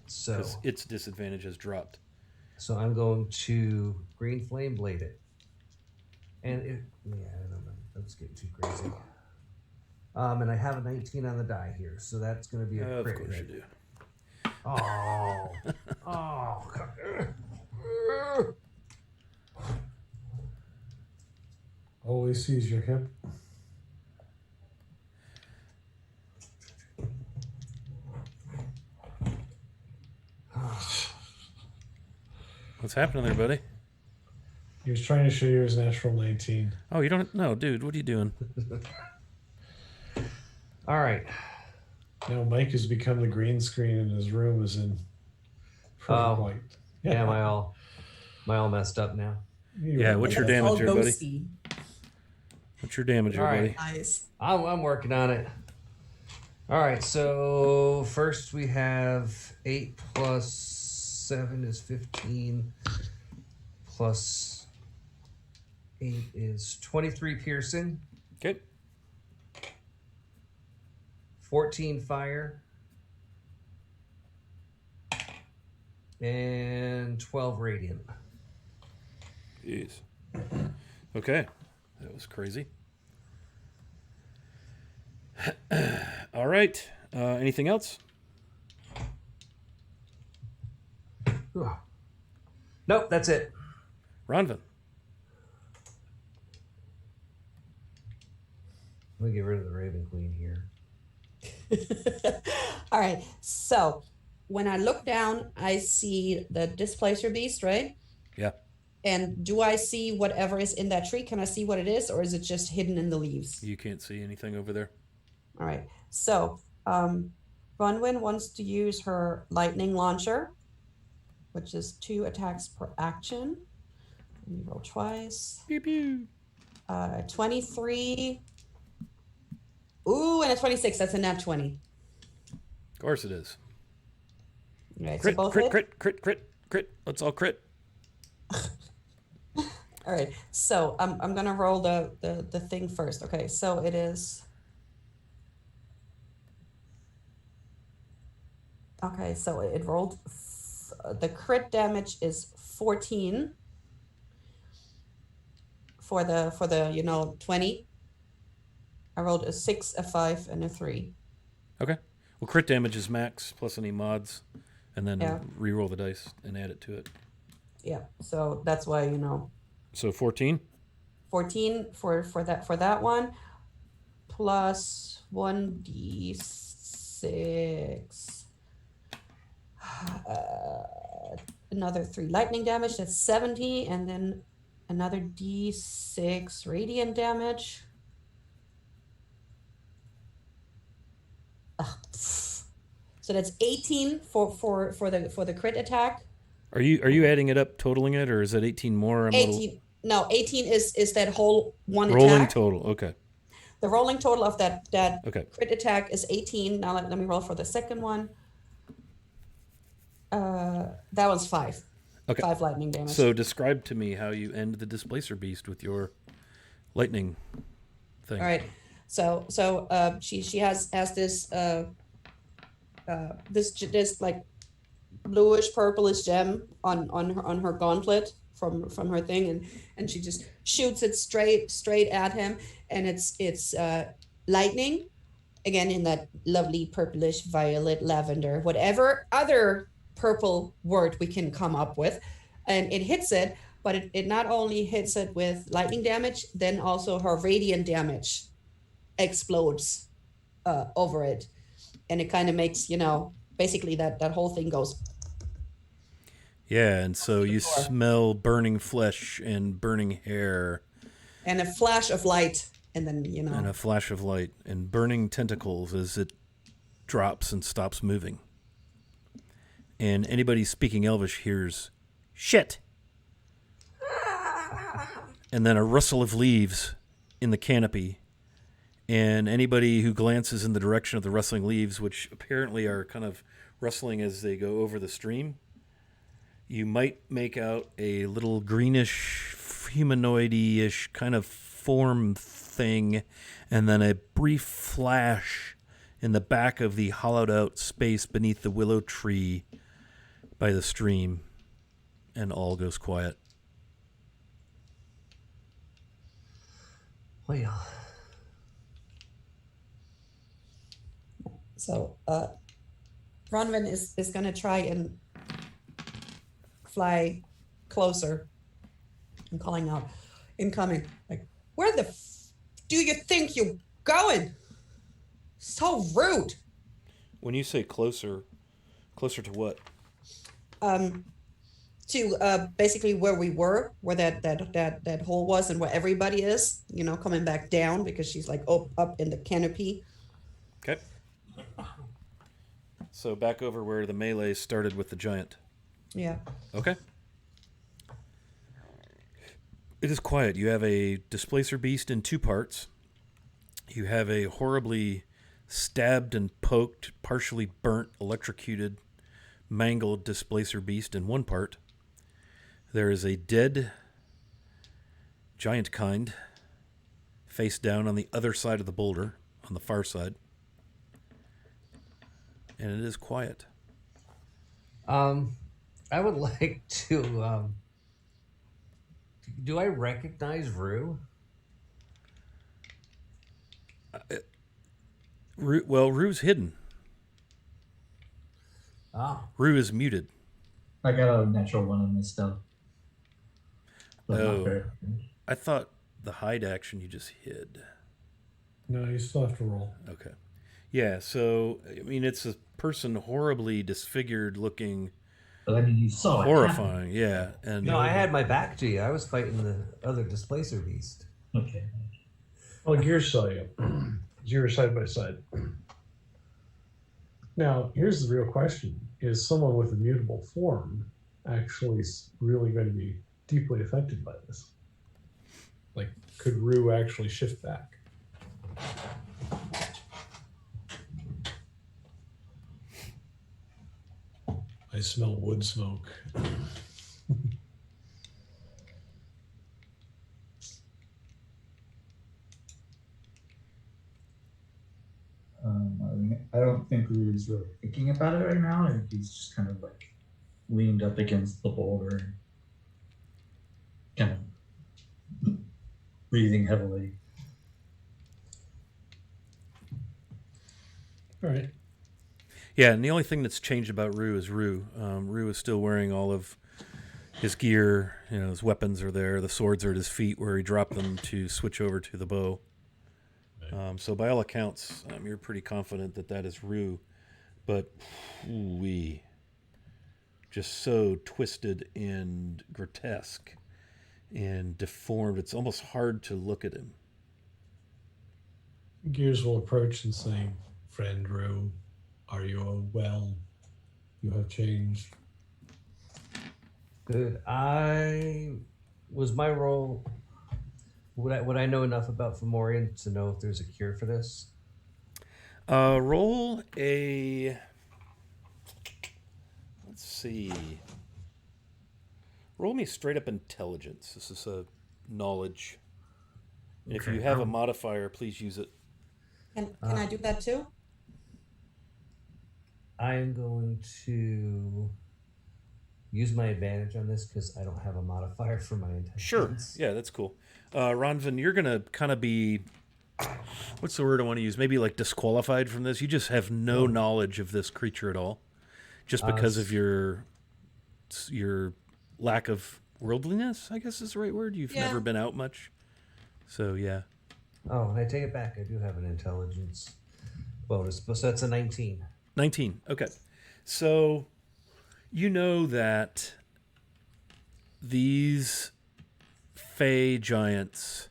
So Because its disadvantage has dropped. So I'm going to green flame blade it. And I don't know. That's getting too crazy. And I have a 19 on the die here, so that's going to be a Of crit course you hit. do. Oh. Oh. Always sees your hip. What's happening there, buddy? He was trying to show you his natural 19. Oh, you don't? No, dude, what are you doing? All right. Now Mike has become the green screen and his room is in perfect white. Yeah, am I all messed up now? Yeah, what's your It's all damage there, buddy? ghosty. What's your damage there, All buddy? right. Nice. I'm working on it. All right, so first we have 8 plus 7 is 15, plus 8 is 23 piercing, Okay. 14 fire, and 12 radiant. Jeez. Okay. That was crazy. All right. Anything else? Nope, that's it. Ronvin. Let me get rid of the Raven Queen here. All right. So when I look down, I see the displacer beast, right? Yeah. And do I see whatever is in that tree? Can I see what it is, or is it just hidden in the leaves? You can't see anything over there. All right. So Bronwyn wants to use her lightning launcher, which is 2 attacks per action. Let me roll twice. Pew pew. 23. Ooh, and a 26. That's a nat 20. Of course it is. All right. Crit, so both crit, hit? crit, crit, crit, crit. Let's all crit. All right. So I'm gonna roll the thing first. Okay. So it is. Okay. So it rolled. The crit damage is 14 for the 20. I rolled a 6, a 5, and a 3. Okay. Well, crit damage is max plus any mods, and then Yeah. re-roll the dice and add it to it. Yeah. So that's why So 14. 14 for that one, plus 1d6. Another 3 lightning damage. That's 70, and then another d6 radiant damage. So that's 18 for the crit attack. Are you adding it up, totaling it, or is it 18 more? I'm a little- 18. No, 18 is that whole one Rolling attack. total. Okay. The rolling total of that Okay. crit attack is 18. Now let me roll for the second one. That one's 5. Okay. 5 lightning damage. So describe to me how you end the Displacer Beast with your lightning thing. All right. So she has this this like bluish purplish gem on her gauntlet from her thing, and she just shoots it straight at him, and it's lightning again in that lovely purplish violet lavender whatever other purple word we can come up with, and it hits it, but it not only hits it with lightning damage, then also her radiant damage explodes over it, and it kind of makes basically that whole thing goes. Yeah, and so you smell burning flesh and burning hair. And a flash of light, and then, And a flash of light and burning tentacles as it drops and stops moving. And anybody speaking Elvish hears, shit! And then a rustle of leaves in the canopy. And anybody who glances in the direction of the rustling leaves, which apparently are kind of rustling as they go over the stream, you might make out a little greenish, humanoid-ish kind of form thing, and then a brief flash in the back of the hollowed-out space beneath the willow tree by the stream, and all goes quiet. Well, so Bronwyn is going to try and fly closer and calling out, incoming, like, where the do you think you're going? So rude. When you say closer to what? To basically where we were, where that hole was, and where everybody is, coming back down, because she's like up in the canopy. Okay. So back over where the melee started with the giant. Yeah. Okay. It is quiet. You have a Displacer Beast in 2 parts. You have a horribly stabbed and poked, partially burnt, electrocuted, mangled Displacer Beast in 1 part. There is a dead giant kind face down on the other side of the boulder, on the far side. And it is quiet. I would like to. Do I recognize Rue? Rue's hidden. Ah. Rue is muted. I got a natural 1 on this stuff. Oh. I thought the hide action you just hid. No, you still have to roll. Okay. Yeah, so, I mean, it's a person horribly disfigured looking. But I mean, you saw it. Horrifying, yeah. And No, I had my back to you. I was fighting the other Displacer Beast. Okay. Well, Gear saw you. You were side by side. Now, here's the real question. Is someone with a mutable form actually really going to be deeply affected by this? Like, could Rue actually shift back? I smell wood smoke. I don't think Rudy's really thinking about it right now. I think he's just kind of like leaned up against the boulder and kind of breathing heavily. All right. Yeah, and the only thing that's changed about Rue is Rue. Rue is still wearing all of his gear. His weapons are there. The swords are at his feet where he dropped them to switch over to the bow. So by all accounts, you're pretty confident that is Rue. But, ooh-wee, just so twisted and grotesque and deformed. It's almost hard to look at him. Gears will approach and say, "Friend Rue, are you well? You have changed." Good. I was my role? Would I know enough about Fomorian to know if there's a cure for this? Roll a. Let's see. Roll me straight up intelligence. This is a knowledge. And if Okay, you have a modifier, please use it. Can I do that too? I'm going to use my advantage on this because I don't have a modifier for my intelligence. Sure. Yeah, that's cool. Ronvin, you're going to kind of be. What's the word I want to use? Maybe like disqualified from this. You just have no knowledge of this creature at all, just because of your lack of worldliness. I guess is the right word. You've never been out much, so yeah. Oh, and I take it back. I do have an intelligence bonus, so that's a 19. 19. Okay, so you know that these Fey giants.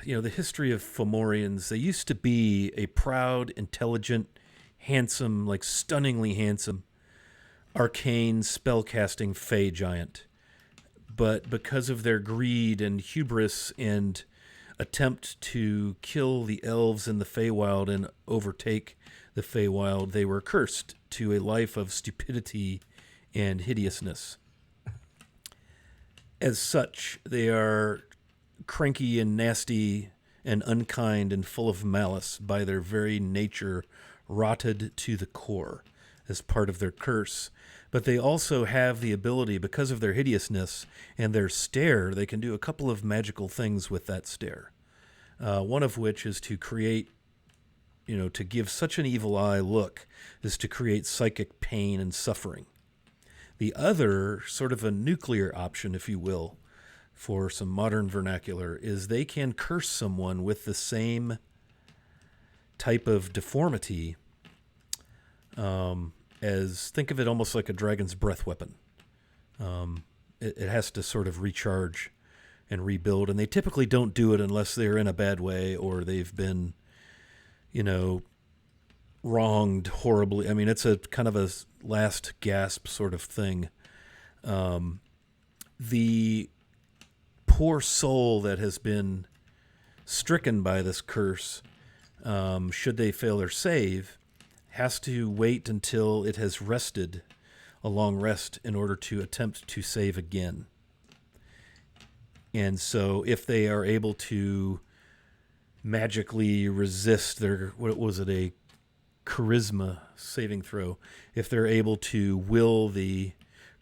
The history of Fomorians, they used to be a proud, intelligent, handsome, like stunningly handsome, arcane, spellcasting Fey giant. But because of their greed and hubris and attempt to kill the elves in the Feywild and overtake the Feywild, they were cursed to a life of stupidity and hideousness. As such, they are cranky and nasty and unkind and full of malice, by their very nature rotted to the core as part of their curse. But they also have the ability, because of their hideousness and their stare, they can do a couple of magical things with that stare. One of which is to create, to give such an evil eye look, is to create psychic pain and suffering. The other, sort of a nuclear option, if you will, for some modern vernacular, is they can curse someone with the same type of deformity as, think of it almost like a dragon's breath weapon. It has to sort of recharge and rebuild, and they typically don't do it unless they're in a bad way or they've been, wronged horribly. I mean, it's a kind of a last gasp sort of thing. The poor soul that has been stricken by this curse, should they fail their save, has to wait until it has rested a long rest in order to attempt to save again. And so if they are able to magically resist their, what was it, a charisma saving throw, if they're able to will the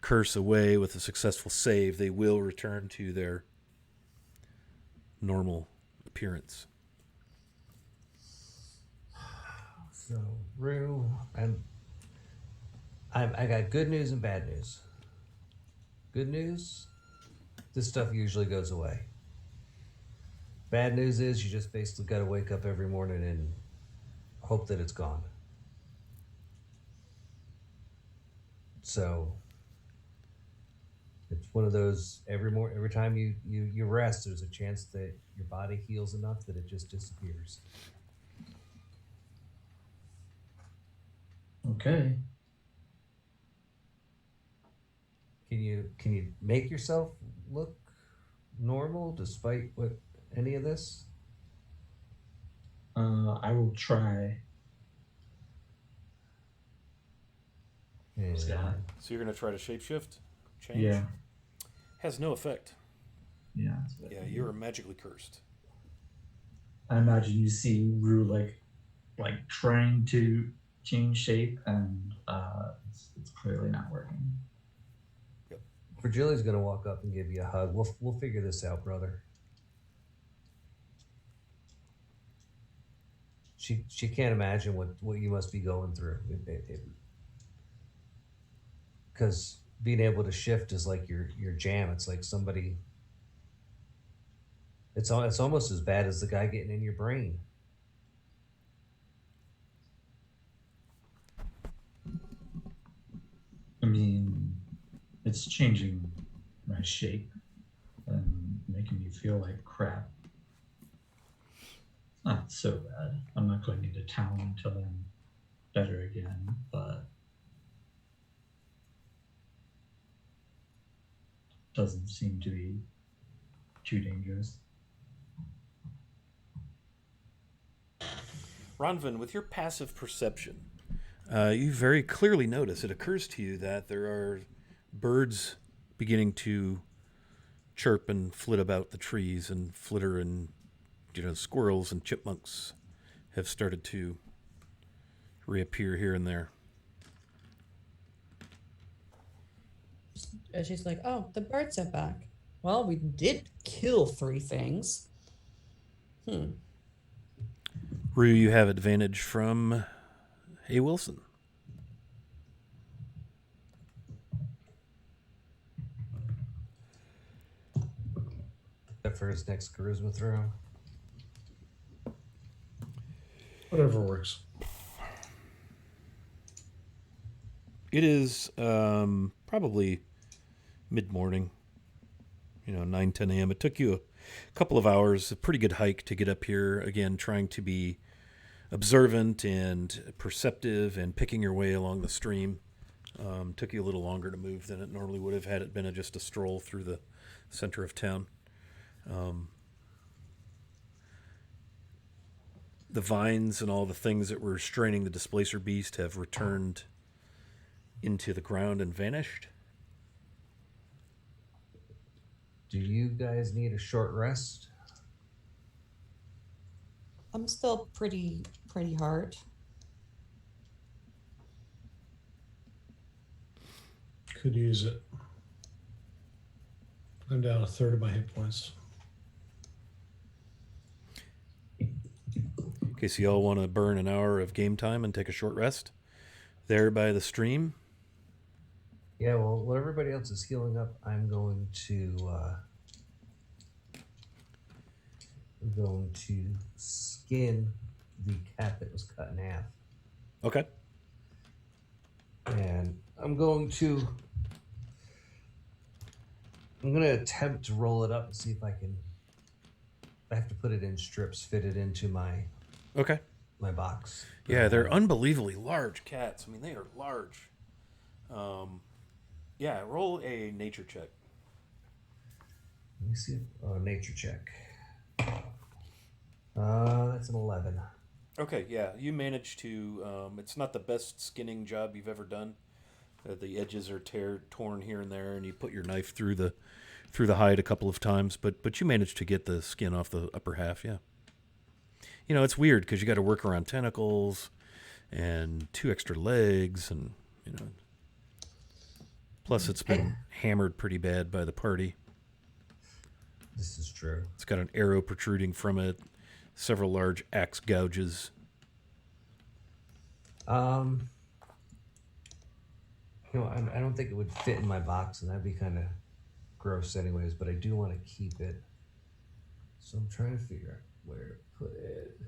curse away with a successful save, they will return to their normal appearance. So, Rue, I got good news and bad news. Good news, this stuff usually goes away. Bad news is you just basically got to wake up every morning and hope that it's gone. So it's one of those, every time you rest, there's a chance that your body heals enough that it just disappears. Okay. Can you make yourself look normal despite any of this? I will try. Yeah. Scott. So you're going to try to shapeshift? Change? Yeah. Has no effect. Yeah. Yeah, you're magically cursed. I imagine you see Rue like trying to change shape, and it's clearly not working. Virgilia's gonna walk up and give you a hug. We'll figure this out, brother. She can't imagine what you must be going through. Because being able to shift is like your jam. It's like somebody. It's almost as bad as the guy getting in your brain. I mean, it's changing my shape and making me feel like crap. It's not so bad. I'm not going into town until I'm better again, but doesn't seem to be too dangerous. Ronvin, with your passive perception, you very clearly notice, it occurs to you that there are birds beginning to chirp and flit about the trees and flitter, and squirrels and chipmunks have started to reappear here and there. And she's like, oh, the birds are back. Well, we did kill 3 things. Rue, you have advantage from A. Wilson. Except for his next charisma throw. Whatever works. It is probably mid-morning, 9, 10 a.m. It took you a couple of hours, a pretty good hike to get up here. Again, trying to be observant and perceptive and picking your way along the stream. Took you a little longer to move than it normally would have had it been just a stroll through the center of town. The vines and all the things that were straining the displacer beast have returned into the ground and vanished. Do you guys need a short rest? I'm still pretty hard. Could use it. I'm down a third of my hit points. Okay, so y'all want to burn an hour of game time and take a short rest there by the stream? Yeah, well, while everybody else is healing up, I'm going to skin the cat that was cut in half. Okay. And I'm going to attempt to roll it up and see if I can. I have to put it in strips, fit it into my box. Yeah, they're unbelievably large cats. I mean, they are large. Yeah, roll a nature check. Let me see. Nature check. That's an 11. Okay, yeah, you managed to. It's not the best skinning job you've ever done. The edges are torn here and there, and you put your knife through the hide a couple of times, but you managed to get the skin off the upper half. Yeah. It's weird because you got to work around tentacles and 2 extra legs, and plus it's been hammered pretty bad by the party. This is true. It's got an arrow protruding from it, several large axe gouges. I don't think it would fit in my box, and that'd be kind of gross anyways, but I do want to keep it. So I'm trying to figure out where to put it.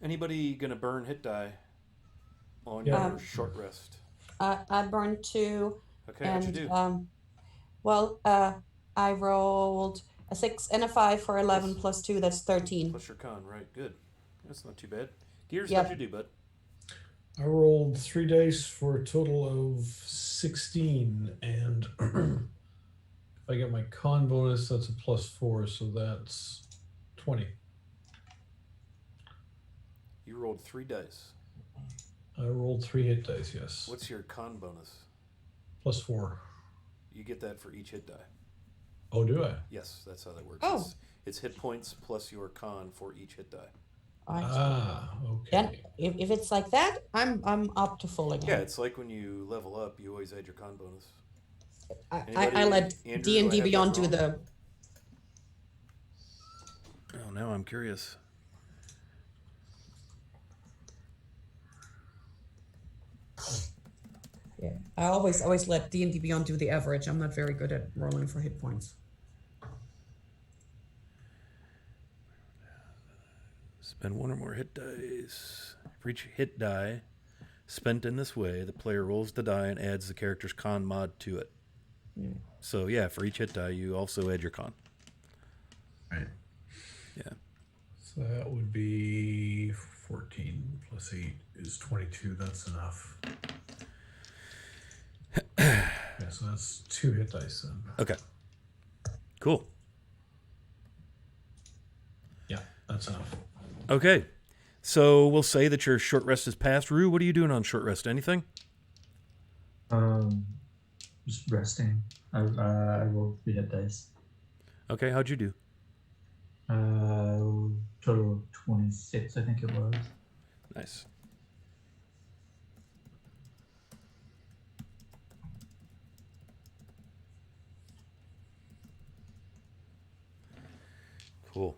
Anybody gonna burn hit die on Yeah. your short rest? I burned 2. Okay, how'd you do? I rolled a 6 and a 5 for 11 Nice. plus 2. That's 13. Plus your con, right? Good. That's not too bad. Gears, Yep. how'd you do, bud? I rolled 3 dice for a total of 16, and if I get my con bonus, that's a +4, so that's 20. You rolled 3 dice. I rolled 3 hit dice, yes. What's your con bonus? +4. You get that for each hit die. Oh, do I? Yes, that's how that works. Oh. It's hit points plus your con for each hit die. Okay. Then if it's like that, I'm up to full again. Yeah, it's like when you level up, you always add your con bonus. I let Andrew, D&D do I have Beyond that do wrong? the. Oh, now I'm curious. Yeah, I always let D&D Beyond do the average. I'm not very good at rolling for hit points. Spend 1 or more hit dice. For each hit die spent in this way, the player rolls the die and adds the character's con mod to it. Yeah. So, yeah, for each hit die, you also add your con. Right. Yeah. So that would be 14 plus 8 is 22. That's enough. so that's 2 hit dice then. Okay. Cool. Yeah, that's enough. Okay. So we'll say that your short rest is past. Rue, what are you doing on short rest? Anything? Just resting. I rolled 3 hit dice. Okay, how'd you do? Total of 26, I think it was. Nice. Cool.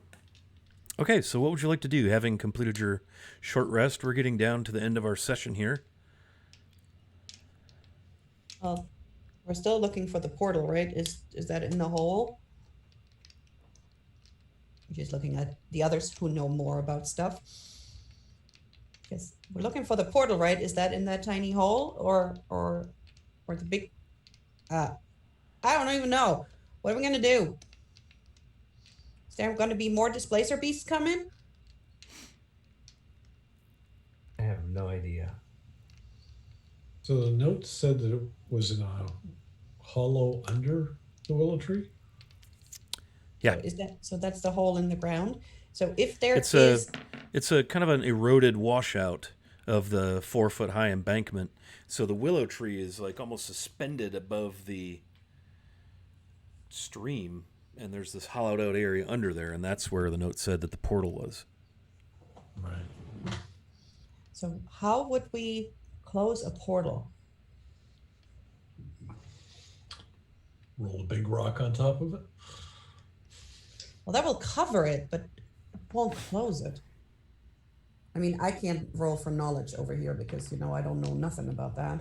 Okay, so what would you like to do? Having completed your short rest, we're getting down to the end of our session here. Well, we're still looking for the portal, right? Is that in the hole? I'm just looking at the others who know more about stuff. Because we're looking for the portal, right? Is that in that tiny hole or the big? I don't even know. What are we gonna do? Is there going to be more displacer beasts coming? I have no idea. So the note said that it was in a hollow under the willow tree. Yeah. So is that so? That's the hole in the ground. So if there It's is, It's a kind of an eroded washout of the 4-foot high embankment. So the willow tree is like almost suspended above the stream, and there's this hollowed out area under there, and that's where the note said that the portal was. Right. so how would we close a portal? Roll a big rock on top of it. Well, that will cover it, but it won't close it. I mean, I can't roll for knowledge over here because I don't know nothing about that.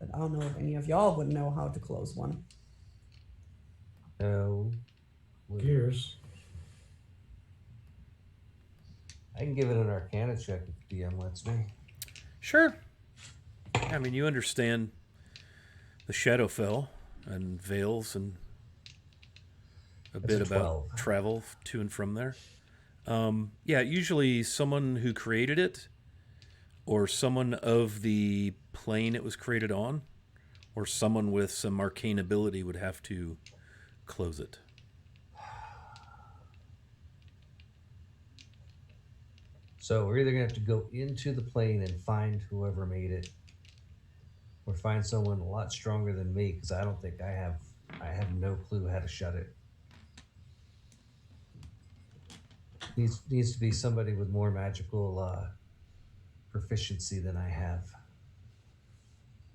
But I don't know if any of y'all would know how to close one. No. Gears. I can give it an Arcana check if DM lets me. Sure. I mean, you understand the Shadowfell and Veils and a That's bit a about 12. travel to and from there. Yeah, usually someone who created it, or someone of the plane it was created on, or someone with some arcane ability would have to close it. So we're either going to have to go into the plane and find whoever made it, or find someone a lot stronger than me, because I don't think I have no clue how to shut it. Needs to be somebody with more magical proficiency than I have.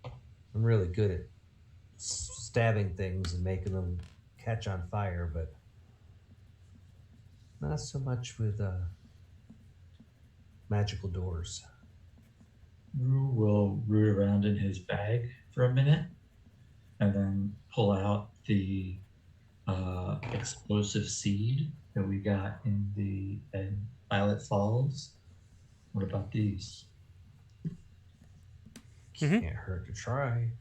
I'm really good at stabbing things and making them catch on fire, but not so much with magical doors. Rue will root around in his bag for a minute and then pull out the explosive seed that we got in Violet Falls. What about these? Mhm. Can't hurt to try.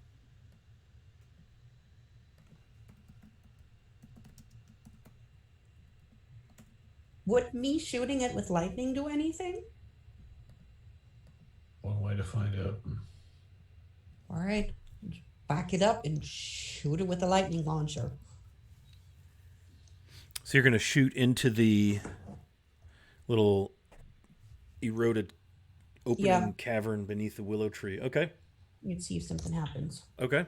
Would me shooting it with lightning do anything? One way to find out. All right, back it up and shoot it with a lightning launcher. So you're going to shoot into the little eroded opening cavern beneath the willow tree. Okay. You'd see if something happens. Okay.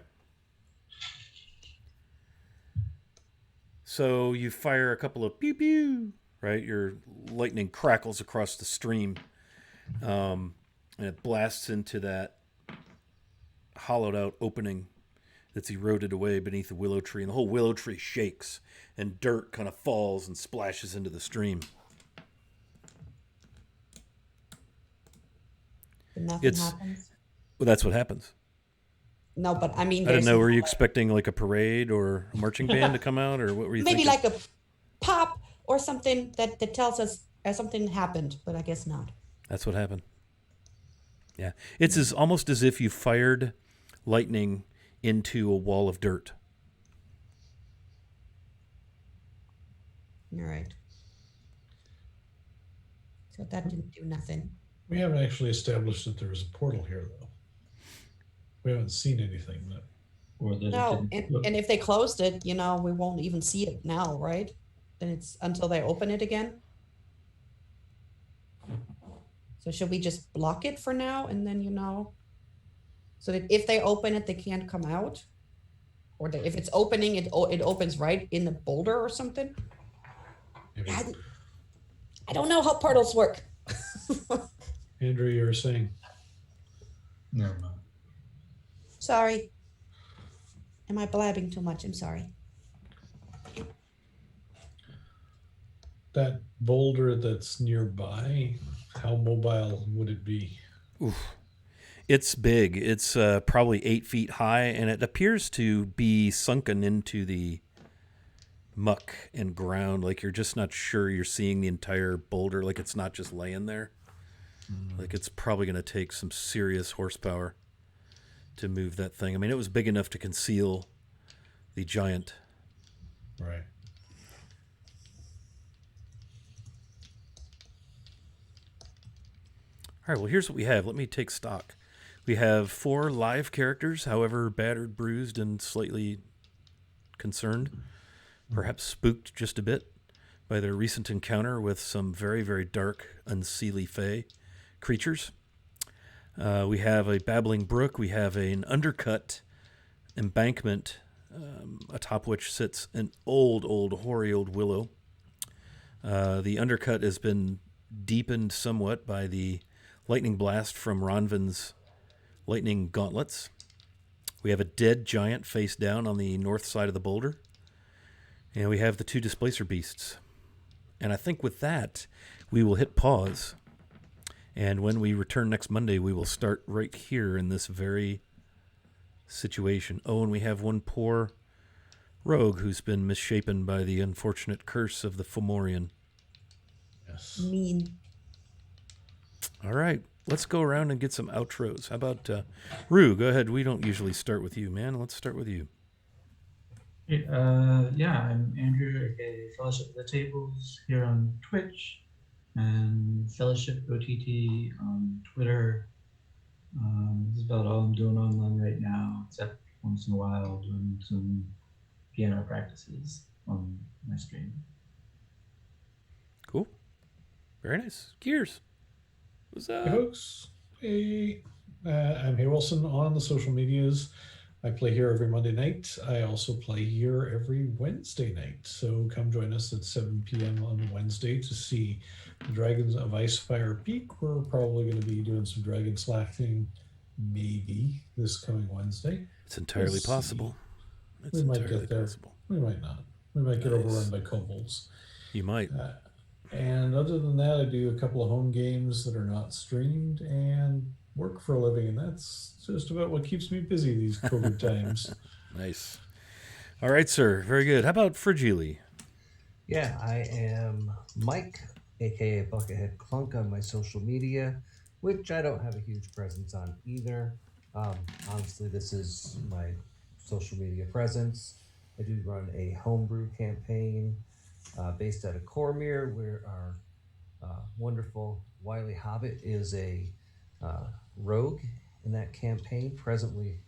So you fire a couple of pew pew, right? Your lightning crackles across the stream, and it blasts into that hollowed out opening that's eroded away beneath the willow tree, and the whole willow tree shakes, and dirt kind of falls and splashes into the stream. But nothing happens. Well, that's what happens. No, but I mean, I didn't know. Were you like, expecting like a parade or a marching band to come out, or what were you maybe thinking? like a pop or something that tells us something happened, but I guess not. That's what happened. Yeah, it's almost as if you fired lightning into a wall of dirt. All right. So that didn't do nothing. We haven't actually established that there was a portal here, though. We haven't seen anything that or that it No, didn't. and if they closed it, we won't even see it now, right? Then it's until they open it again. So should we just block it for now and then so that if they open it, they can't come out? Or if it's opening, it opens right in the boulder or something? Maybe. I don't know how portals work. Andrew, you were saying. Never mind. Sorry. Am I blabbing too much? I'm sorry. That boulder that's nearby, how mobile would it be? Oof. It's big. It's probably 8 feet high, and it appears to be sunken into the muck and ground. Like you're just not sure you're seeing the entire boulder. Like it's not just laying there. Like it's probably going to take some serious horsepower to move that thing. I mean, it was big enough to conceal the giant. Right. All right, well, here's what we have. Let me take stock. We have 4 live characters, however battered, bruised, and slightly concerned, perhaps spooked just a bit by their recent encounter with some very, very dark, unseelie fae creatures. We have a babbling brook. We have an undercut embankment atop which sits an old, hoary old willow. The undercut has been deepened somewhat by the lightning blast from Ronvin's lightning gauntlets. We have a dead giant face down on the north side of the boulder. And we have the 2 displacer beasts. And I think with that, we will hit pause. And when we return next Monday, we will start right here in this very situation. Oh, and we have one poor rogue who's been misshapen by the unfortunate curse of the Fomorian. Yes. Mean. All right, let's go around and get some outros. How about Rue? Go ahead. We don't usually start with you, man. Let's start with you. Yeah, I'm Andrew, aka Fellowship of the Tables, here on Twitch, and Fellowship OTT on Twitter. This is about all I'm doing online right now, except once in a while doing some piano practices on my stream. Cool. Very nice. Gears. What's up? Hey, folks. Hey, I'm Hay Wilson on the social medias. I play here every Monday night. I also play here every Wednesday night. So come join us at 7 p.m. on Wednesday to see the Dragons of Icefire Peak. We're probably going to be doing some dragon slashing maybe this coming Wednesday. It's entirely Let's possible. It's we might entirely get there. possible. We might not. We might get Nice. overrun by kobolds. You might. And other than that, I do a couple of home games that are not streamed and work for a living, and that's just about what keeps me busy these COVID times. Nice. All right, sir. Very good. How about Frigili? Yeah, I am Mike, aka Buckethead Clunk on my social media, which I don't have a huge presence on either. Honestly, this is my social media presence. I do run a homebrew campaign based out of Cormier, where our wonderful wily hobbit is a rogue in that campaign, presently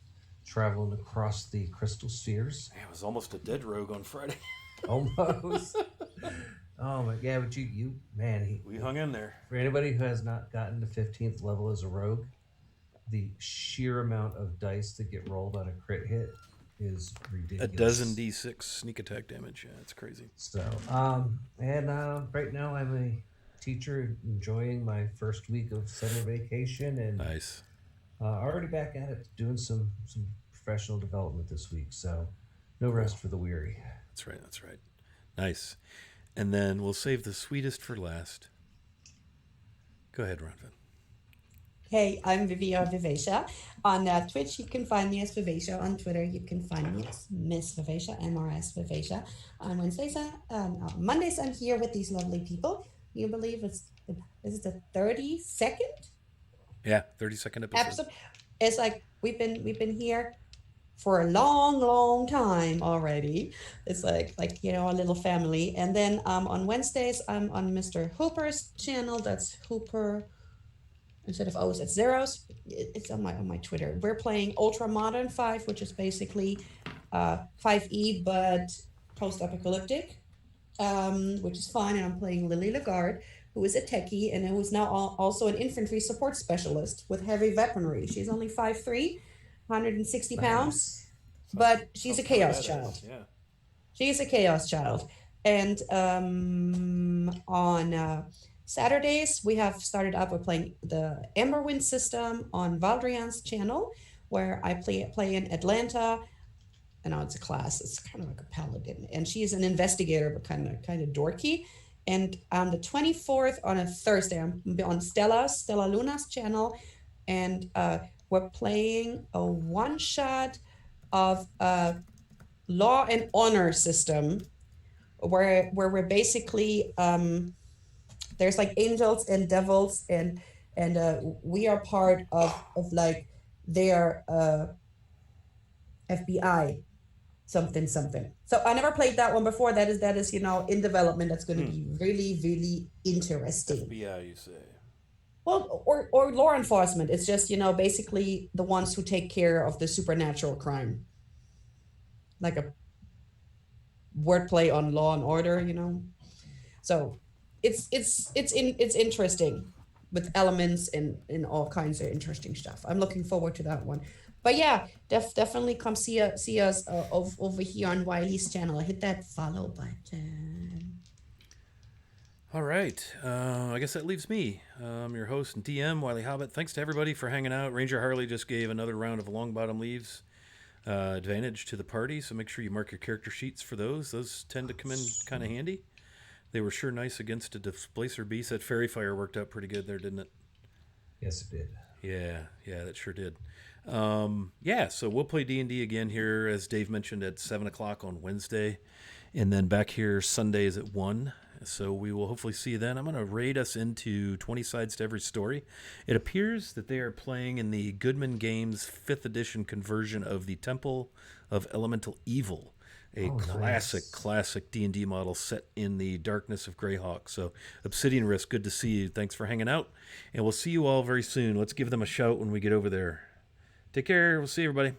traveling across the crystal spheres. Man, it was almost a dead rogue on Friday. Almost. Oh my, yeah, but you man, We hung in there. for anybody who has not gotten to 15th level as a rogue, the sheer amount of dice that get rolled on a crit hit is ridiculous. A dozen D6 sneak attack damage. Yeah, it's crazy. So, and right now I'm a teacher enjoying my first week of summer vacation, and Nice. already back at it doing some professional development this week. So, no rest for the weary. That's right. That's right. Nice. And then we'll save the sweetest for last. Go ahead, Ronvin. Hey, I'm Vivia Vivacia. On Twitch, you can find me as Vivacia. On Twitter, you can find me as Miss Vivacia, MRS Vivacia. On Mondays, I'm here with these lovely people. You believe is it the 32nd Yeah, 30-second episode. episode? It's like we've been here for a long time already. It's like a little family. And then on Wednesdays, I'm on Mr. Hooper's channel. That's Hooper instead of O's, it's zeros. It's on my Twitter. We're playing Ultra Modern 5, which is basically 5e but post-apocalyptic, which is fun. And I'm playing Lily Lagarde, who is a techie and who is now also an infantry support specialist with heavy weaponry. She's only 5'3", 160 pounds, Nice. but she's a Sounds kinda chaos badass, child. Yeah. She's a chaos child. And on Saturdays, we have started up with playing the Emberwind system on Valdrian's channel, where I play in Atlanta. And now it's a class. It's kind of like a paladin, and she's an investigator, but kind of dorky. And on the 24th, on a Thursday, I'm on Stella Luna's channel, and we're playing a one shot of a law and honor system, where we're basically there's like angels and devils, and we are part of like their FBI something something. So I never played that one before. That is in development. That's going to be really really interesting. FBI, you say? Well, or law enforcement. It's just basically the ones who take care of the supernatural crime, like a wordplay on law and order. So it's interesting, with elements and all kinds of interesting stuff. I'm looking forward to that one. But yeah, definitely come see us over here on Wiley's channel. Hit that follow button. All right. I guess that leaves me. I'm your host and DM, Wiley Hobbit. Thanks to everybody for hanging out. Ranger Harley just gave another round of Longbottom Leaves advantage to the party, so make sure you mark your character sheets for those. Those tend to come in kind of handy. They were sure nice against a Displacer Beast. That Fairy Fire worked out pretty good there, didn't it? Yes, it did. Yeah, that sure did. So we'll play D&D again here, as Dave mentioned, at 7 o'clock on Wednesday. And then back here Sundays at 1. So we will hopefully see you then. I'm going to raid us into 20 Sides to Every Story. It appears that they are playing in the Goodman Games 5th edition conversion of the Temple of Elemental Evil, a classic D&D model set in the darkness of Greyhawk. So Obsidian Risk, good to see you. Thanks for hanging out. And we'll see you all very soon. Let's give them a shout when we get over there. Take care. We'll see everybody.